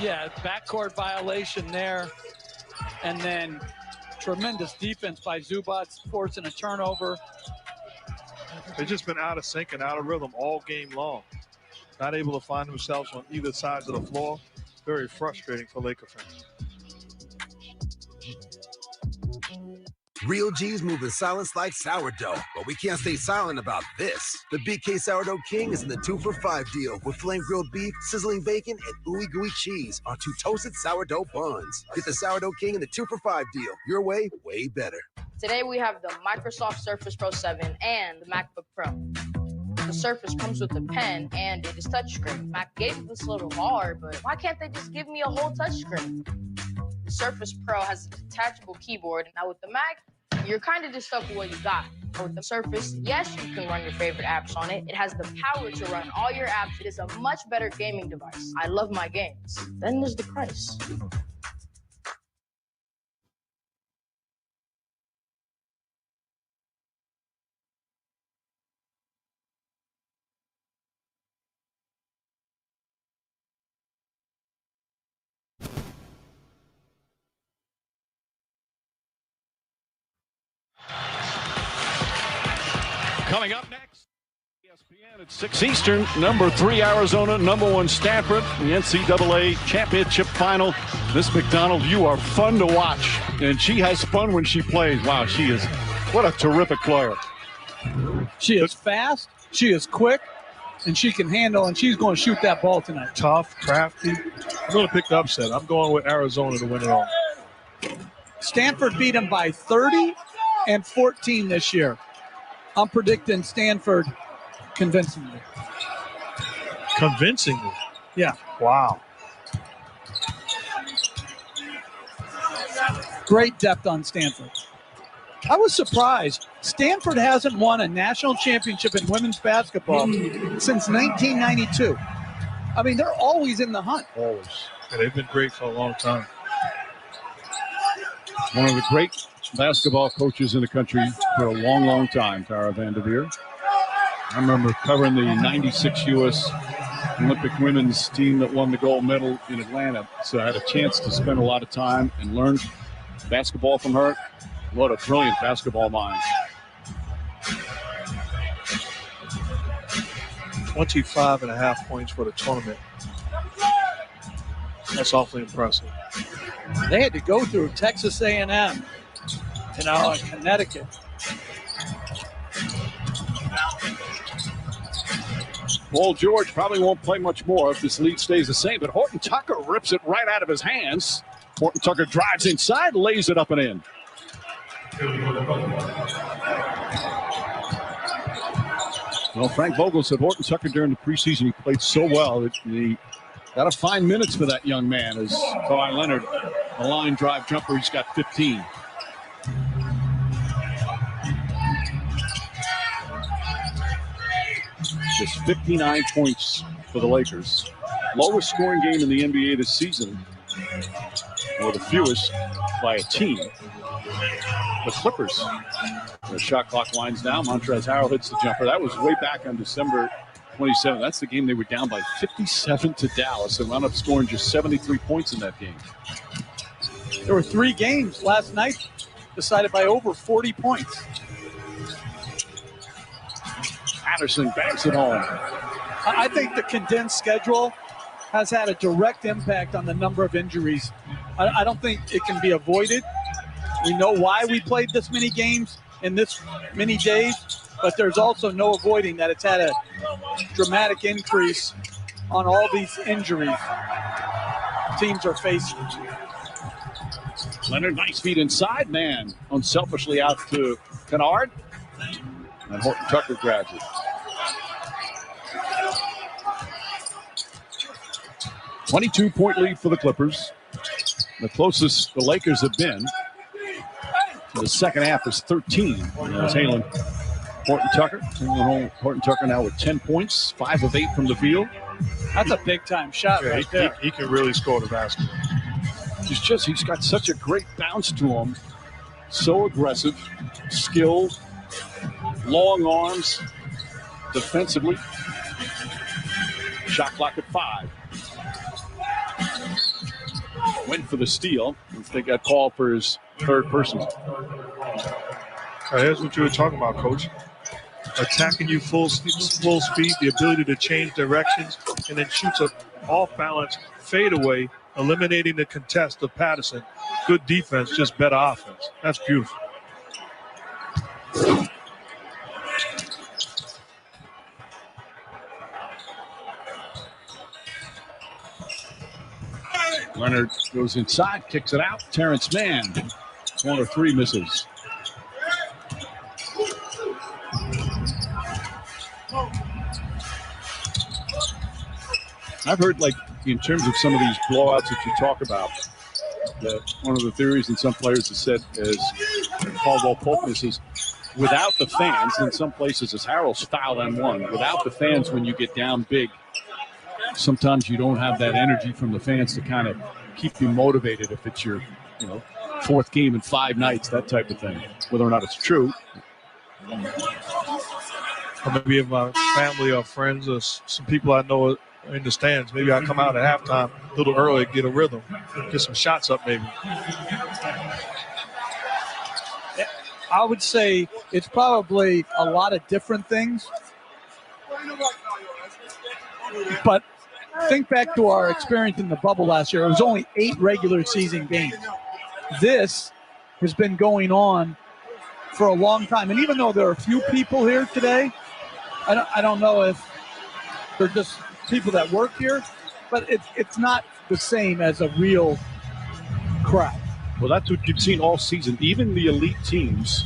Yeah, backcourt violation there. And then tremendous defense by Zubac, forcing a turnover. They've just been out of sync and out of rhythm all game long. Not able to find themselves on either side of the floor. Very frustrating for Laker fans. Real G's moving silence like sourdough, but we can't stay silent about this. The BK Sourdough King is in the 2 for $5 deal with flame grilled beef, sizzling bacon, and ooey gooey cheese on 2 toasted sourdough buns. Get the Sourdough King in the 2 for $5 deal. Your way, way better. Today we have the Microsoft Surface Pro 7 and the MacBook Pro. The Surface comes with a pen and it is touchscreen. Mac gave us a little hard, but why can't they just give me a whole touchscreen? The Surface Pro has a detachable keyboard. Now with the Mac, you're kind of just stuck with what you got. But with the Surface, yes, you can run your favorite apps on it. It has the power to run all your apps. It is a much better gaming device. I love my games. Then there's the price. Coming up next, ESPN at 6 Eastern, number 3 Arizona, number 1 Stanford, the NCAA championship final. Miss McDonald, you are fun to watch, and she has fun when she plays. Wow, she is, what a terrific player. She is fast, she is quick, and she can handle, and she's going to shoot that ball tonight. Tough, crafty. I'm going to pick the upset. I'm going with Arizona to win it all. Stanford beat them by 30 and 14 this year. I'm predicting Stanford convincingly. Convincingly? Yeah. Wow. Great depth on Stanford. I was surprised. Stanford hasn't won a national championship in women's basketball since 1992. I mean, they're always in the hunt. Always. Yeah, they've been great for a long time. One of the great basketball coaches in the country for a long, long time, Tara Vanderveer. I remember covering the 96 U.S. Olympic women's team that won the gold medal in Atlanta. So I had a chance to spend a lot of time and learn basketball from her. What a brilliant basketball mind. 25.5 points for the tournament. That's awfully impressive. They had to go through Texas A&M, and Connecticut. Paul George probably won't play much more if this lead stays the same, but Horton Tucker rips it right out of his hands. Horton Tucker drives inside, lays it up and in. Well, Frank Vogel said Horton Tucker during the preseason, he played so well that he got to find minutes for that young man. As Kawhi Leonard, a line drive jumper, he's got 15. Just 59 points for the Lakers. Lowest scoring game in the NBA this season, or the fewest by a team. The Clippers. The shot clock winds down. Montrezl Harrell hits the jumper. That was way back on December 27th. That's the game they were down by 57 to Dallas and wound up scoring just 73 points in that game. There were 3 games last night decided by over 40 points. Patterson banks it home. I think the condensed schedule has had a direct impact on the number of injuries. I don't think it can be avoided. We know why we played this many games in this many days, but there's also no avoiding that it's had a dramatic increase on all these injuries teams are facing. Leonard, nice feet inside, man. Unselfishly out to Kennard. And Horton Tucker grabs it. 22-point lead for the Clippers. The closest the Lakers have been to the second half is 13. As Halen Horton Tucker. Horton Tucker now with 10 points, 5 of 8 from the field. That's a big time shot right there. He can really score the basket. He's got such a great bounce to him. So aggressive, skilled, long arms, defensively. Shot clock at 5. Went for the steal. They got called for his third person. Here's what you were talking about, Coach. Attacking you full speed, the ability to change directions, and then shoots a off-balance fadeaway, eliminating the contest of Patterson. Good defense, just better offense. That's beautiful. Leonard goes inside, kicks it out. Terrence Mann, corner 3 misses. I've heard, like, in terms of some of these blowouts that you talk about, that one of the theories and some players have said is Caldwell Pope misses without the fans. In some places, as Harrell's foul and one. Without the fans, when you get down big, sometimes you don't have that energy from the fans to kind of keep you motivated if it's your, fourth game in 5 nights, that type of thing. Whether or not it's true. Or maybe if my family or friends or some people I know in the stands, maybe I come out at halftime a little early, get a rhythm, get some shots up maybe. I would say it's probably a lot of different things. But think back to our experience in the bubble last year. It was only 8 regular season games. This has been going on for a long time. And even though there are a few people here today, I don't know if they're just people that work here, but it's not the same as a real crowd. Well, that's what you've seen all season. Even the elite teams,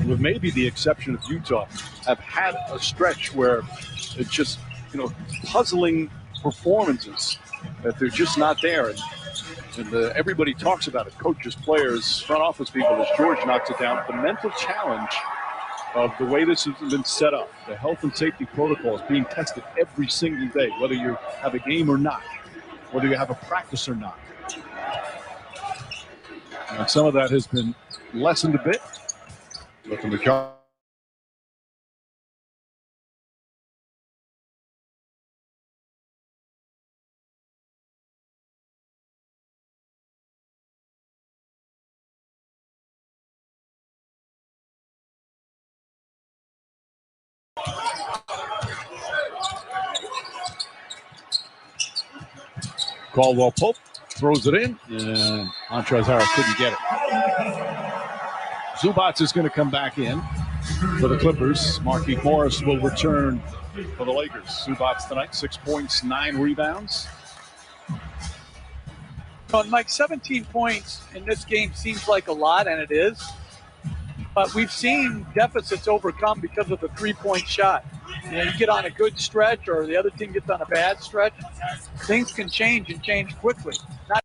with maybe the exception of Utah, have had a stretch where it's just, puzzling performances that they're just not there. And everybody talks about it. Coaches, players, front office people, as George knocks it down. The mental challenge of the way this has been set up, the health and safety protocols being tested every single day, whether you have a game or not, whether you have a practice or not. And some of that has been lessened a bit, but the majority. Caldwell Pope throws it in, and Montrezl Harrell couldn't get it. Zubac is going to come back in for the Clippers. Markieff Morris will return for the Lakers. Zubac tonight, 6 points, 9 rebounds. Mike, 17 points in this game seems like a lot, and it is. But we've seen deficits overcome because of the three-point shot. You get on a good stretch or the other team gets on a bad stretch, things can change and change quickly. Not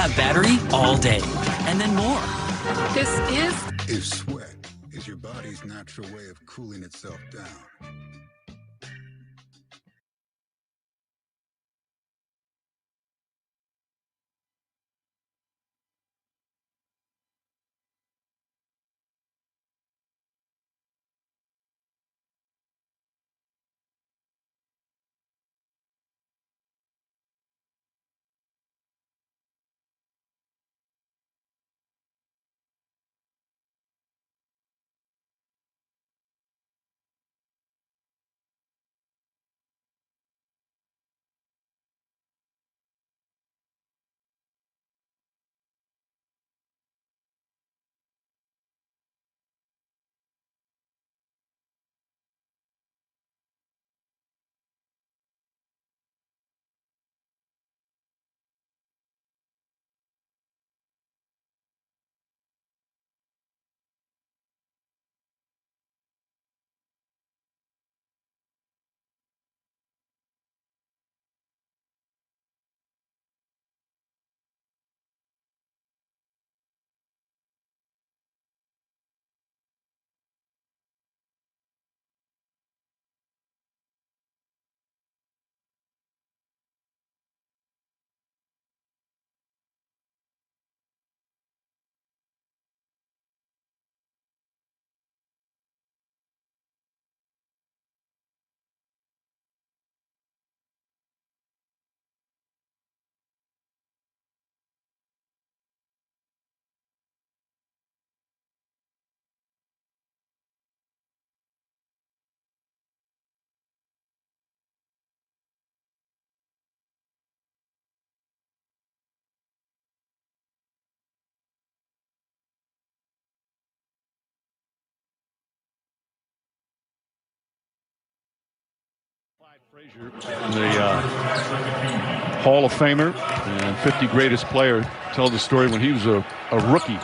have battery all day, and then more. This is... If sweat is your body's natural way of cooling itself down, the Hall of Famer and 50 greatest player, tells the story when he was a rookie.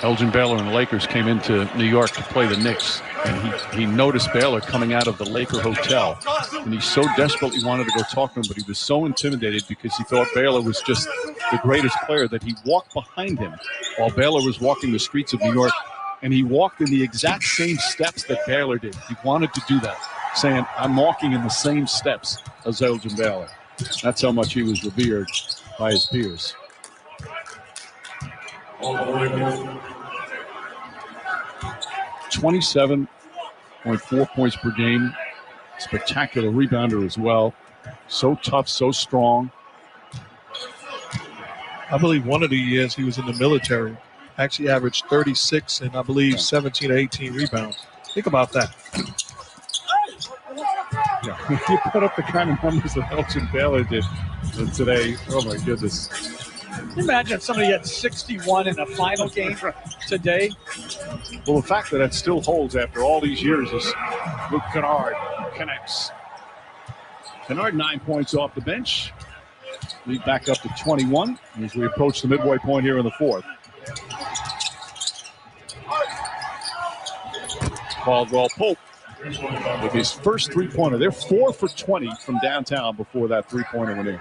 Elgin Baylor and the Lakers came into New York to play the Knicks, and he noticed Baylor coming out of the Laker hotel, and he so desperately wanted to go talk to him, but he was so intimidated because he thought Baylor was just the greatest player that he walked behind him while Baylor was walking the streets of New York, and he walked in the exact same steps that Baylor did. He wanted to do that, saying, I'm walking in the same steps as Elgin Baylor. That's how much he was revered by his peers. 27.4 points per game. Spectacular rebounder as well. So tough, so strong. I believe one of the years he was in the military, actually averaged 36 and I believe 17 or 18 rebounds. Think about that. Yeah, if you put up the kind of numbers that Elgin Baylor did today, oh my goodness. Can you imagine if somebody had 61 in a final game today? Well, the fact that it still holds after all these years is Luke Kennard connects. Kennard 9 points off the bench. Lead back up to 21 as we approach the midway point here in the fourth. Caldwell Pope with his first three-pointer. They're 4 for 20 from downtown before that three-pointer went in.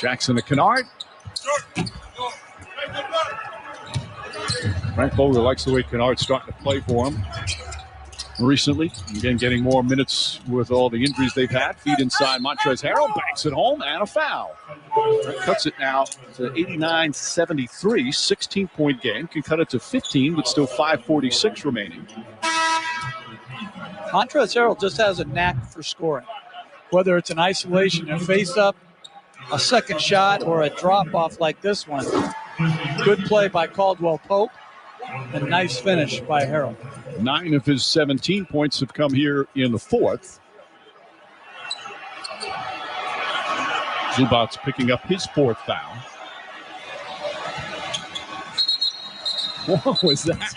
Jackson to Kennard. Frank Vogel likes the way Kennard's starting to play for him recently. Again, getting more minutes with all the injuries they've had. Feed inside Montrezl Harrell, banks it home, and a foul. That cuts it now to 89-73, 16-point game. Can cut it to 15 with still 5:46 remaining. Montrezl Harrell just has a knack for scoring. Whether it's an isolation and face-up, a second shot, or a drop-off like this one. Good play by Caldwell Pope, and nice finish by Harrell. 9 of his 17 points have come here in the fourth. Zubac's picking up his fourth foul. What was that?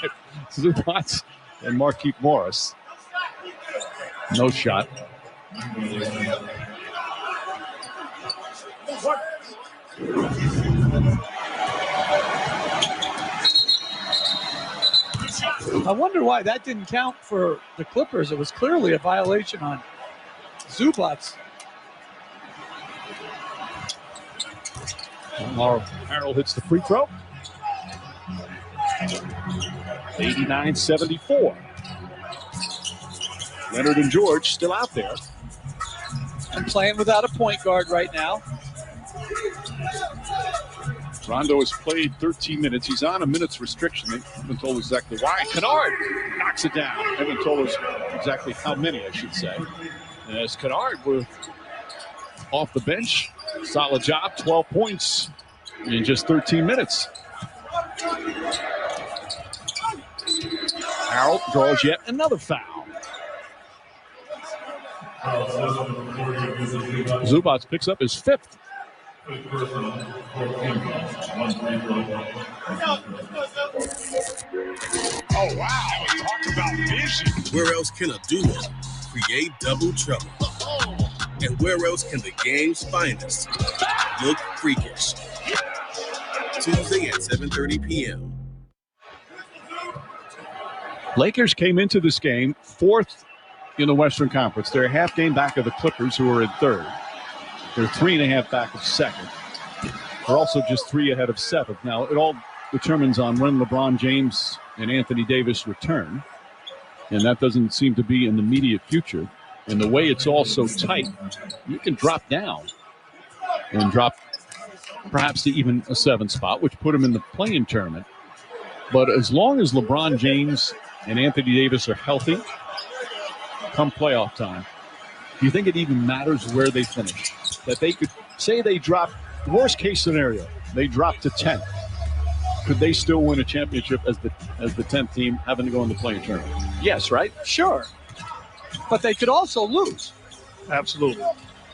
Zubac and Markieff Morris. No shot. I wonder why that didn't count for the Clippers. It was clearly a violation on Zubats. Harold hits the free throw. 89-74. Leonard and George still out there. And playing without a point guard right now. Rondo has played 13 minutes. He's on a minutes restriction. They haven't told exactly why. Kennard knocks it down. Haven't told us exactly how many, I should say. And as Kennard was off the bench, solid job, 12 points in just 13 minutes. Harold draws yet another foul. Zubats picks up his 5th. Oh, wow. Talk about vision. Where else can a duo create double trouble? And where else can the game's finest look freakish? Tuesday at 7:30 p.m. Lakers came into this game 4th in the Western Conference. They're a half game back of the Clippers, who are in 3rd. They're 3.5 back of 2nd. They're also just 3 ahead of 7th. Now, it all determines on when LeBron James and Anthony Davis return, and that doesn't seem to be in the immediate future. And the way it's all so tight, you can drop down and drop perhaps to even a 7th spot, which put them in the play-in tournament. But as long as LeBron James and Anthony Davis are healthy, come playoff time, do you think it even matters where they finish? That they could say they drop, worst case scenario, they drop to 10th. Could they still win a championship as the 10th team, having to go in the play-in tournament? Yes, right? Sure. But they could also lose. Absolutely.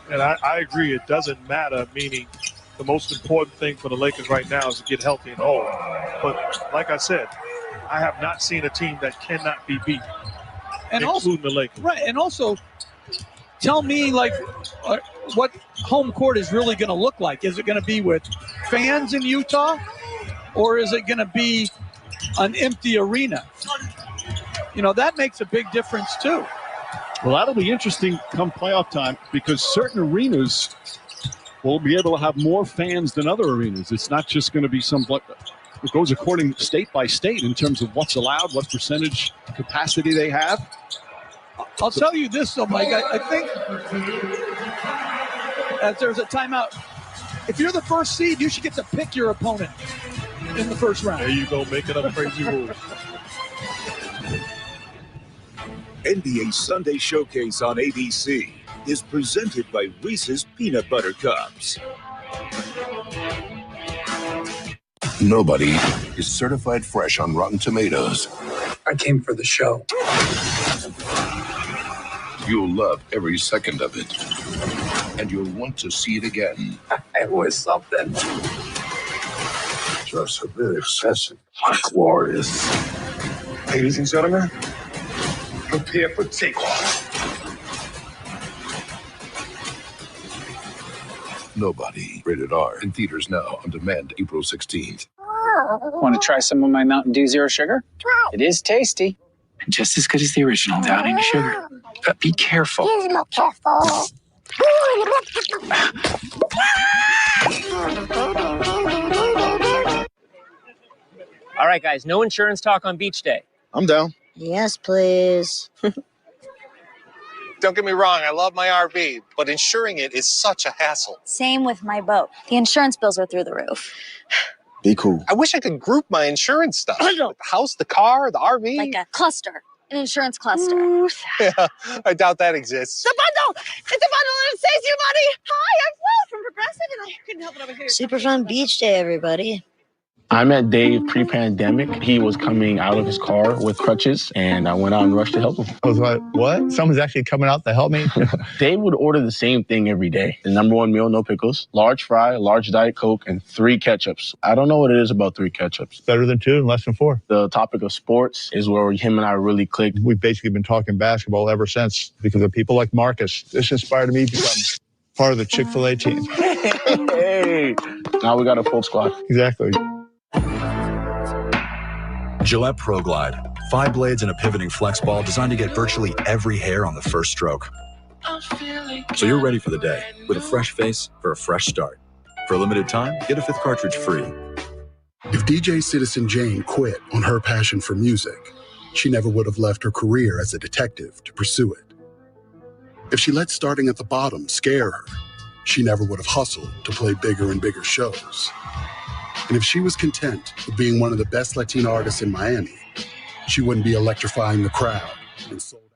And I agree. It doesn't matter, meaning the most important thing for the Lakers right now is to get healthy and whole. But like I said, I have not seen a team that cannot be beat, and including also, the Lakers. Right, and also tell me, like, what home court is really going to look like. Is it going to be with fans in Utah, or is it going to be an empty arena? You know, that makes a big difference too. Well, that'll be interesting come playoff time, because certain arenas will be able to have more fans than other arenas. It's not just going to be it goes according state by state in terms of what's allowed, what percentage capacity they have. I'll tell you this, though, Mike. I think as there's a timeout, if you're the first seed, you should get to pick your opponent in the first round. There you go, making up crazy rules. NBA Sunday Showcase on ABC is presented by Reese's Peanut Butter Cups. Nobody is certified fresh on Rotten Tomatoes. I came for the show. You'll love every second of it. And you'll want to see it again. It was something. Just a bit excessive. Glorious. Ladies and gentlemen, prepare for takeoff. Nobody. Rated R. In theaters now. On demand April 16th. Want to try some of my Mountain Dew Zero Sugar? It is tasty. And just as good as the original without any sugar. But be careful. All right, guys, no insurance talk on beach day. I'm down. Yes, please. Don't get me wrong, I love my RV, but insuring it is such a hassle. Same with my boat. The insurance bills are through the roof. Be cool. I wish I could group my insurance stuff. Like the house, the car, the RV. Like a cluster, an insurance cluster. Yeah, I doubt that exists. The bundle! It's a bundle and it saves you money! Hi, I'm Flo from Progressive and I couldn't help it over here. Super fun beach day, everybody. I met Dave pre-pandemic. He was coming out of his car with crutches, and I went out and rushed to help him. I was like, what? Someone's actually coming out to help me? Dave would order the same thing every day. The number one meal, no pickles, large fry, large Diet Coke, and 3 ketchups. I don't know what it is about 3 ketchups. Better than 2 and less than 4. The topic of sports is where him and I really clicked. We've basically been talking basketball ever since because of people like Marcus. This inspired me to become part of the Chick-fil-A team. Hey! Now we got a full squad. Exactly. Gillette Pro Glide 5 blades and a pivoting flex ball designed to get virtually every hair on the first stroke. So you're ready for the day with a fresh face for a fresh start. For a limited time, get a 5th cartridge free. If DJ Citizen Jane quit on her passion for music, she never would have left her career as a detective to pursue it. If she let starting at the bottom scare her, she never would have hustled to play bigger and bigger shows. And if she was content with being one of the best Latina artists in Miami, she wouldn't be electrifying the crowd and sold out.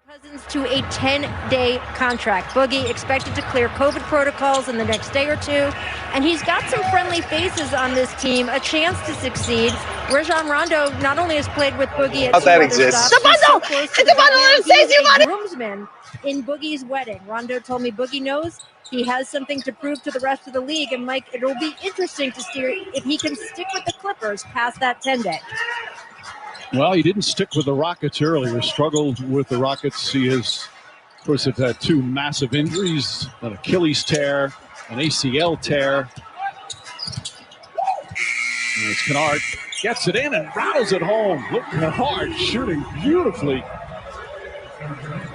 Cousins to a 10-day contract. Boogie expected to clear COVID protocols in the next day or two, and he's got some friendly faces on this team, a chance to succeed. Rajon Rondo not only has played with Boogie at that exists. It's a bundle and it saves you money. Groomsman in Boogie's wedding. Rondo told me Boogie knows he has something to prove to the rest of the league, and Mike, it'll be interesting to see if he can stick with the Clippers past that 10-day. Well, he didn't stick with the Rockets earlier, struggled with the Rockets. He has, of course, have had 2 massive injuries, an Achilles tear, an ACL tear. And it's Kennard, gets it in and rattles it home. Look, Kennard shooting beautifully.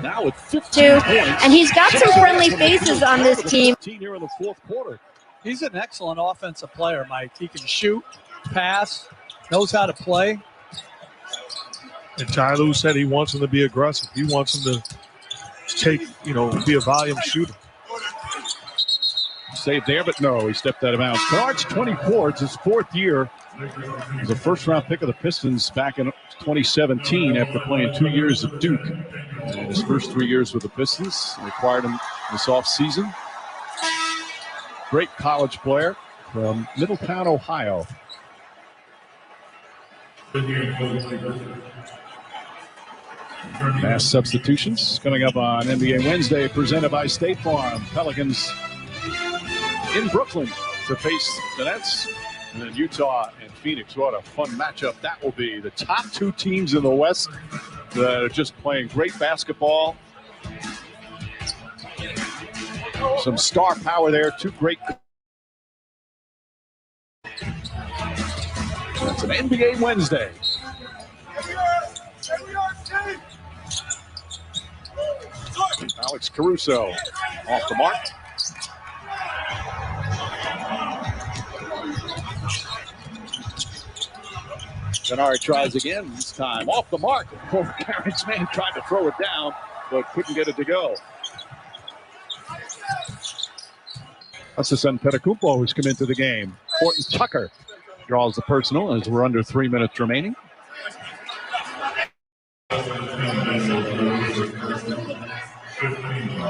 Now with 15 points. And he's got some friendly faces on this team. Here in the 4th quarter. He's an excellent offensive player, Mike. He can shoot, pass, knows how to play. And Ty Lue said he wants him to be aggressive. He wants him to take, be a volume shooter. Saved there, but no, he stepped out of bounds. Kennard's 24. It's his 4th year. He was a first-round pick of the Pistons back in 2017 after playing 2 years at Duke. And his first 3 years with the Pistons, they acquired him this offseason. Great college player from Middletown, Ohio. Mass substitutions coming up on NBA Wednesday, presented by State Farm. Pelicans in Brooklyn to face the Nets. And then Utah and Phoenix. What a fun matchup that will be. The top 2 teams in the West that are just playing great basketball. Some star power there. 2 great. That's an NBA Wednesday. Alex Caruso off the mark. Kennard tries again, this time off the mark. Poor Terrence Mann tried to throw it down, but couldn't get it to go. That's the Antetokounmpo who's come into the game. Horton Tucker draws the personal as we're under 3 minutes remaining.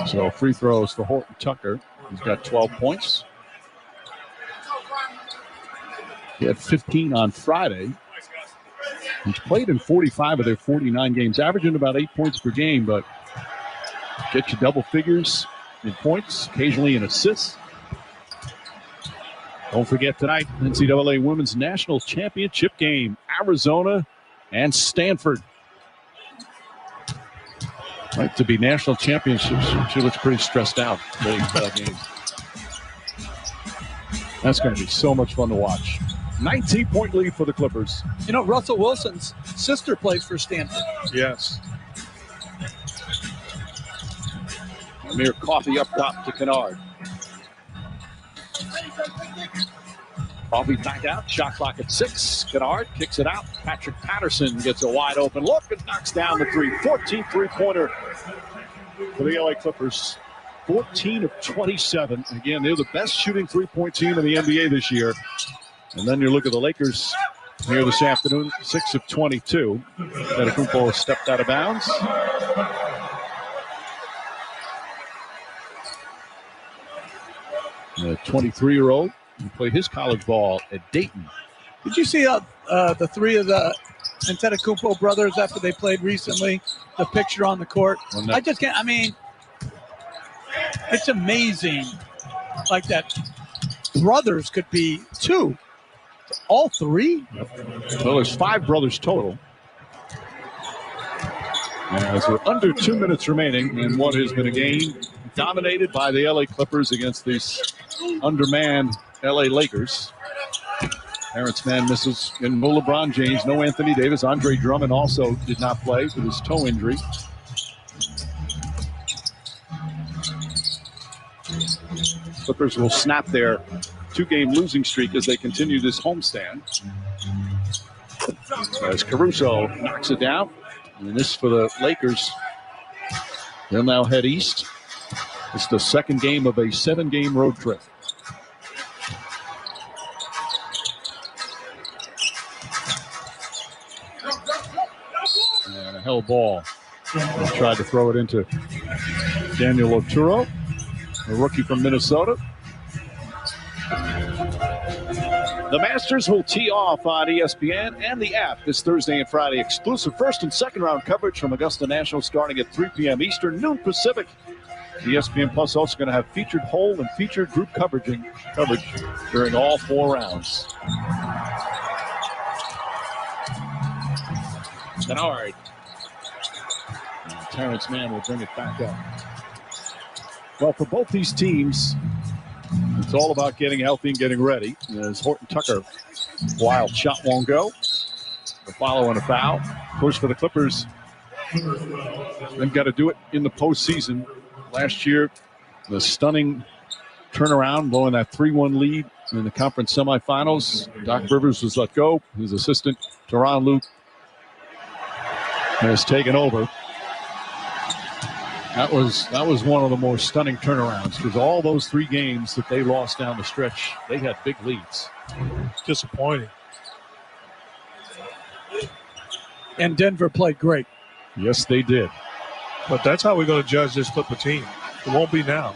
So free throws for Horton Tucker. He's got 12 points. He had 15 on Friday. He's played in 45 of their 49 games, averaging about 8 points per game, but get you double figures in points, occasionally in assists. Don't forget tonight, NCAA Women's National Championship game, Arizona and Stanford. Like to be national championships, she looks pretty stressed out playing that game. That's going to be so much fun to watch. 19-point lead for the Clippers. Russell Wilson's sister plays for Stanford. Yes. Amir Coffey up top to Kennard. Coffey back out, shot clock at 6. Kennard kicks it out. Patrick Patterson gets a wide open look and knocks down the 3. 14 three-pointer for the LA Clippers. 14 of 27. Again, they're the best shooting three-point team in the NBA this year. And then you look at the Lakers, here this afternoon, 6 of 22. Antetokounmpo stepped out of bounds. The 23-year-old who played his college ball at Dayton. Did you see the three of the Antetokounmpo brothers after they played recently? The picture on the court. I just can't. I mean, it's amazing. Like that, brothers could be two. All three? Yep. Well, there's 5 brothers total. As we're under 2 minutes remaining in what has been a game dominated by the LA Clippers against these undermanned LA Lakers. Terrence Mann misses, and no LeBron James, no Anthony Davis. Andre Drummond also did not play with his toe injury. Clippers will snap their 2-game losing streak as they continue this homestand. As Caruso knocks it down. And this for the Lakers. They'll now head east. It's the second game of a 7-game road trip. And a held ball. They tried to throw it into Daniel Oturo, a rookie from Minnesota. The Masters will tee off on ESPN and the app this Thursday and Friday. Exclusive first and second round coverage from Augusta National starting at 3 p.m. Eastern, noon Pacific. ESPN Plus also going to have featured hole and featured group coverage during all 4 rounds. Kennard. And Terrence Mann will bring it back up. Well, for both these teams, it's all about getting healthy and getting ready. As Horton Tucker, wild shot won't go. The follow and a foul. Of course, for the Clippers, they've got to do it in the postseason. Last year, the stunning turnaround, blowing that 3-1 lead in the conference semifinals. Doc Rivers was let go. His assistant, Tyronn Lue, has taken over. That was one of the more stunning turnarounds because all those 3 games that they lost down the stretch, they had big leads. Disappointing. And Denver played great. Yes, they did. But that's how we're going to judge this Clipper team. It won't be now.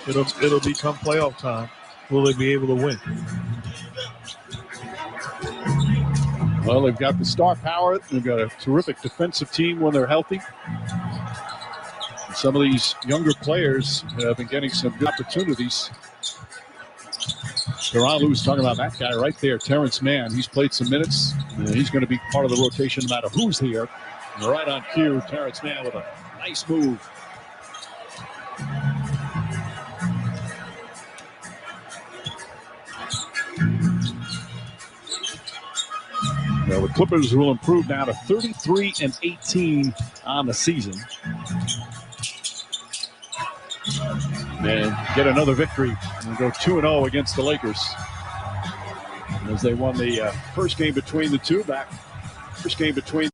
It'll become playoff time. Will they be able to win? Well, they've got the star power. They've got a terrific defensive team when they're healthy. Some of these younger players have been getting some good opportunities. Tyronn Lue was talking about that guy right there, Terrence Mann. He's played some minutes, and he's going to be part of the rotation no matter who's here. And right on cue, Terrence Mann with a nice move. Well, the Clippers will improve now to 33-18 on the season. And get another victory and go 2-0 against the Lakers. As they won the first game between the two First game between